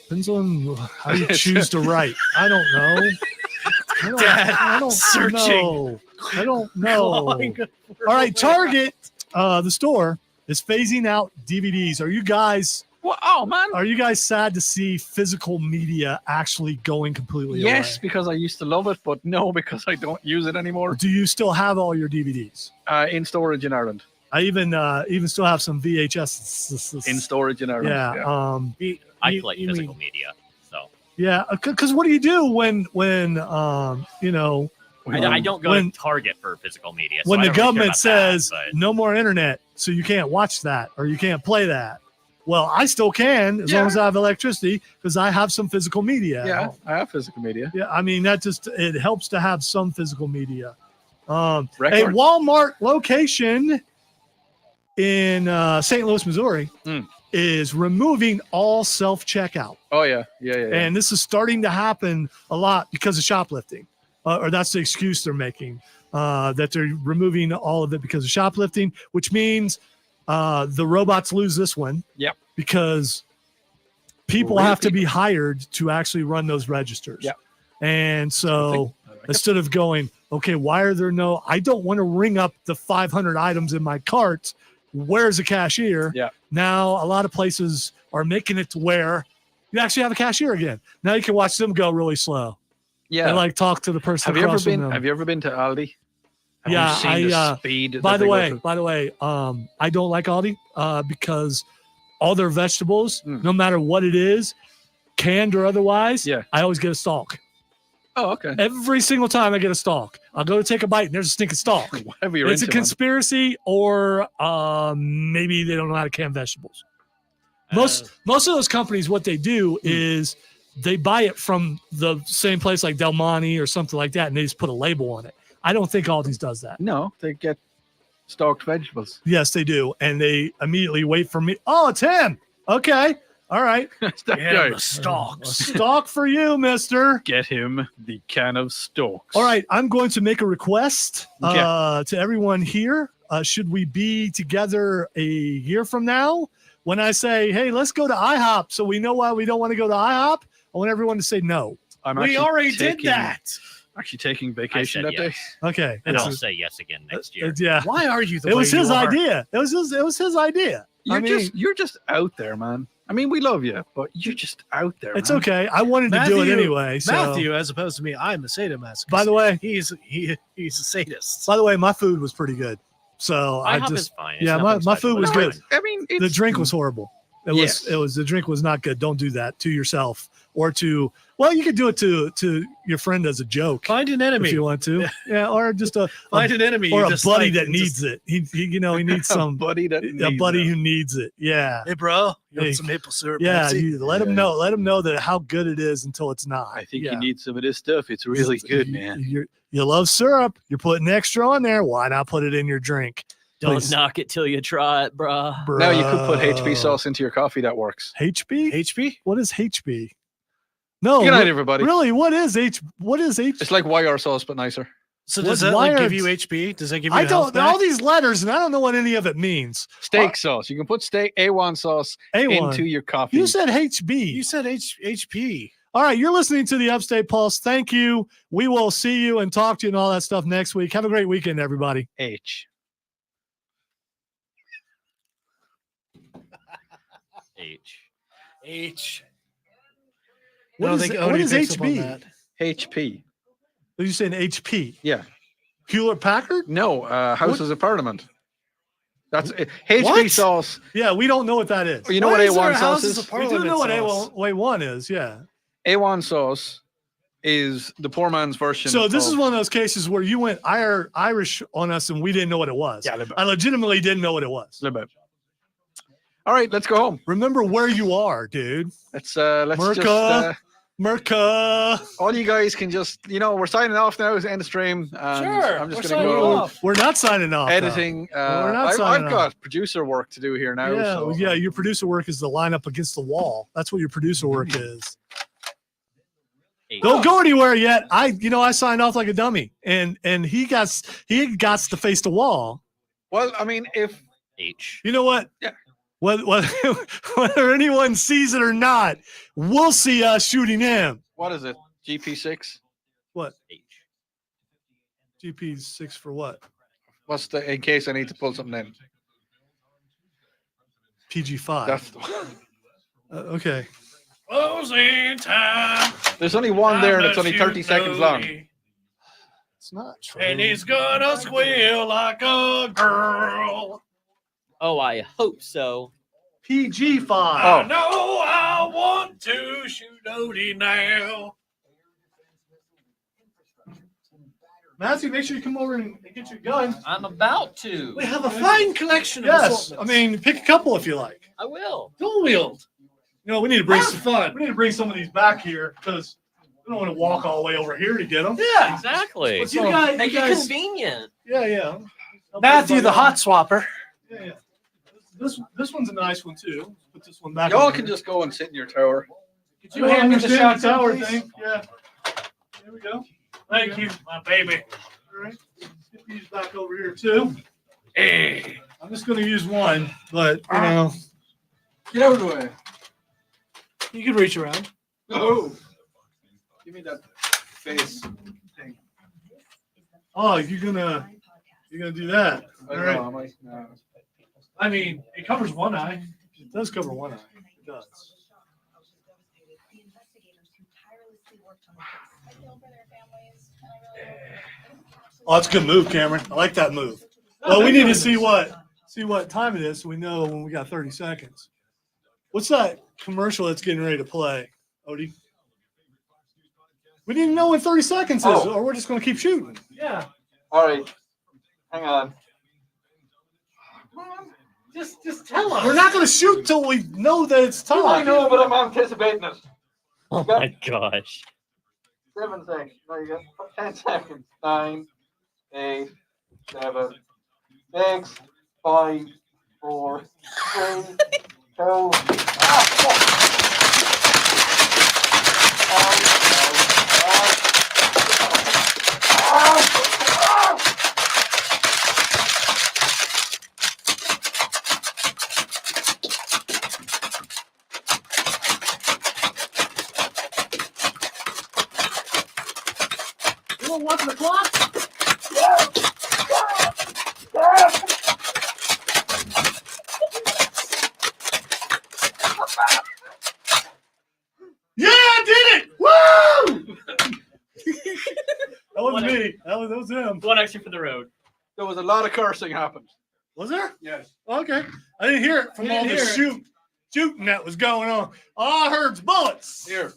S3: depends on how you choose to write. I don't know. I don't
S6: searching.
S3: know. I don't know.
S6: Clawing
S3: All right, Target, the store is phasing out DVDs. Are you guys?
S5: Well, oh man.
S3: Are you guys sad to see physical media actually going completely away?
S5: Yes, because I used to love it, but no, because I don't use it anymore.
S3: Do you still have all your DVDs?
S5: In storage in Ireland.
S3: I even still have some VHS
S5: In storage in Ireland.
S3: Yeah.
S4: I collect physical media, so
S3: Yeah, because what do you do when you know?
S4: I don't go to Target for physical media. So
S3: When
S4: I
S3: the
S4: don't really care
S3: government
S4: about
S3: says
S4: that,
S3: no more internet, so you can't watch that or you can't play that. Well, I still can as long as I have electricity because I have some physical media.
S5: Yeah, I have physical media.
S3: Yeah, I mean it helps to have some physical media. A
S5: Records.
S3: Walmart location in St. Louis, Missouri, is removing all self-checkout.
S5: Oh yeah.
S3: And this is starting to happen a lot because of shoplifting, or that's the excuse they're making, that they're removing all of it because of shoplifting, which means the robots lose this one.
S5: Yep.
S3: Because people have to be hired to actually run those registers.
S5: Yep.
S3: And so instead of going, okay, why are there no? I don't want to ring up the 500 items in my cart. Where's the cashier?
S5: Yeah.
S3: Now a lot of places are making it to where you actually have a cashier again. Now you can watch them go really slow.
S5: Yeah.
S3: And like talk to the person.
S5: Have
S3: across
S5: you
S3: from them.
S5: ever been to Aldi? Have
S3: Yeah,
S5: you seen the speed?
S3: By
S5: that
S3: the
S5: they go
S3: way,
S5: through?
S3: I don't like Aldi because all their vegetables, no matter what it is, canned or otherwise, I always get a stalk.
S5: Oh, okay.
S3: Every single time I get a stalk, I'll go to take a bite and there's a stinking stalk.
S5: Whatever you're
S3: It's a
S5: into, man.
S3: conspiracy, or maybe they don't know how to can vegetables. Most of those companies, what they do is they buy it from the same place like Del Monte or something like that, and they just put a label on it. I don't think Aldi's does that.
S5: No, they get stalked vegetables.
S3: Yes, they do, and they immediately wait for me. Oh, it's him. Okay, all right.
S5: Yeah,
S3: the stalks. A stalk for you, mister.
S5: Get him the can of stalks.
S3: All right, I'm going to make a request to everyone here. Should we be together a year from now? When I say, hey, let's go to IHOP so we know why we don't want to go to IHOP, I want everyone to say no.
S6: We already did that.
S5: Actually taking vacation that day.
S3: Okay.
S4: And I'll say yes again next year.
S3: Yeah.
S6: Why are you the
S3: It
S6: way
S3: was
S6: you
S3: his
S6: are?
S3: idea. It was his idea.
S5: You're just out there, man. I mean, we love you, but you're just out there.
S3: It's
S5: man.
S3: okay. I wanted to do it anyway. So.
S6: Matthew, as opposed to me, I'm a sadomasochist.
S3: By the way,
S6: he's a sadist.
S3: By the way, my food was pretty good. So
S4: IHOP is fine. It's
S3: yeah,
S4: nothing
S3: my
S4: special
S3: food was
S4: about
S3: good.
S4: it.
S5: I mean,
S3: the drink was horrible.
S5: Yes.
S3: The drink was not good. Don't do that to yourself or to, well, you could do it to your friend as a joke.
S6: Find an enemy
S3: if you want to. Yeah, or just
S6: Find an enemy
S3: or
S6: you
S3: a
S6: just
S3: buddy
S6: like
S3: that
S6: and
S3: needs it. He you know, he needs some
S5: buddy that
S3: a buddy who needs it. Yeah.
S6: Hey, bro, you
S3: Hey,
S6: want some maple syrup?
S3: Yeah,
S6: Pepsi?
S3: you let him know. Let him know that how good it is until it's not.
S5: I think
S3: yeah.
S5: you need some of this stuff. It's really good, man.
S3: You love syrup. You're putting extra on there. Why not put it in your drink?
S4: Don't
S3: Please.
S4: knock it till you try it, bruh.
S5: Now you could put HP sauce into your coffee. That works.
S3: HP?
S6: HP?
S3: What is HP? No.
S5: Good night, everybody.
S3: Really? What is H? What is H?
S5: It's like YR sauce, but nicer.
S6: So does that like give you HP? Does that give you?
S3: I
S6: a health
S3: don't. All
S6: back?
S3: these letters, and I don't know what any of it means.
S5: Steak sauce. You can put steak A1 sauce
S3: A1.
S5: into your coffee.
S3: You said HB.
S6: You said HP.
S3: All right, you're listening to the Upstate Pulse. Thank you. We will see you and talk to you and all that stuff next week. Have a great weekend, everybody.
S5: H.
S3: What is HB?
S5: HP.
S3: Are you saying HP?
S5: Yeah.
S3: Hewlett Packard?
S5: No, Houses of Parliament. That's HP
S3: What?
S5: sauce.
S3: Yeah, we don't know what that is.
S5: You know what A1 sauce is?
S3: We do know what A1 is, yeah.
S5: A1 sauce is the poor man's version.
S3: So this
S5: of-
S3: is one of those cases where you went Irish on us and we didn't know what it was.
S5: Yeah, a little bit.
S3: I legitimately didn't know what it was.
S5: A little bit. All right, let's go home.
S3: Remember where you are, dude.
S5: Let's
S3: Merca.
S5: just
S3: Merca.
S5: all you guys can just, we're signing off now. It's the end of stream. And
S6: Sure,
S5: I'm just
S6: we're
S5: going to
S6: signing
S5: go
S6: off.
S3: We're not signing off. though.
S5: editing.
S3: We're not
S5: I've
S3: signing off.
S5: got producer work to do here now.
S3: Yeah,
S5: so,
S3: yeah. Your producer work is to line up against the wall. That's what your producer work is. Don't go anywhere yet. I signed off like a dummy, and he got to face the wall.
S5: Well, I mean, if
S4: H.
S3: You know what?
S5: Yeah.
S3: Whether anyone sees it or not, we'll see us shooting him.
S5: what is it? GP6.
S3: What?
S4: H.
S3: GP6 for what?
S5: What's the in case I need to pull something in?
S3: PG5.
S5: That's the one.
S3: Okay.
S6: Closing time.
S5: There's only one there, and it's only 30 seconds long.
S3: It's not true.
S6: And he's gonna squeal like a girl.
S4: Oh, I hope so.
S3: PG5.
S6: I know I want to shoot Odie now.
S3: Matthew, make sure you come over and get your gun.
S4: I'm about to.
S6: We have a fine collection of
S3: Yes. I
S6: assortments.
S3: mean, pick a couple if you like.
S4: I will.
S6: Dual wield.
S3: We need to bring
S6: Have fun.
S3: we need to bring some of these back here because we don't want to walk all the way over here to get them.
S6: Yeah.
S4: Exactly.
S3: What's
S6: You
S3: up?
S6: guys,
S4: Make it convenient.
S3: Yeah.
S6: Matthew, the hot swapper.
S3: Yeah. This one's a nice one too. Put this one back.
S5: Y'all
S3: over
S5: can
S3: here.
S5: just go and sit in your tower.
S6: Could you hand me the
S3: understand
S6: shotgun,
S3: tower
S6: please?
S3: thing? Yeah. There we go.
S6: Thank you, my baby.
S3: All right. Get these back over here too.
S6: Hey.
S3: I'm just going to use one, but you know.
S5: Get out of the way.
S6: You can reach around.
S5: Oh. Give me that face thing.
S3: Oh, you're gonna do that. All right.
S5: No.
S6: I mean, it covers one eye.
S3: It does cover one eye. It does. Oh, that's a good move, Cameron. I like that move. Well, we need to see what time it is so we know when we got 30 seconds. What's that commercial that's getting ready to play, Odie? We need to know when 30 seconds is, or we're just going to keep shooting.
S6: Yeah.
S5: All right. Hang on.
S6: Just tell us.
S3: We're not going to shoot till we know that it's time.
S5: I know, but I'm anticipating it.
S4: Oh my gosh.
S5: 7 seconds. No, you got 10 seconds. 9, 8, 7, 6, 5, 4, 3, 2.
S3: You want watching the clock? Yeah, I did it! Woo! That wasn't me. That was him.
S4: One extra for the road.
S5: There was a lot of cursing happened.
S3: Was there?
S5: Yes.
S3: Okay. I didn't hear it from all the shooting that was going on. All I heard's bullets.
S5: Here.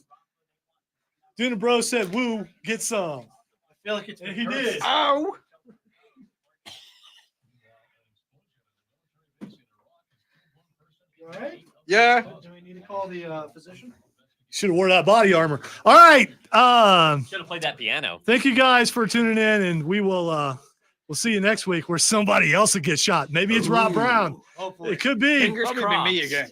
S3: Duna Bro said, "Woo, get some."
S6: I feel like it's
S3: And he did.
S5: Ow!
S6: You all right?
S5: Yeah.
S6: Do we need to call the physician?
S3: Should have wore that body armor. All right.
S4: Should have played that piano.
S3: Thank you guys for tuning in, and we will we'll see you next week where somebody else will get shot. Maybe it's Rob Brown.
S6: Hopefully.
S3: It could be.
S4: Fingers
S5: Probably
S4: crossed.
S5: be me again.